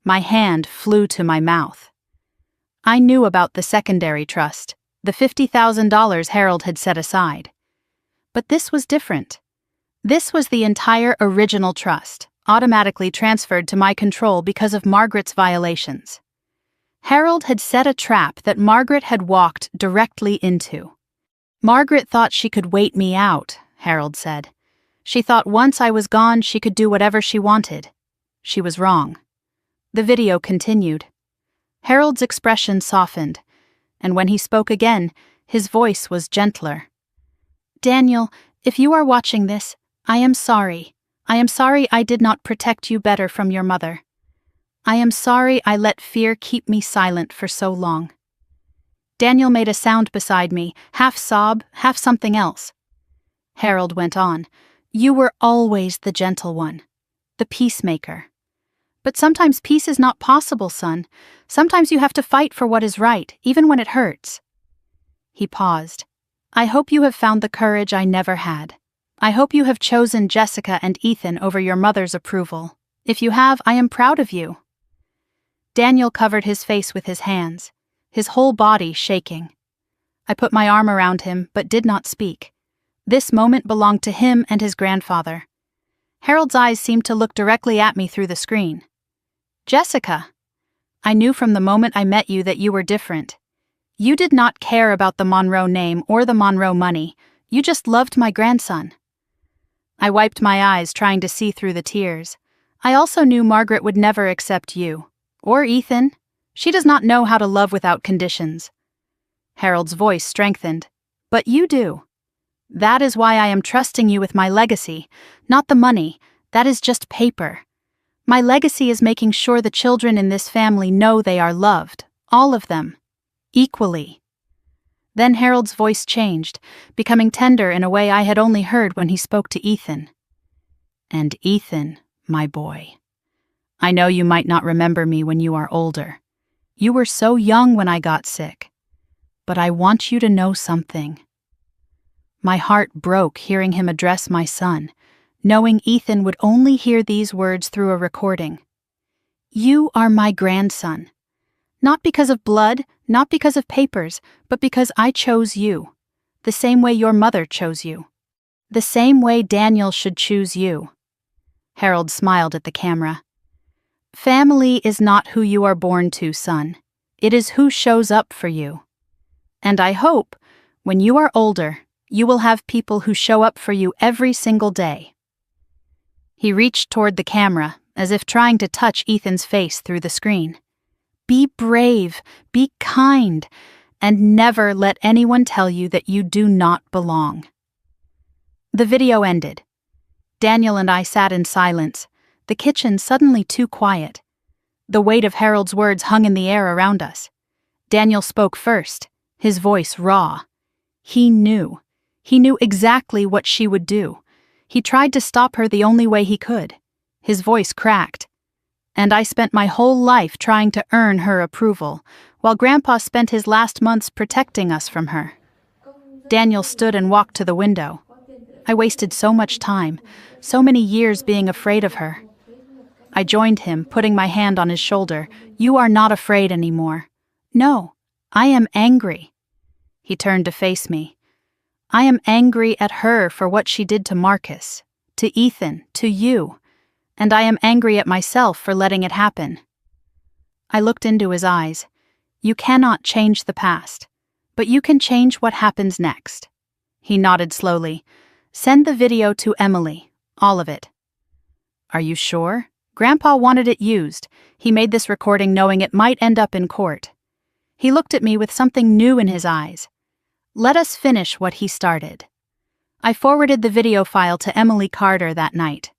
My hand flew to my mouth. I knew about the secondary trust, the $50,000 Harold had set aside. But this was different. This was the entire original trust, automatically transferred to my control because of Margaret's violations. Harold had set a trap that Margaret had walked directly into. Margaret thought she could wait me out, Harold said. She thought once I was gone she could do whatever she wanted. She was wrong. The video continued. Harold's expression softened, and when he spoke again, his voice was gentler. Daniel, if you are watching this, I am sorry. I am sorry I did not protect you better from your mother. I am sorry I let fear keep me silent for so long. Daniel made a sound beside me, half sob, half something else. Harold went on. You were always the gentle one, the peacemaker. But sometimes peace is not possible, son. Sometimes you have to fight for what is right, even when it hurts. He paused. I hope you have found the courage I never had. I hope you have chosen Jessica and Ethan over your mother's approval. If you have, I am proud of you. Daniel covered his face with his hands, his whole body shaking. I put my arm around him, but did not speak. This moment belonged to him and his grandfather. Harold's eyes seemed to look directly at me through the screen. Jessica. I knew from the moment I met you that you were different. You did not care about the Monroe name or the Monroe money. You just loved my grandson." I wiped my eyes, trying to see through the tears. I also knew Margaret would never accept you. Or Ethan. She does not know how to love without conditions. Harold's voice strengthened. "But you do. That is why I am trusting you with my legacy, not the money. That is just paper. My legacy is making sure the children in this family know they are loved, all of them, equally." Then Harold's voice changed, becoming tender in a way I had only heard when he spoke to Ethan. "And Ethan, my boy, I know you might not remember me when you are older. You were so young when I got sick. But I want you to know something." My heart broke hearing him address my son, knowing Ethan would only hear these words through a recording. "You are my grandson. Not because of blood, not because of papers, but because I chose you. The same way your mother chose you. The same way Daniel should choose you." Harold smiled at the camera. "Family is not who you are born to, son. It is who shows up for you. And I hope, when you are older, you will have people who show up for you every single day." He reached toward the camera, as if trying to touch Ethan's face through the screen. "Be brave, be kind, and never let anyone tell you that you do not belong." The video ended. Daniel and I sat in silence, the kitchen suddenly too quiet. The weight of Harold's words hung in the air around us. Daniel spoke first, his voice raw. He knew. He knew exactly what she would do. He tried to stop her the only way he could. His voice cracked. "And I spent my whole life trying to earn her approval, while Grandpa spent his last months protecting us from her." Daniel stood and walked to the window. "I wasted so much time, so many years being afraid of her." I joined him, putting my hand on his shoulder. "You are not afraid anymore." "No, I am angry." He turned to face me. "I am angry at her for what she did to Marcus, to Ethan, to you, and I am angry at myself for letting it happen." I looked into his eyes. "You cannot change the past, but you can change what happens next." He nodded slowly. "Send the video to Emily, all of it." "Are you sure?" Grandpa wanted it used. He made this recording knowing it might end up in court. He looked at me with something new in his eyes. "Let us finish what he started." I forwarded the video file to Emily Carter that night.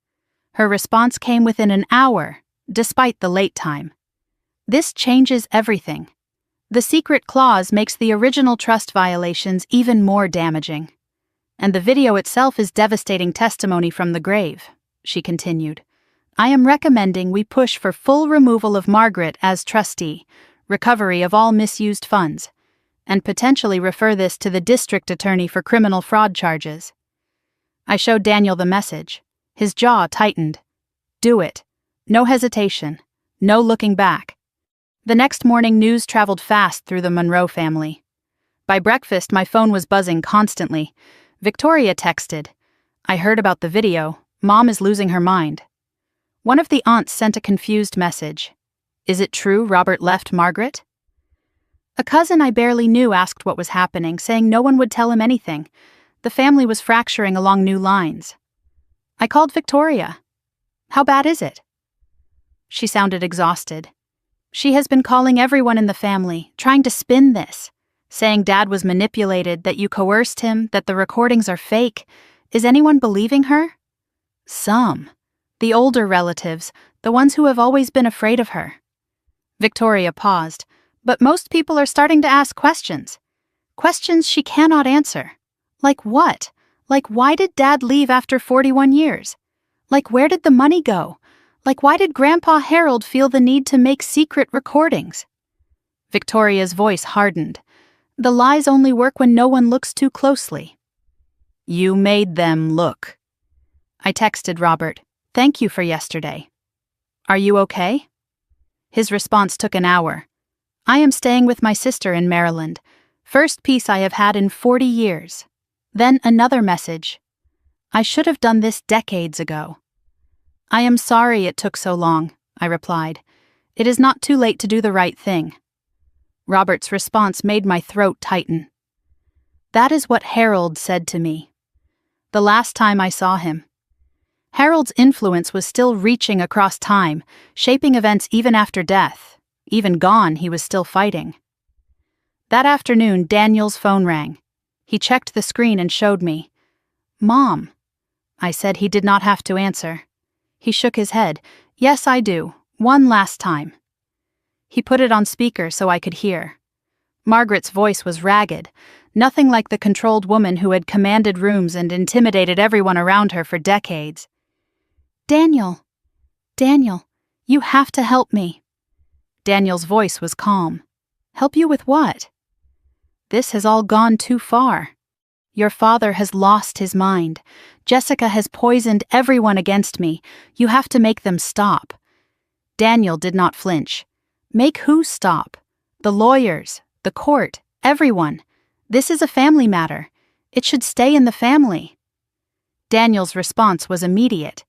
Her response came within an hour, despite the late time. "This changes everything. The secret clause makes the original trust violations even more damaging. And the video itself is devastating testimony from the grave," she continued. "I am recommending we push for full removal of Margaret as trustee, recovery of all misused funds, and potentially refer this to the district attorney for criminal fraud charges." I showed Daniel the message. His jaw tightened. "Do it. No hesitation. No looking back." The next morning, news traveled fast through the Monroe family. By breakfast, my phone was buzzing constantly. Victoria texted, "I heard about the video. Mom is losing her mind." One of the aunts sent a confused message. "Is it true Robert left Margaret?" A cousin I barely knew asked what was happening, saying no one would tell him anything. The family was fracturing along new lines. I called Victoria. "How bad is it?" She sounded exhausted. "She has been calling everyone in the family, trying to spin this, saying Dad was manipulated, that you coerced him, that the recordings are fake. Is anyone believing her?" "Some. The older relatives, the ones who have always been afraid of her." Victoria paused. "But most people are starting to ask questions. Questions she cannot answer. Like what? Like why did Dad leave after 41 years? Like where did the money go? Like why did Grandpa Harold feel the need to make secret recordings?" Victoria's voice hardened. "The lies only work when no one looks too closely." "You made them look." I texted Robert, "Thank you for yesterday. Are you okay?" His response took an hour. "I am staying with my sister in Maryland. First peace I have had in 40 years. Then another message. "I should have done this decades ago." "I am sorry it took so long," I replied. It is not too late to do the right thing. Robert's response made my throat tighten. That is what Harold said to me. The last time I saw him. Harold's influence was still reaching across time, shaping events even after death. Even gone, he was still fighting. That afternoon, Daniel's phone rang. He checked the screen and showed me. Mom. I said he did not have to answer. He shook his head. Yes, I do. One last time. He put it on speaker so I could hear. Margaret's voice was ragged, nothing like the controlled woman who had commanded rooms and intimidated everyone around her for decades. Daniel, you have to help me. Daniel's voice was calm. Help you with what? This has all gone too far. Your father has lost his mind. Jessica has poisoned everyone against me. You have to make them stop. Daniel did not flinch. Make who stop? The lawyers, the court, everyone. This is a family matter. It should stay in the family. Daniel's response was immediate.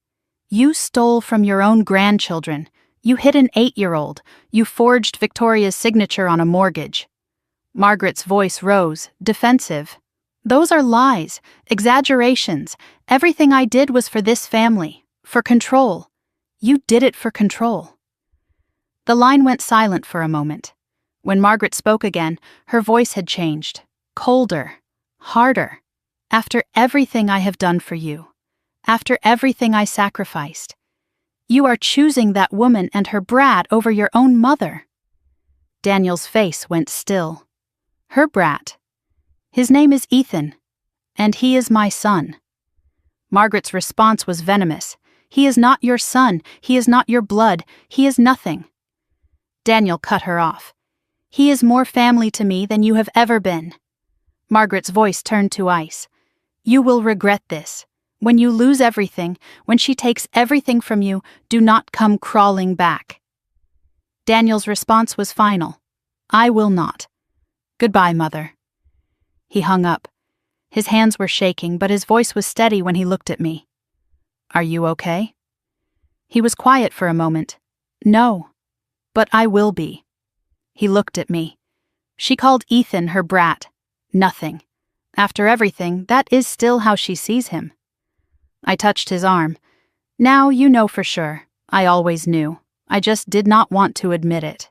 You stole from your own grandchildren. You hit an 8-year-old. You forged Victoria's signature on a mortgage. Margaret's voice rose, defensive. Those are lies, exaggerations. Everything I did was for this family, for control. You did it for control. The line went silent for a moment. When Margaret spoke again, her voice had changed. Colder, harder. After everything I have done for you, after everything I sacrificed, you are choosing that woman and her brat over your own mother. Daniel's face went still. Her brat. His name is Ethan, and he is my son. Margaret's response was venomous. He is not your son. He is not your blood. He is nothing. Daniel cut her off. He is more family to me than you have ever been. Margaret's voice turned to ice. You will regret this. When you lose everything, when she takes everything from you, do not come crawling back. Daniel's response was final. I will not. Goodbye, Mother. He hung up. His hands were shaking, but his voice was steady when he looked at me. Are you okay? He was quiet for a moment. No, but I will be. He looked at me. She called Ethan her brat. Nothing. After everything, that is still how she sees him. I touched his arm. Now you know for sure. I always knew. I just did not want to admit it.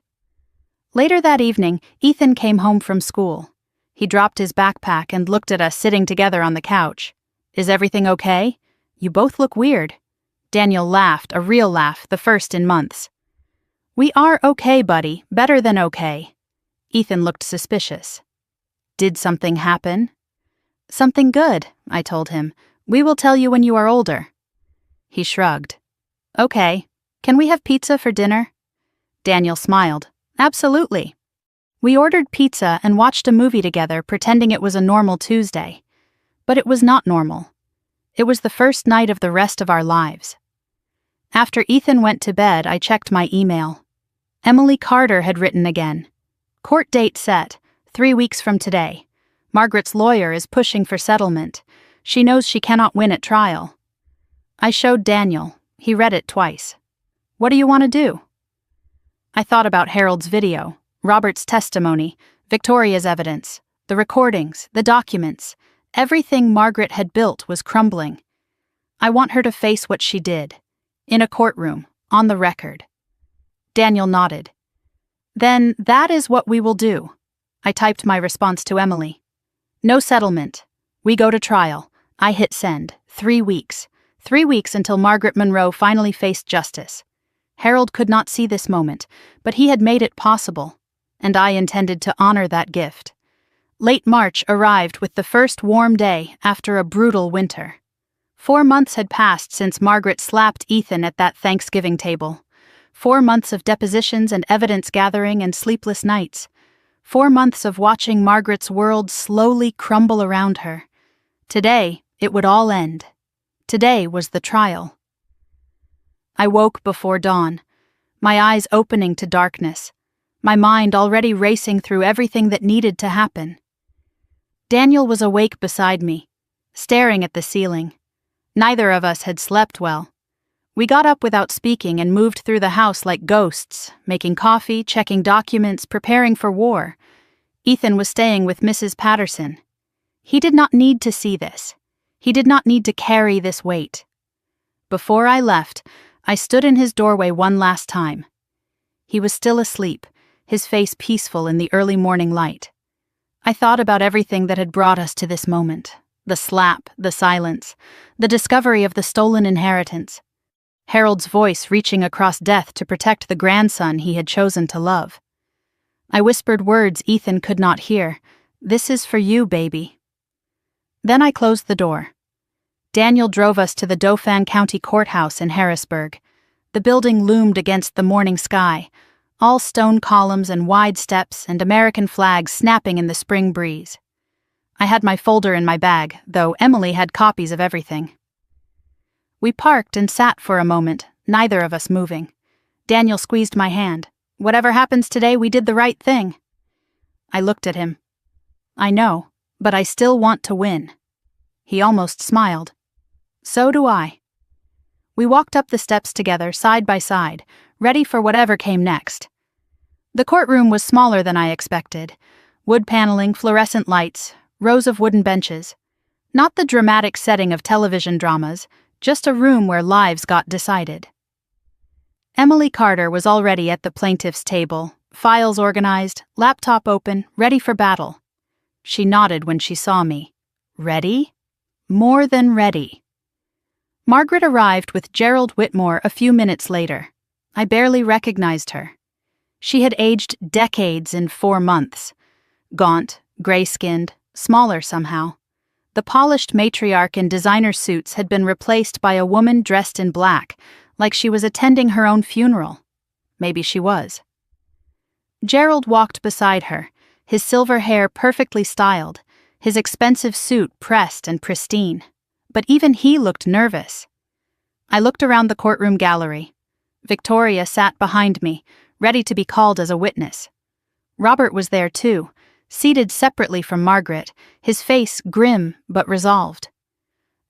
Later that evening, Ethan came home from school. He dropped his backpack and looked at us sitting together on the couch. Is everything okay? You both look weird. Daniel laughed, a real laugh, the first in months. We are okay, buddy, better than okay. Ethan looked suspicious. Did something happen? Something good, I told him. We will tell you when you are older. He shrugged. Okay. Can we have pizza for dinner? Daniel smiled. Absolutely. We ordered pizza and watched a movie together, pretending it was a normal Tuesday. But it was not normal. It was the first night of the rest of our lives. After Ethan went to bed, I checked my email. Emily Carter had written again. Court date set, 3 weeks from today. Margaret's lawyer is pushing for settlement. She knows she cannot win at trial. I showed Daniel. He read it twice. What do you want to do? I thought about Harold's video, Robert's testimony, Victoria's evidence, the recordings, the documents. Everything Margaret had built was crumbling. I want her to face what she did. In a courtroom, on the record. Daniel nodded. Then that is what we will do. I typed my response to Emily. No settlement. We go to trial. I hit send. 3 weeks. 3 weeks until Margaret Monroe finally faced justice. Harold could not see this moment, but he had made it possible, and I intended to honor that gift. Late March arrived with the first warm day after a brutal winter. 4 months had passed since Margaret slapped Ethan at that Thanksgiving table. 4 months of depositions and evidence gathering and sleepless nights. 4 months of watching Margaret's world slowly crumble around her. Today, it would all end. Today was the trial. I woke before dawn, my eyes opening to darkness, my mind already racing through everything that needed to happen. Daniel was awake beside me, staring at the ceiling. Neither of us had slept well. We got up without speaking and moved through the house like ghosts, making coffee, checking documents, preparing for war. Ethan was staying with Mrs. Patterson. He did not need to see this. He did not need to carry this weight. Before I left, I stood in his doorway one last time. He was still asleep, his face peaceful in the early morning light. I thought about everything that had brought us to this moment. The slap, the silence, the discovery of the stolen inheritance. Harold's voice reaching across death to protect the grandson he had chosen to love. I whispered words Ethan could not hear. "This is for you, baby." Then I closed the door. Daniel drove us to the Dauphin County Courthouse in Harrisburg. The building loomed against the morning sky, all stone columns and wide steps and American flags snapping in the spring breeze. I had my folder in my bag, though Emily had copies of everything. We parked and sat for a moment, neither of us moving. Daniel squeezed my hand. "Whatever happens today, we did the right thing." I looked at him. "I know, but I still want to win." He almost smiled. "So do I." We walked up the steps together, side by side, ready for whatever came next. The courtroom was smaller than I expected. Wood paneling, fluorescent lights, rows of wooden benches. Not the dramatic setting of television dramas, just a room where lives got decided. Emily Carter was already at the plaintiff's table, files organized, laptop open, ready for battle. She nodded when she saw me. Ready? More than ready. Margaret arrived with Gerald Whitmore a few minutes later. I barely recognized her. She had aged decades in 4 months. Gaunt, gray-skinned, smaller somehow. The polished matriarch in designer suits had been replaced by a woman dressed in black, like she was attending her own funeral. Maybe she was. Gerald walked beside her, his silver hair perfectly styled, his expensive suit pressed and pristine. But even he looked nervous. I looked around the courtroom gallery. Victoria sat behind me, ready to be called as a witness. Robert was there too, seated separately from Margaret, his face grim but resolved.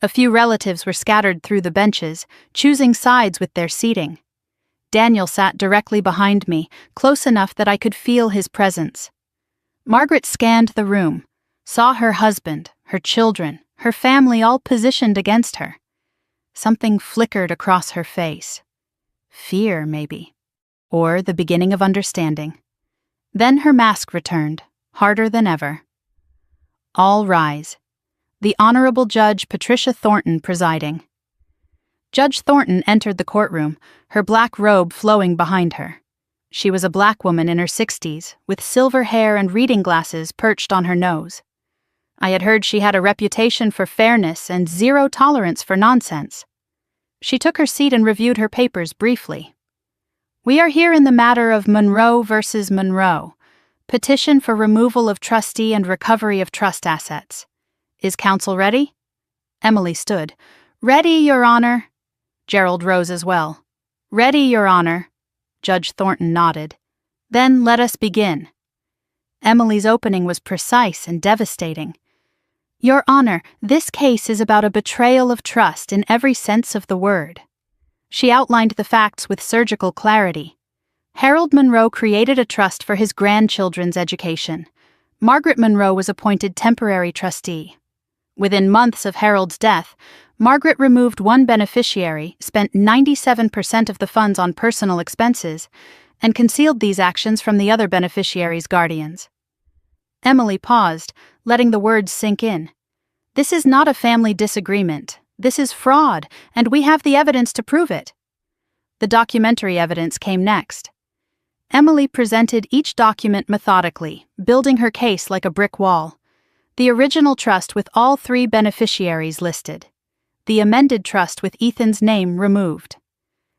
A few relatives were scattered through the benches, choosing sides with their seating. Daniel sat directly behind me, close enough that I could feel his presence. Margaret scanned the room, saw her husband, her children, her family all positioned against her. Something flickered across her face. Fear, maybe. Or the beginning of understanding. Then her mask returned, harder than ever. All rise. The Honorable Judge Patricia Thornton presiding. Judge Thornton entered the courtroom, her black robe flowing behind her. She was a black woman in her 60s, with silver hair and reading glasses perched on her nose. I had heard she had a reputation for fairness and zero tolerance for nonsense. She took her seat and reviewed her papers briefly. "We are here in the matter of Monroe versus Monroe. Petition for removal of trustee and recovery of trust assets. Is counsel ready?" Emily stood. "Ready, Your Honor." Gerald rose as well. "Ready, Your Honor." Judge Thornton nodded. "Then let us begin." Emily's opening was precise and devastating. "Your Honor, this case is about a betrayal of trust in every sense of the word." She outlined the facts with surgical clarity. Harold Monroe created a trust for his grandchildren's education. Margaret Monroe was appointed temporary trustee. Within months of Harold's death, Margaret removed one beneficiary, spent 97% of the funds on personal expenses, and concealed these actions from the other beneficiaries' guardians. Emily paused, letting the words sink in. "This is not a family disagreement. This is fraud, and we have the evidence to prove it." The documentary evidence came next. Emily presented each document methodically, building her case like a brick wall. The original trust with all 3 beneficiaries listed. The amended trust with Ethan's name removed.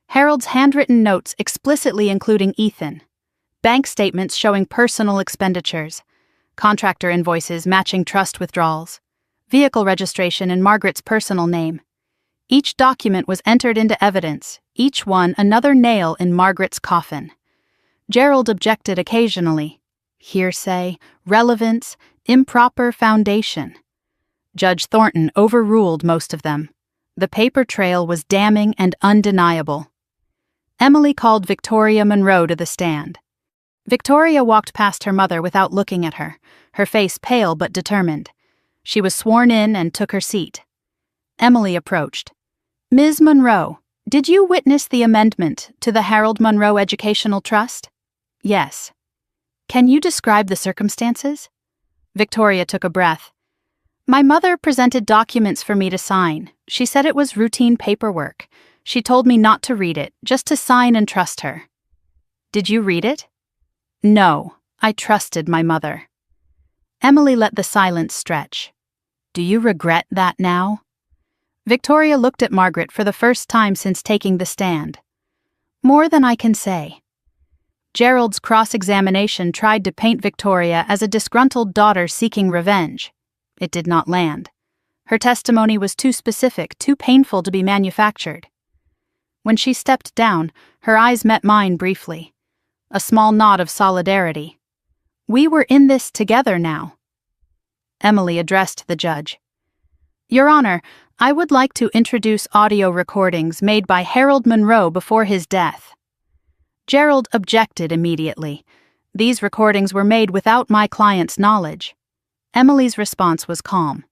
Harold's handwritten notes explicitly including Ethan. Bank statements showing personal expenditures. Contractor invoices matching trust withdrawals. Vehicle registration in Margaret's personal name. Each document was entered into evidence, each one another nail in Margaret's coffin. Gerald objected occasionally. Hearsay, relevance, improper foundation. Judge Thornton overruled most of them. The paper trail was damning and undeniable. Emily called Victoria Monroe to the stand. Victoria walked past her mother without looking at her face pale but determined. She was sworn in and took her seat. Emily approached. "Ms. Monroe, did you witness the amendment to the Harold Monroe Educational Trust?" "Yes." "Can you describe the circumstances?" Victoria took a breath. "My mother presented documents for me to sign. She said it was routine paperwork. She told me not to read it, just to sign and trust her." "Did you read it?" "No, I trusted my mother." Emily let the silence stretch. "Do you regret that now?" Victoria looked at Margaret for the first time since taking the stand. "More than I can say." Gerald's cross-examination tried to paint Victoria as a disgruntled daughter seeking revenge. It did not land. Her testimony was too specific, too painful to be manufactured. When she stepped down, her eyes met mine briefly. A small nod of solidarity. We were in this together now. Emily addressed the judge. "Your Honor, I would like to introduce audio recordings made by Harold Monroe before his death." Gerald objected immediately. These recordings were made without my client's knowledge. Emily's response was calm.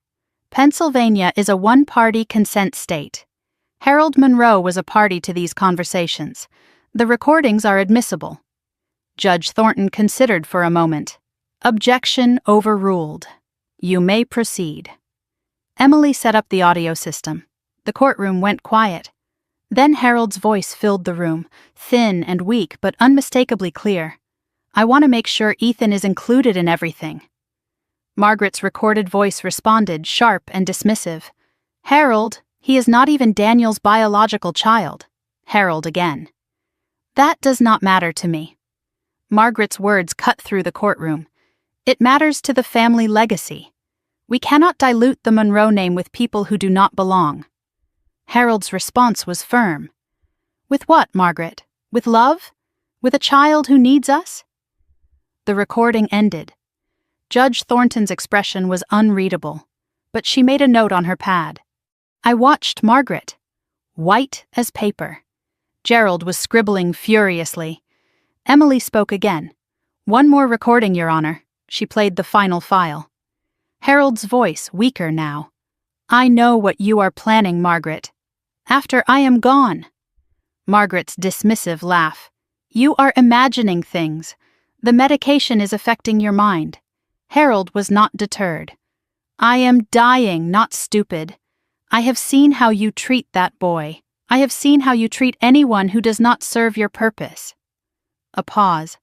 "Pennsylvania is a one-party consent state. Harold Monroe was a party to these conversations. The recordings are admissible." Judge Thornton considered for a moment. "Objection overruled. You may proceed." Emily set up the audio system. The courtroom went quiet. Then Harold's voice filled the room, thin and weak but unmistakably clear. "I want to make sure Ethan is included in everything." Margaret's recorded voice responded, sharp and dismissive. "Harold, he is not even Daniel's biological child." Harold again. "That does not matter to me." Margaret's words cut through the courtroom. "It matters to the family legacy. We cannot dilute the Monroe name with people who do not belong." Harold's response was firm. "With what, Margaret? With love? With a child who needs us?" The recording ended. Judge Thornton's expression was unreadable, but she made a note on her pad. I watched Margaret. White as paper. Gerald was scribbling furiously. Emily spoke again. "One more recording, Your Honor." She played the final file. Harold's voice weaker now. "I know what you are planning, Margaret. After I am gone." Margaret's dismissive laugh. "You are imagining things. The medication is affecting your mind." Harold was not deterred. "I am dying, not stupid. I have seen how you treat that boy. I have seen how you treat anyone who does not serve your purpose." A pause.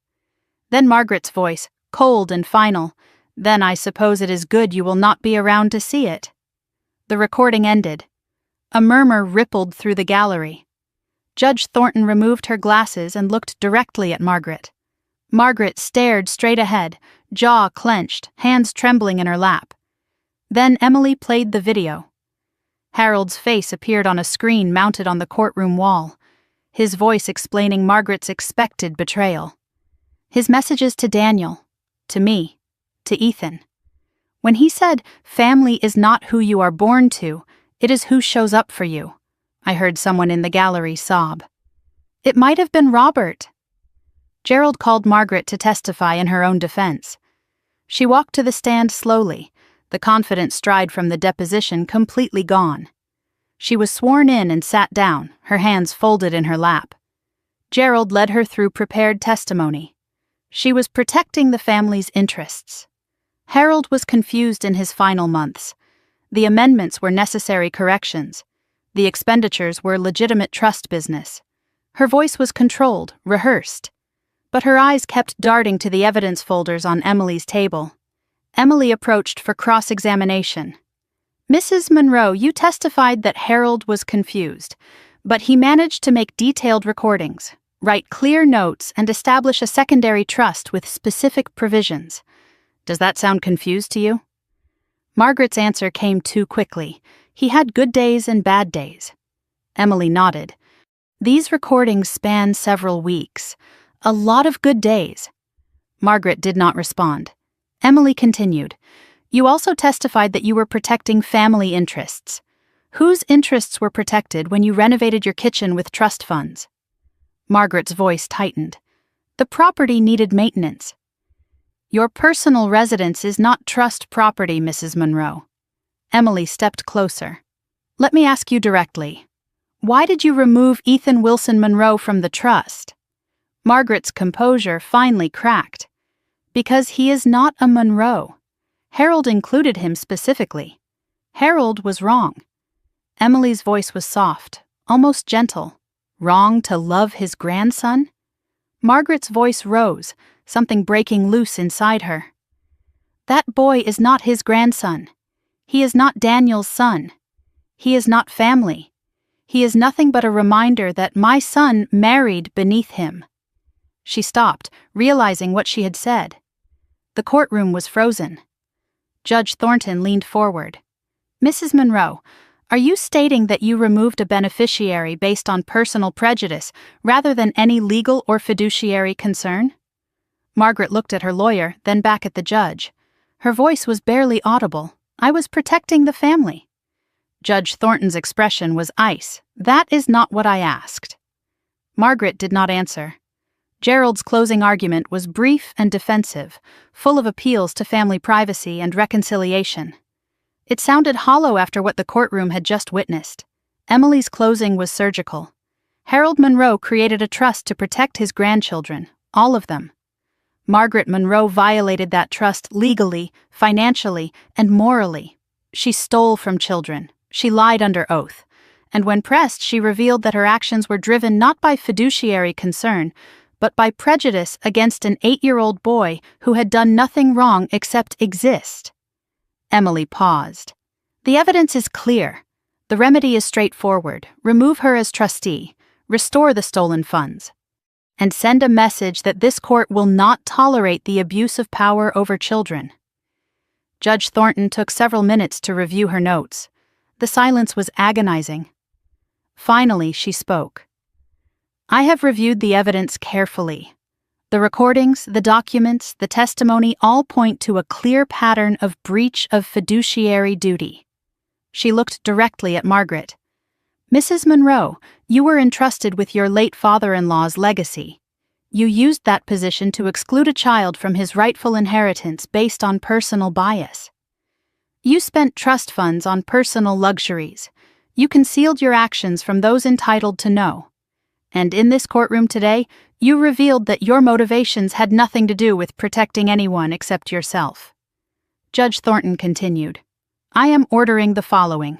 Then Margaret's voice, cold and final. "Then I suppose it is good you will not be around to see it." The recording ended. A murmur rippled through the gallery. Judge Thornton removed her glasses and looked directly at Margaret. Margaret stared straight ahead, jaw clenched, hands trembling in her lap. Then Emily played the video. Harold's face appeared on a screen mounted on the courtroom wall, his voice explaining Margaret's expected betrayal. His messages to Daniel, to me, to Ethan. When he said, "Family is not who you are born to, it is who shows up for you," I heard someone in the gallery sob. "It might have been Robert." Gerald called Margaret to testify in her own defense. She walked to the stand slowly, the confident stride from the deposition completely gone. She was sworn in and sat down, her hands folded in her lap. Gerald led her through prepared testimony. She was protecting the family's interests. Harold was confused in his final months. The amendments were necessary corrections. The expenditures were legitimate trust business. Her voice was controlled, rehearsed. But her eyes kept darting to the evidence folders on Emily's table. Emily approached for cross-examination. "Mrs. Monroe, you testified that Harold was confused, but he managed to make detailed recordings, write clear notes, and establish a secondary trust with specific provisions. Does that sound confused to you?" Margaret's answer came too quickly. He had good days and bad days. Emily nodded. "These recordings span several weeks. A lot of good days." Margaret did not respond. Emily continued. "You also testified that you were protecting family interests. Whose interests were protected when you renovated your kitchen with trust funds? Margaret's voice tightened. The property needed maintenance. Your personal residence is not trust property, Mrs. Monroe. Emily stepped closer. Let me ask you directly. Why did you remove Ethan Wilson Monroe from the trust? Margaret's composure finally cracked. Because he is not a Monroe. Harold included him specifically. Harold was wrong. Emily's voice was soft, almost gentle. Wrong to love his grandson? Margaret's voice rose, something breaking loose inside her. That boy is not his grandson. He is not Daniel's son. He is not family. He is nothing but a reminder that my son married beneath him. She stopped, realizing what she had said. The courtroom was frozen. Judge Thornton leaned forward. Mrs. Monroe, are you stating that you removed a beneficiary based on personal prejudice rather than any legal or fiduciary concern? Margaret looked at her lawyer, then back at the judge. Her voice was barely audible. I was protecting the family. Judge Thornton's expression was ice. That is not what I asked. Margaret did not answer. Gerald's closing argument was brief and defensive, full of appeals to family privacy and reconciliation. It sounded hollow after what the courtroom had just witnessed. Emily's closing was surgical. Harold Monroe created a trust to protect his grandchildren, all of them. Margaret Monroe violated that trust legally, financially, and morally. She stole from children. She lied under oath. And when pressed, she revealed that her actions were driven not by fiduciary concern, but by prejudice against an 8-year-old boy who had done nothing wrong except exist. Emily paused. The evidence is clear. The remedy is straightforward. Remove her as trustee, restore the stolen funds, and send a message that this court will not tolerate the abuse of power over children. Judge Thornton took several minutes to review her notes. The silence was agonizing. Finally, she spoke. I have reviewed the evidence carefully. The recordings, the documents, the testimony all point to a clear pattern of breach of fiduciary duty. She looked directly at Margaret. Mrs. Monroe, you were entrusted with your late father-in-law's legacy. You used that position to exclude a child from his rightful inheritance based on personal bias. You spent trust funds on personal luxuries. You concealed your actions from those entitled to know. And in this courtroom today, you revealed that your motivations had nothing to do with protecting anyone except yourself. Judge Thornton continued. I am ordering the following.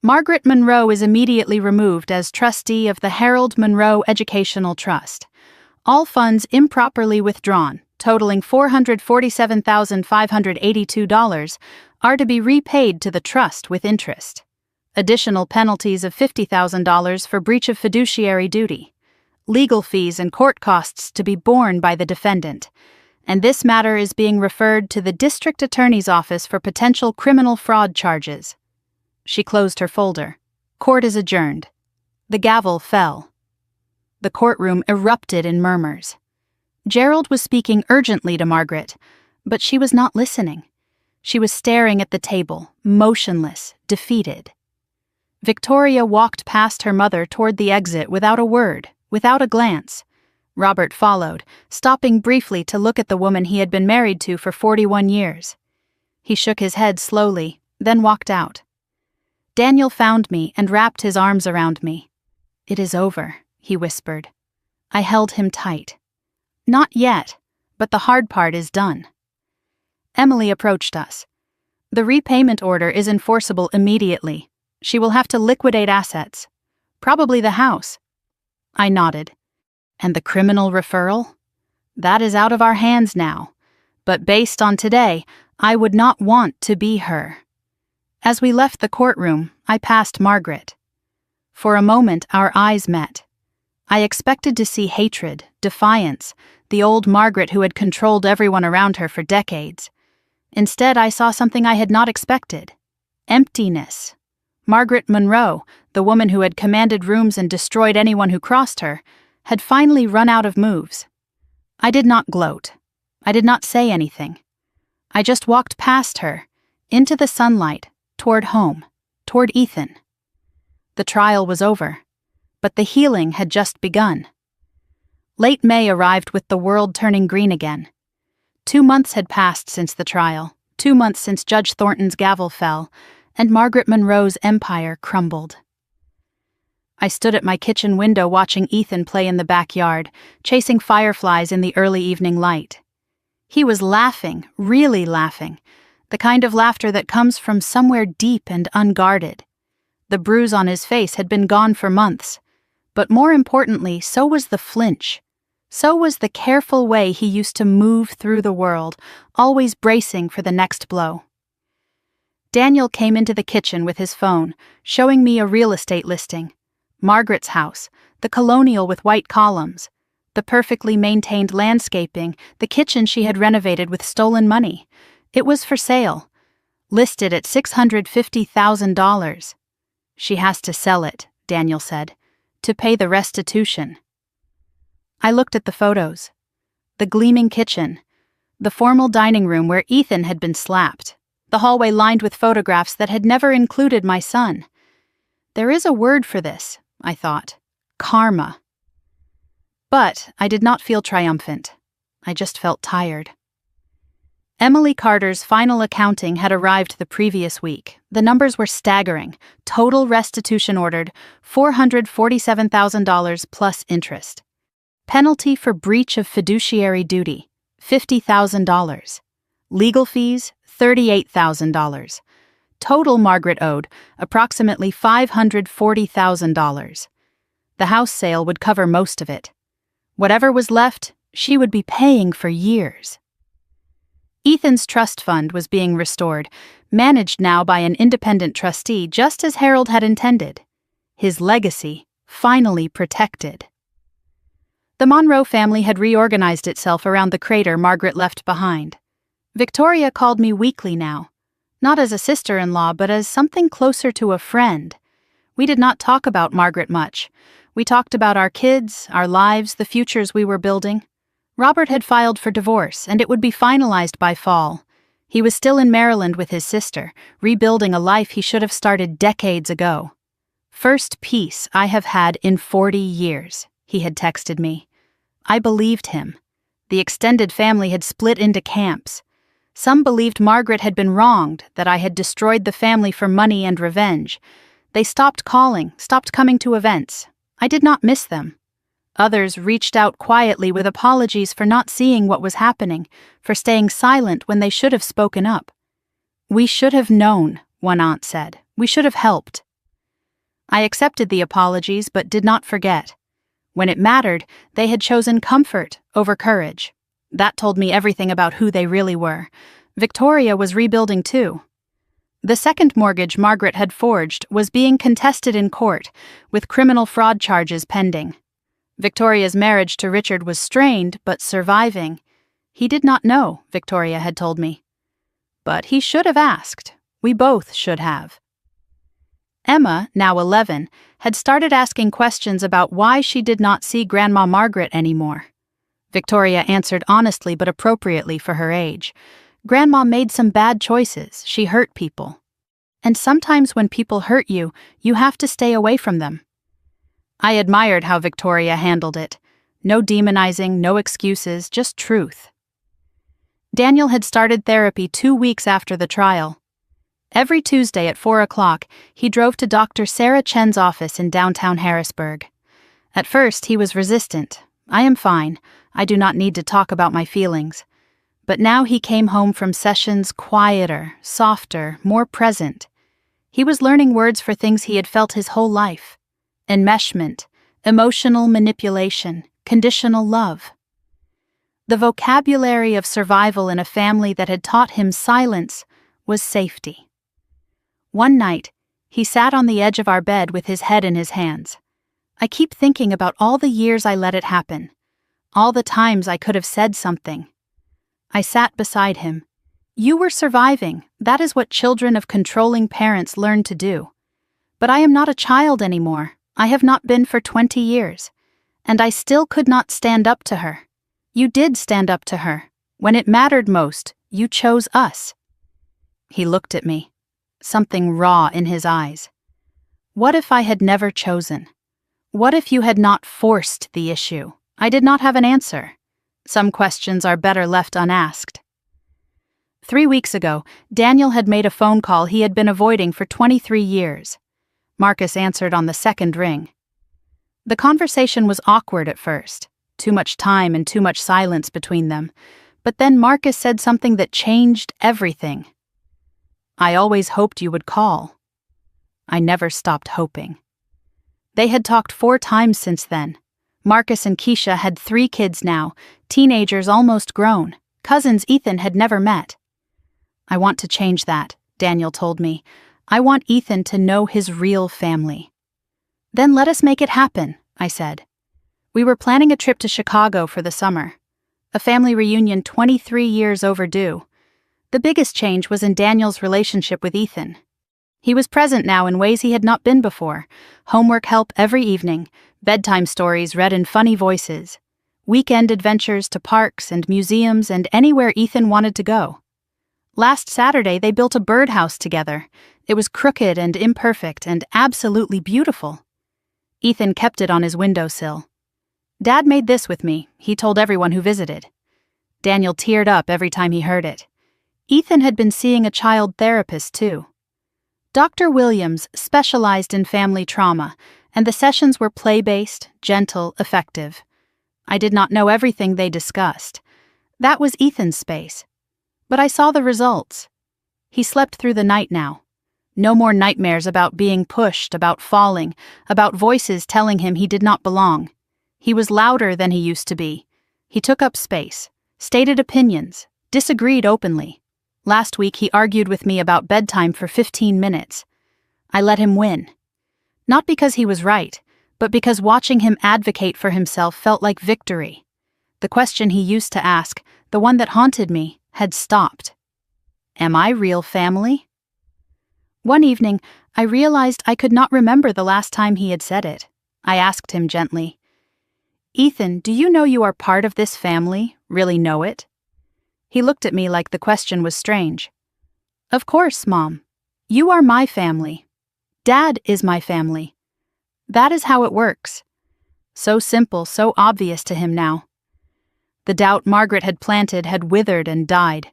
Margaret Monroe is immediately removed as trustee of the Harold Monroe Educational Trust. All funds improperly withdrawn, totaling $447,582, are to be repaid to the trust with interest. Additional penalties of $50,000 for breach of fiduciary duty. Legal fees and court costs to be borne by the defendant. And this matter is being referred to the District Attorney's Office for potential criminal fraud charges. She closed her folder. Court is adjourned. The gavel fell. The courtroom erupted in murmurs. Gerald was speaking urgently to Margaret, but she was not listening. She was staring at the table, motionless, defeated. Victoria walked past her mother toward the exit without a word, without a glance. Robert followed, stopping briefly to look at the woman he had been married to for 41 years. He shook his head slowly, then walked out. Daniel found me and wrapped his arms around me. It is over, he whispered. I held him tight. Not yet, but the hard part is done. Emily approached us. The repayment order is enforceable immediately. She will have to liquidate assets. Probably the house. I nodded. And the criminal referral? That is out of our hands now. But based on today, I would not want to be her. As we left the courtroom, I passed Margaret. For a moment, our eyes met. I expected to see hatred, defiance, the old Margaret who had controlled everyone around her for decades. Instead, I saw something I had not expected. Emptiness. Margaret Monroe, the woman who had commanded rooms and destroyed anyone who crossed her, had finally run out of moves. I did not gloat. I did not say anything. I just walked past her, into the sunlight, toward home, toward Ethan. The trial was over, but the healing had just begun. Late May arrived with the world turning green again. 2 months had passed since the trial, 2 months since Judge Thornton's gavel fell, and Margaret Monroe's empire crumbled. I stood at my kitchen window watching Ethan play in the backyard, chasing fireflies in the early evening light. He was laughing, really laughing, the kind of laughter that comes from somewhere deep and unguarded. The bruise on his face had been gone for months, but more importantly, so was the flinch. So was the careful way he used to move through the world, always bracing for the next blow. Daniel came into the kitchen with his phone, showing me a real estate listing. Margaret's house, the colonial with white columns, the perfectly maintained landscaping, the kitchen she had renovated with stolen money. It was for sale, listed at $650,000. She has to sell it, Daniel said, to pay the restitution. I looked at the photos. The gleaming kitchen, the formal dining room where Ethan had been slapped, the hallway lined with photographs that had never included my son. There is a word for this, I thought. Karma. But I did not feel triumphant. I just felt tired. Emily Carter's final accounting had arrived the previous week. The numbers were staggering. Total restitution ordered, $447,000 plus interest. Penalty for breach of fiduciary duty, $50,000. Legal fees, $38,000. Total Margaret owed, approximately $540,000. The house sale would cover most of it. Whatever was left, she would be paying for years. Ethan's trust fund was being restored, managed now by an independent trustee just as Harold had intended. His legacy finally protected. The Monroe family had reorganized itself around the crater Margaret left behind. Victoria called me weekly now, not as a sister-in-law but as something closer to a friend. We did not talk about Margaret much. We talked about our kids, our lives, the futures we were building. Robert had filed for divorce, and it would be finalized by fall. He was still in Maryland with his sister, rebuilding a life he should have started decades ago. "First peace I have had in 40 years, he had texted me. I believed him. The extended family had split into camps. Some believed Margaret had been wronged, that I had destroyed the family for money and revenge. They stopped calling, stopped coming to events. I did not miss them. Others reached out quietly with apologies for not seeing what was happening, for staying silent when they should have spoken up. We should have known, one aunt said. We should have helped. I accepted the apologies but did not forget. When it mattered, they had chosen comfort over courage. That told me everything about who they really were. Victoria was rebuilding too. The second mortgage Margaret had forged was being contested in court, with criminal fraud charges pending. Victoria's marriage to Richard was strained but surviving. He did not know, Victoria had told me. But he should have asked. We both should have. Emma, now 11, had started asking questions about why she did not see Grandma Margaret anymore. Victoria answered honestly but appropriately for her age. Grandma made some bad choices. She hurt people. And sometimes when people hurt you, you have to stay away from them. I admired how Victoria handled it. No demonizing, no excuses, just truth. Daniel had started therapy 2 weeks after the trial. Every Tuesday at 4 o'clock, he drove to Dr. Sarah Chen's office in downtown Harrisburg. At first, he was resistant. I am fine. I do not need to talk about my feelings. But now he came home from sessions quieter, softer, more present. He was learning words for things he had felt his whole life. Enmeshment, emotional manipulation, conditional love. The vocabulary of survival in a family that had taught him silence was safety. One night, he sat on the edge of our bed with his head in his hands. I keep thinking about all the years I let it happen, all the times I could have said something. I sat beside him. You were surviving. That is what children of controlling parents learn to do. But I am not a child anymore. I have not been for 20 years. And I still could not stand up to her. You did stand up to her. When it mattered most, you chose us. He looked at me, something raw in his eyes. What if I had never chosen? What if you had not forced the issue? I did not have an answer. Some questions are better left unasked. 3 weeks ago, Daniel had made a phone call he had been avoiding for 23 years. Marcus answered on the second ring. The conversation was awkward at first, too much time and too much silence between them, but then Marcus said something that changed everything. I always hoped you would call. I never stopped hoping. They had talked 4 times since then. Marcus and Keisha had 3 kids now, teenagers almost grown, cousins Ethan had never met. I want to change that, Daniel told me. I want Ethan to know his real family. Then let us make it happen, I said. We were planning a trip to Chicago for the summer. A family reunion 23 years overdue. The biggest change was in Daniel's relationship with Ethan. He was present now in ways he had not been before. Homework help every evening, bedtime stories read in funny voices, weekend adventures to parks and museums and anywhere Ethan wanted to go. Last Saturday, they built a birdhouse together. It was crooked and imperfect and absolutely beautiful. Ethan kept it on his windowsill. Dad made this with me, he told everyone who visited. Daniel teared up every time he heard it. Ethan had been seeing a child therapist, too. Dr. Williams specialized in family trauma, and the sessions were play-based, gentle, effective. I did not know everything they discussed. That was Ethan's space. But I saw the results. He slept through the night now. No more nightmares about being pushed, about falling, about voices telling him he did not belong. He was louder than he used to be. He took up space, stated opinions, disagreed openly. Last week he argued with me about bedtime for 15 minutes. I let him win. Not because he was right, but because watching him advocate for himself felt like victory. The question he used to ask, the one that haunted me, had stopped. Am I real family? One evening, I realized I could not remember the last time he had said it. I asked him gently, Ethan, do you know you are part of this family, really know it? He looked at me like the question was strange. Of course, Mom. You are my family. Dad is my family. That is how it works. So simple, so obvious to him now. The doubt Margaret had planted had withered and died.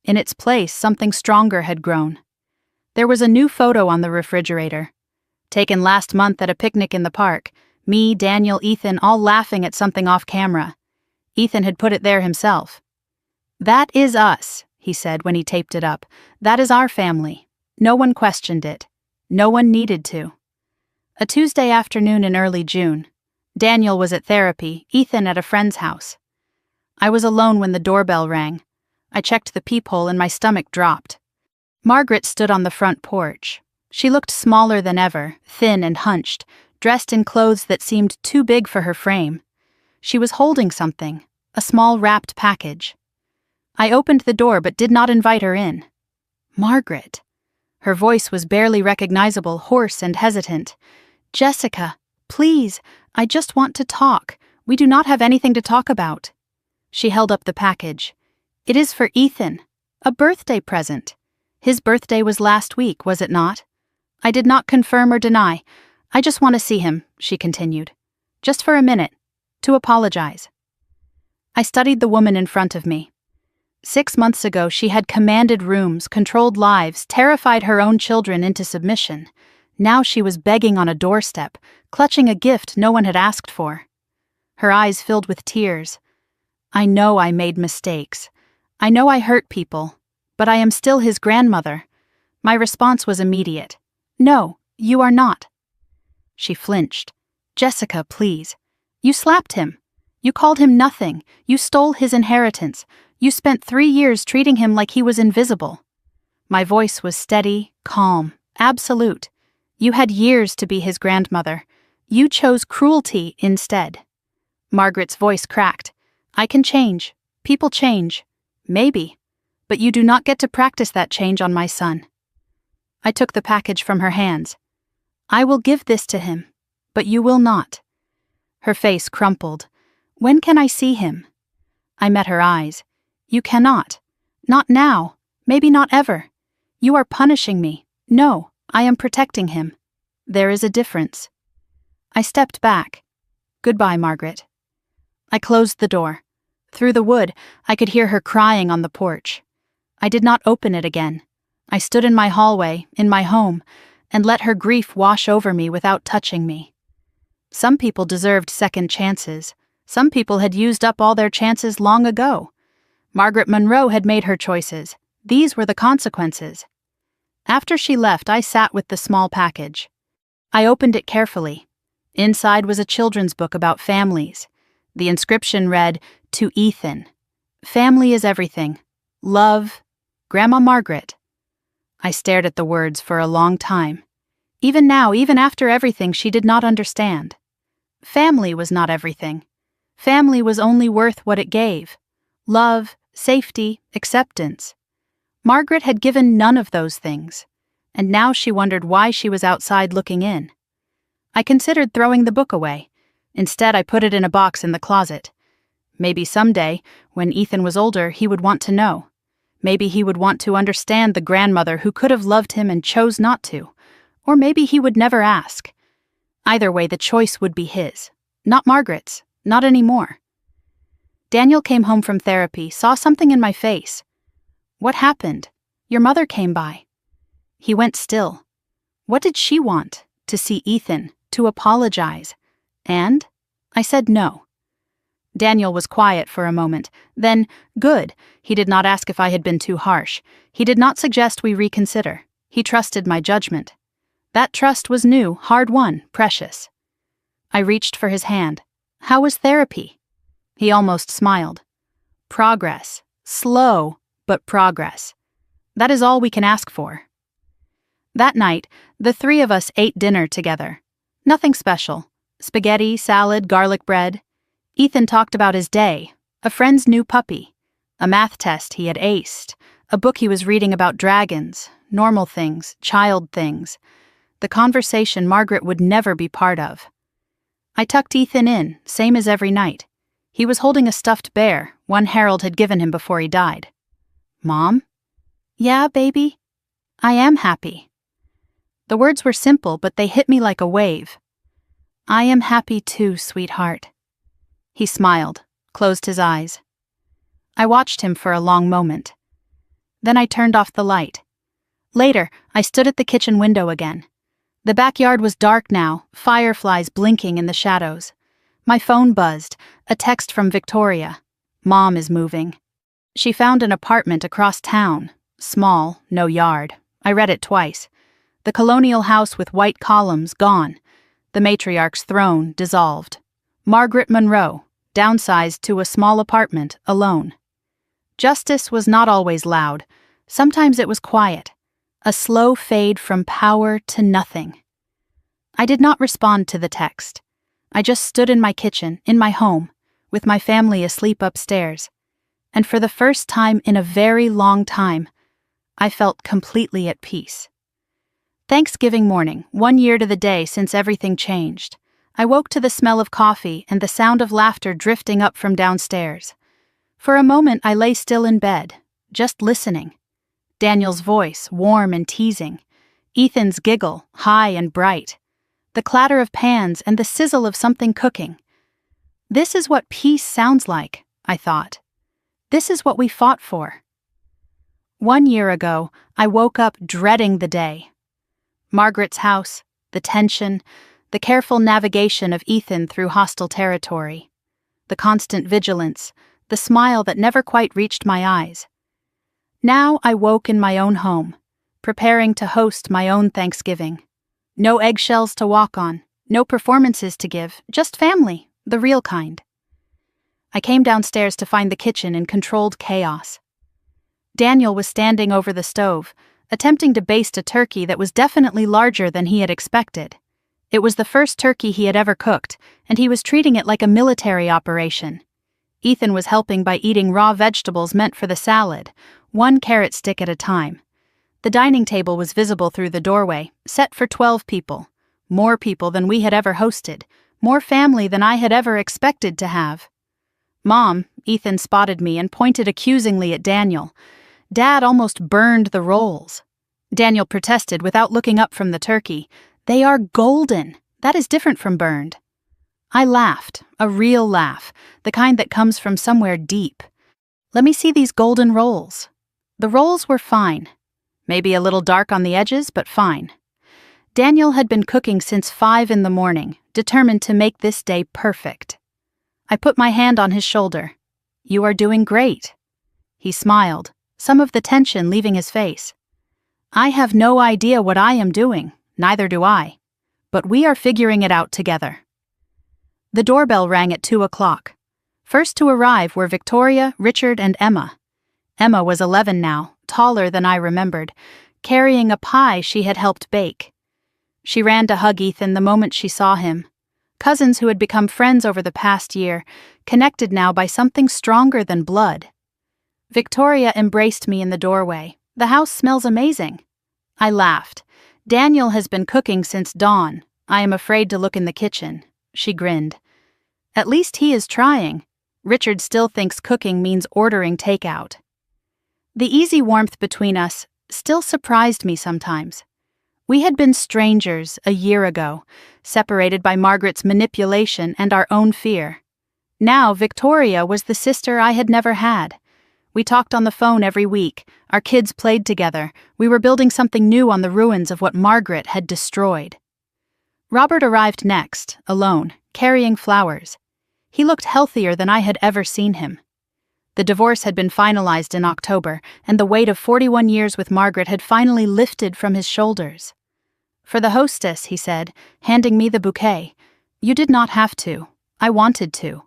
In its place, something stronger had grown. There was a new photo on the refrigerator. Taken last month at a picnic in the park, me, Daniel, Ethan, all laughing at something off camera. Ethan had put it there himself. That is us, he said when he taped it up. That is our family. No one questioned it. No one needed to. A Tuesday afternoon in early June. Daniel was at therapy, Ethan at a friend's house. I was alone when the doorbell rang. I checked the peephole and my stomach dropped. Margaret stood on the front porch. She looked smaller than ever, thin and hunched, dressed in clothes that seemed too big for her frame. She was holding something, a small wrapped package. I opened the door but did not invite her in. Margaret. Her voice was barely recognizable, hoarse and hesitant. Jessica, please, I just want to talk. We do not have anything to talk about. She held up the package. It is for Ethan. A birthday present. His birthday was last week, was it not? I did not confirm or deny. I just want to see him, she continued. Just for a minute. To apologize. I studied the woman in front of me. 6 months ago, she had commanded rooms, controlled lives, terrified her own children into submission. Now she was begging on a doorstep, clutching a gift no one had asked for. Her eyes filled with tears. I know I made mistakes. I know I hurt people, but I am still his grandmother. My response was immediate. No, you are not. She flinched. Jessica, please. You slapped him. You called him nothing. You stole his inheritance. You spent 3 years treating him like he was invisible. My voice was steady, calm, absolute. You had years to be his grandmother. You chose cruelty instead. Margaret's voice cracked. I can change. People change. Maybe. But you do not get to practice that change on my son. I took the package from her hands. I will give this to him, but you will not. Her face crumpled. When can I see him? I met her eyes. You cannot. Not now. Maybe not ever. You are punishing me. No, I am protecting him. There is a difference. I stepped back. Goodbye, Margaret. I closed the door. Through the wood, I could hear her crying on the porch. I did not open it again. I stood in my hallway, in my home, and let her grief wash over me without touching me. Some people deserved second chances. Some people had used up all their chances long ago. Margaret Monroe had made her choices. These were the consequences. After she left, I sat with the small package. I opened it carefully. Inside was a children's book about families. The inscription read, "To Ethan. Family is everything. Love, Grandma Margaret." I stared at the words for a long time. Even now, even after everything, she did not understand. Family was not everything. Family was only worth what it gave. Love, safety, acceptance. Margaret had given none of those things, and now she wondered why she was outside looking in. I considered throwing the book away. Instead, I put it in a box in the closet. Maybe someday, when Ethan was older, he would want to know. Maybe he would want to understand the grandmother who could have loved him and chose not to. Or maybe he would never ask. Either way, the choice would be his. Not Margaret's. Not anymore. Daniel came home from therapy, saw something in my face. "What happened? Your mother came by." He went still. What did she want? To see Ethan, to apologize. And? I said no. Daniel was quiet for a moment. Then, good. He did not ask if I had been too harsh. He did not suggest we reconsider. He trusted my judgment. That trust was new, hard-won, precious. I reached for his hand. "How was therapy?" He almost smiled. "Progress. Slow, but progress. That is all we can ask for." That night, the three of us ate dinner together. Nothing special. Spaghetti, salad, garlic bread. Ethan talked about his day, a friend's new puppy, a math test he had aced, a book he was reading about dragons, normal things, child things. The conversation Margaret would never be part of. I tucked Ethan in, same as every night. He was holding a stuffed bear, one Harold had given him before he died. "Mom?" "Yeah, baby? I am happy." The words were simple, but they hit me like a wave. "I am happy too, sweetheart." He smiled, closed his eyes. I watched him for a long moment. Then I turned off the light. Later, I stood at the kitchen window again. The backyard was dark now, fireflies blinking in the shadows. My phone buzzed, a text from Victoria. "Mom is moving." She found an apartment across town. Small, no yard. I read it twice. The colonial house with white columns, gone. The matriarch's throne, dissolved. Margaret Monroe, downsized to a small apartment, alone. Justice was not always loud. Sometimes it was quiet. A slow fade from power to nothing. I did not respond to the text. I just stood in my kitchen, in my home, with my family asleep upstairs. And for the first time in a very long time, I felt completely at peace. Thanksgiving morning, 1 year to the day since everything changed. I woke to the smell of coffee and the sound of laughter drifting up from downstairs. For a moment I lay still in bed, just listening. Daniel's voice, warm and teasing. Ethan's giggle, high and bright. The clatter of pans and the sizzle of something cooking. This is what peace sounds like, I thought. This is what we fought for. 1 year ago, I woke up dreading the day. Margaret's house, the tension, the careful navigation of Ethan through hostile territory, the constant vigilance, the smile that never quite reached my eyes. Now I woke in my own home, preparing to host my own Thanksgiving. No eggshells to walk on, no performances to give, just family, the real kind. I came downstairs to find the kitchen in controlled chaos. Daniel was standing over the stove, attempting to baste a turkey that was definitely larger than he had expected. It was the first turkey he had ever cooked, and he was treating it like a military operation. Ethan was helping by eating raw vegetables meant for the salad, 1 carrot stick at a time. The dining table was visible through the doorway, set for 12 people. More people than we had ever hosted, more family than I had ever expected to have. "Mom," Ethan spotted me and pointed accusingly at Daniel. Dad almost burned the rolls. Daniel protested without looking up from the turkey. They are golden. That is different from burned. I laughed, a real laugh, the kind that comes from somewhere deep. Let me see these golden rolls. The rolls were fine. Maybe a little dark on the edges, but fine. Daniel had been cooking since 5 in the morning, determined to make this day perfect. I put my hand on his shoulder. You are doing great. He smiled, some of the tension leaving his face. I have no idea what I am doing, neither do I. But we are figuring it out together. The doorbell rang at 2 o'clock. First to arrive were Victoria, Richard, and Emma. Emma was 11 now, taller than I remembered, carrying a pie she had helped bake. She ran to hug Ethan the moment she saw him. Cousins who had become friends over the past year, connected now by something stronger than blood. Victoria embraced me in the doorway. The house smells amazing. I laughed. Daniel has been cooking since dawn. I am afraid to look in the kitchen. She grinned. At least he is trying. Richard still thinks cooking means ordering takeout. The easy warmth between us still surprised me sometimes. We had been strangers a year ago, separated by Margaret's manipulation and our own fear. Now Victoria was the sister I had never had. We talked on the phone every week, our kids played together, we were building something new on the ruins of what Margaret had destroyed. Robert arrived next, alone, carrying flowers. He looked healthier than I had ever seen him. The divorce had been finalized in October, and the weight of 41 years with Margaret had finally lifted from his shoulders. For the hostess, he said, handing me the bouquet, you did not have to. I wanted to.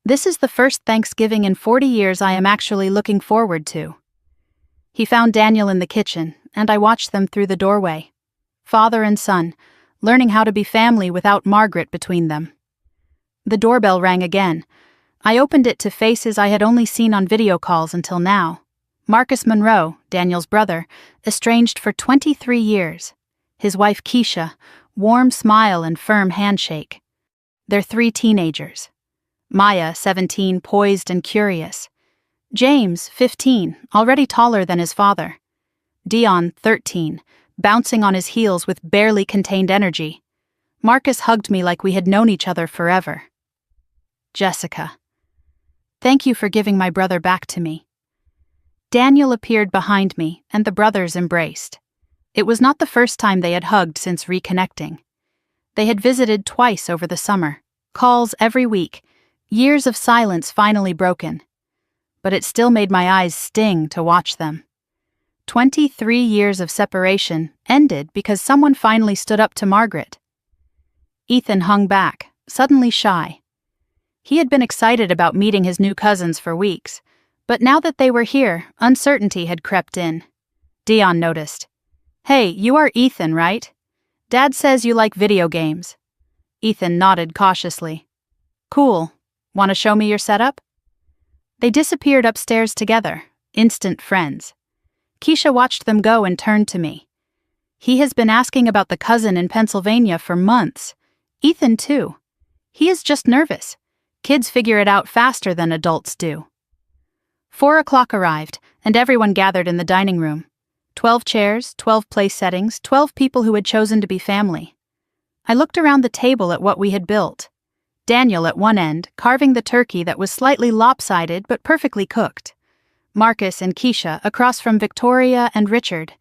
This is the first Thanksgiving in 40 years I am actually looking forward to. He found Daniel in the kitchen, and I watched them through the doorway. Father and son, learning how to be family without Margaret between them. The doorbell rang again. I opened it to faces I had only seen on video calls until now. Marcus Monroe, Daniel's brother, estranged for 23 years. His wife Keisha, warm smile and firm handshake. Their 3 teenagers. Maya, 17, poised and curious. James, 15, already taller than his father. Dion, 13, bouncing on his heels with barely contained energy. Marcus hugged me like we had known each other forever. Jessica. Thank you for giving my brother back to me. Daniel appeared behind me, and the brothers embraced. It was not the first time they had hugged since reconnecting. They had visited twice over the summer, calls every week, years of silence finally broken. But it still made my eyes sting to watch them. 23 years of separation ended because someone finally stood up to Margaret. Ethan hung back, suddenly shy. He had been excited about meeting his new cousins for weeks, but now that they were here, uncertainty had crept in. Dion noticed. Hey, you are Ethan, right? Dad says you like video games. Ethan nodded cautiously. Cool. Want to show me your setup? They disappeared upstairs together, instant friends. Keisha watched them go and turned to me. He has been asking about the cousin in Pennsylvania for months. Ethan, too. He is just nervous. Kids figure it out faster than adults do. 4 o'clock arrived, and everyone gathered in the dining room. 12 chairs, 12 place settings, 12 people who had chosen to be family. I looked around the table at what we had built. Daniel at one end, carving the turkey that was slightly lopsided but perfectly cooked. Marcus and Keisha across from Victoria and Richard.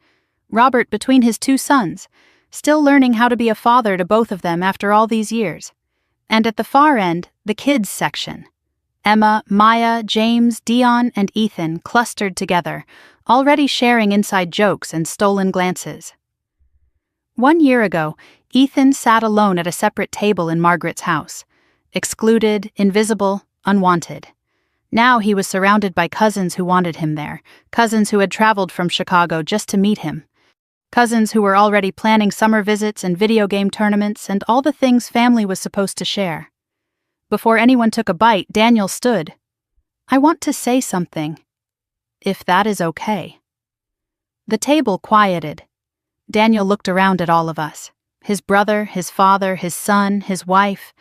Robert between his 2 sons, still learning how to be a father to both of them after all these years. And at the far end, the kids section. Emma, Maya, James, Dion, and Ethan clustered together, already sharing inside jokes and stolen glances. 1 year ago, Ethan sat alone at a separate table in Margaret's house. Excluded, invisible, unwanted. Now he was surrounded by cousins who wanted him there, cousins who had traveled from Chicago just to meet him. Cousins who were already planning summer visits and video game tournaments and all the things family was supposed to share. Before anyone took a bite, Daniel stood. I want to say something. If that is okay. The table quieted. Daniel looked around at all of us. His brother, his father, his son, his wife.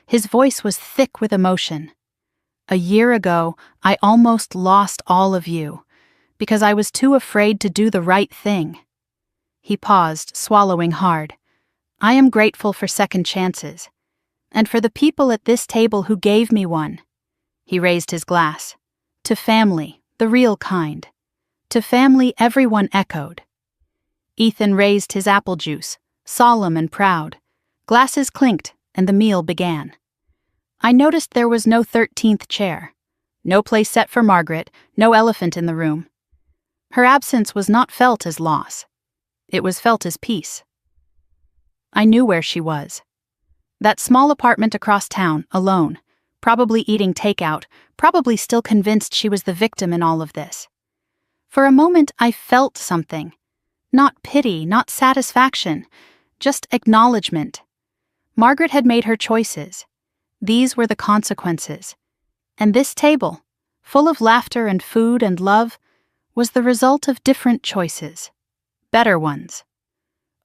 His voice was thick with emotion. A year ago, I almost lost all of you, because I was too afraid to do the right thing. He paused, swallowing hard. I am grateful for second chances, and for the people at this table who gave me one. He raised his glass. To family, the real kind. To family, everyone echoed. Ethan raised his apple juice, solemn and proud. Glasses clinked, and the meal began. I noticed there was no 13th chair. No place set for Margaret, no elephant in the room. Her absence was not felt as loss. It was felt as peace. I knew where she was. That small apartment across town, alone, probably eating takeout, probably still convinced she was the victim in all of this. For a moment, I felt something. Not pity, not satisfaction, just acknowledgement. Margaret had made her choices. These were the consequences. And this table, full of laughter and food and love, was the result of different choices. Better ones.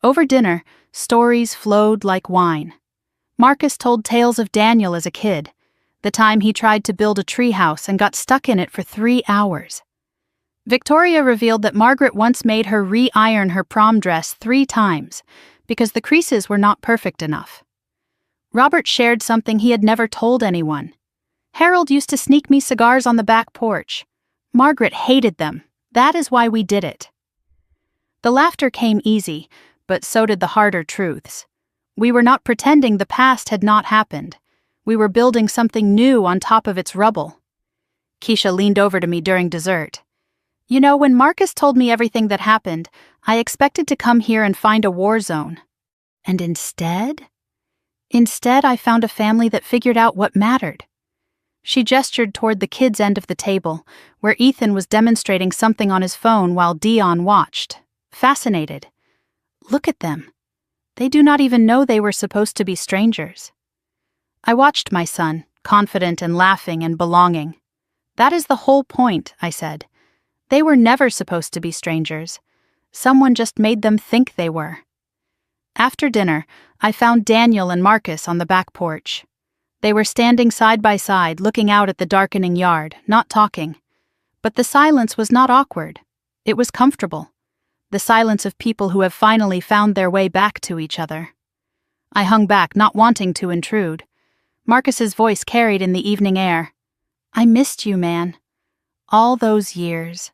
Over dinner, stories flowed like wine. Marcus told tales of Daniel as a kid, the time he tried to build a treehouse and got stuck in it for 3 hours. Victoria revealed that Margaret once made her re-iron her prom dress 3 times because the creases were not perfect enough. Robert shared something he had never told anyone. Harold used to sneak me cigars on the back porch. Margaret hated them. That is why we did it. The laughter came easy, but so did the harder truths. We were not pretending the past had not happened. We were building something new on top of its rubble. Keisha leaned over to me during dessert. You know, when Marcus told me everything that happened, I expected to come here and find a war zone. And instead I found a family that figured out what mattered. She gestured toward the kids' end of the table, where Ethan was demonstrating something on his phone while Dion watched, fascinated. Look at them. They do not even know they were supposed to be strangers. I watched my son, confident and laughing and belonging. That is the whole point, I said. They were never supposed to be strangers. Someone just made them think they were. After dinner, I found Daniel and Marcus on the back porch. They were standing side by side, looking out at the darkening yard, not talking. But the silence was not awkward. It was comfortable. The silence of people who have finally found their way back to each other. I hung back, not wanting to intrude. Marcus's voice carried in the evening air. I missed you, man. All those years.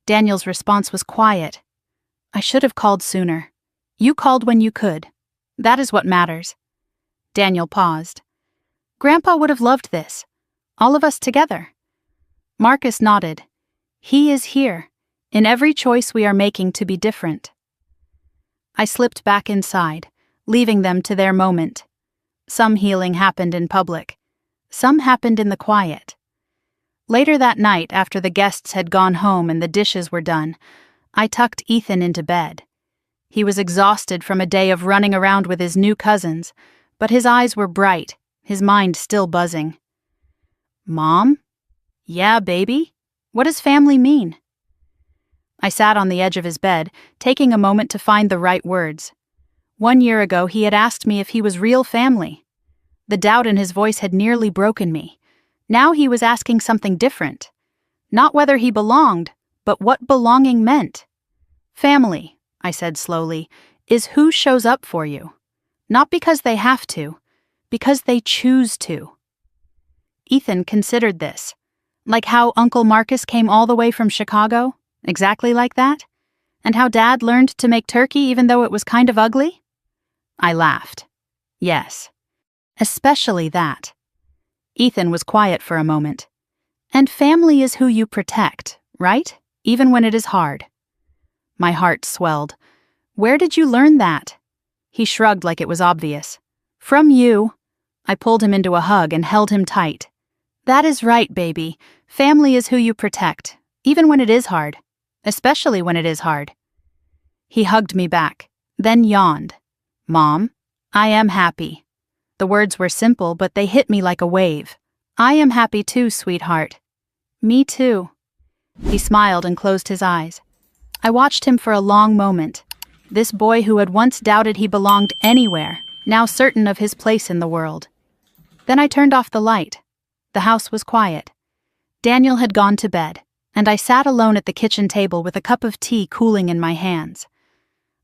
Daniel's response was quiet. I should have called sooner. You called when you could. That is what matters. Daniel paused. Grandpa would have loved this. All of us together. Marcus nodded. He is here, in every choice we are making to be different. I slipped back inside, leaving them to their moment. Some healing happened in public. Some happened in the quiet. Later that night, after the guests had gone home and the dishes were done, I tucked Ethan into bed. He was exhausted from a day of running around with his new cousins, but his eyes were bright, his mind still buzzing. Mom? Yeah, baby? What does family mean? I sat on the edge of his bed, taking a moment to find the right words. 1 year ago, he had asked me if he was real family. The doubt in his voice had nearly broken me. Now he was asking something different. Not whether he belonged, but what belonging meant. Family, I said slowly, is who shows up for you. Not because they have to, because they choose to. Ethan considered this. Like how Uncle Marcus came all the way from Chicago, exactly like that? And how Dad learned to make turkey even though it was kind of ugly? I laughed. Yes. Especially that. Ethan was quiet for a moment. And family is who you protect, right? Even when it is hard. My heart swelled. Where did you learn that? He shrugged like it was obvious. From you. I pulled him into a hug and held him tight. That is right, baby. Family is who you protect, even when it is hard. Especially when it is hard. He hugged me back, then yawned. Mom, I am happy. The words were simple, but they hit me like a wave. I am happy too, sweetheart. Me too. He smiled and closed his eyes. I watched him for a long moment. This boy who had once doubted he belonged anywhere, now certain of his place in the world. Then I turned off the light. The house was quiet. Daniel had gone to bed, and I sat alone at the kitchen table with a cup of tea cooling in my hands.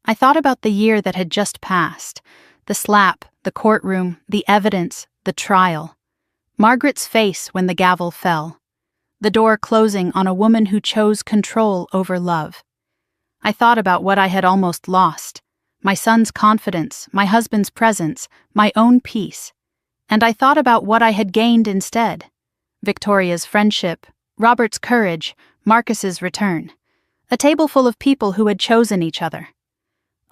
I thought about the year that had just passed, The slap, the courtroom, the evidence, the trial. Margaret's face when the gavel fell. The door closing on a woman who chose control over love. I thought about what I had almost lost. My son's confidence, my husband's presence, my own peace. And I thought about what I had gained instead. Victoria's friendship, Robert's courage, Marcus's return. A table full of people who had chosen each other.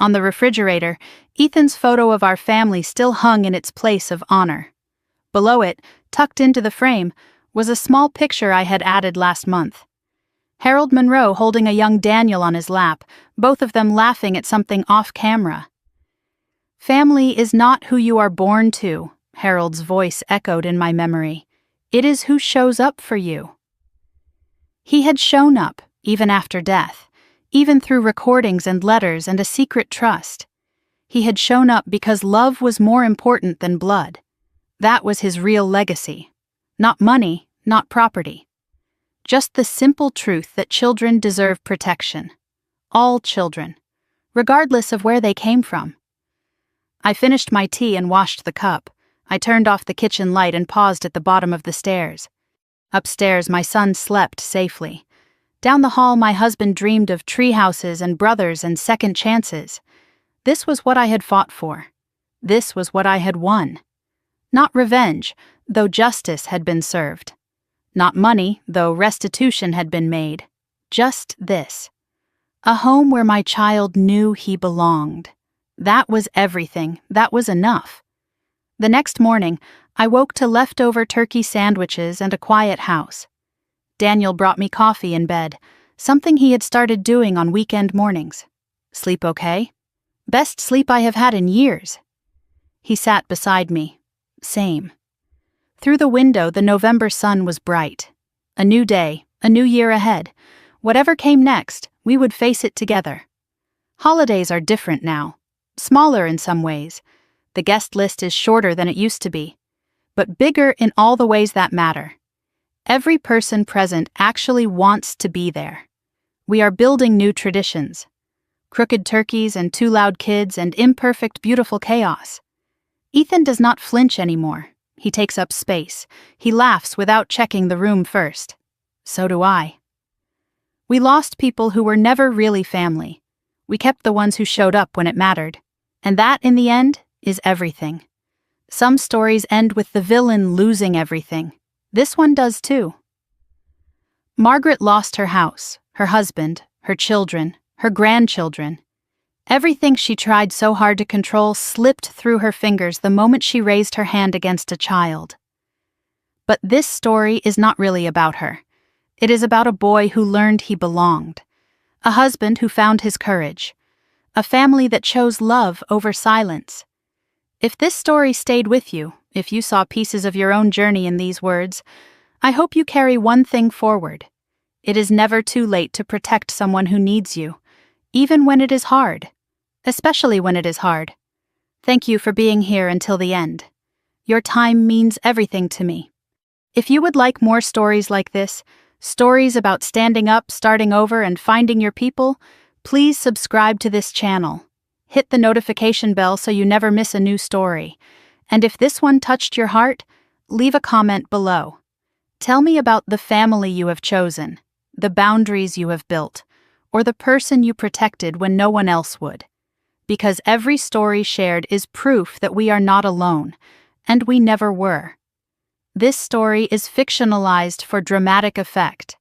On the refrigerator, Ethan's photo of our family still hung in its place of honor. Below it, tucked into the frame, was a small picture I had added last month. Harold Monroe holding a young Daniel on his lap, both of them laughing at something off-camera. "Family is not who you are born to," Harold's voice echoed in my memory. "It is who shows up for you." He had shown up, even after death, even through recordings and letters and a secret trust. He had shown up because love was more important than blood. That was his real legacy. Not money, not property. Just the simple truth that children deserve protection. All children, regardless of where they came from. I finished my tea and washed the cup. I turned off the kitchen light and paused at the bottom of the stairs. Upstairs, my son slept safely. Down the hall, my husband dreamed of tree houses and brothers and second chances. This was what I had fought for. This was what I had won. Not revenge, though justice had been served. Not money, though restitution had been made. Just this. A home where my child knew he belonged. That was everything. That was enough. The next morning, I woke to leftover turkey sandwiches and a quiet house. Daniel brought me coffee in bed, something he had started doing on weekend mornings. "Sleep okay?" "Best sleep I have had in years." He sat beside me. Same. Through the window, the November sun was bright. A new day, a new year ahead. Whatever came next, we would face it together. Holidays are different now. Smaller in some ways. The guest list is shorter than it used to be. But bigger in all the ways that matter. Every person present actually wants to be there. We are building new traditions. Crooked turkeys and too loud kids and imperfect, beautiful chaos. Ethan does not flinch anymore. He takes up space. He laughs without checking the room first. So do I. We lost people who were never really family. We kept the ones who showed up when it mattered. And that, in the end, is everything. Some stories end with the villain losing everything. This one does too. Margaret lost her house, her husband, her children, her grandchildren. Everything she tried so hard to control slipped through her fingers the moment she raised her hand against a child. But this story is not really about her. It is about a boy who learned he belonged, a husband who found his courage, a family that chose love over silence. If this story stayed with you, if you saw pieces of your own journey in these words, I hope you carry one thing forward. It is never too late to protect someone who needs you, even when it is hard. Especially when it is hard. Thank you for being here until the end. Your time means everything to me. If you would like more stories like this, stories about standing up, starting over, and finding your people, please subscribe to this channel. Hit the notification bell so you never miss a new story. And if this one touched your heart, leave a comment below. Tell me about the family you have chosen, the boundaries you have built, or the person you protected when no one else would. Because every story shared is proof that we are not alone, and we never were. This story is fictionalized for dramatic effect.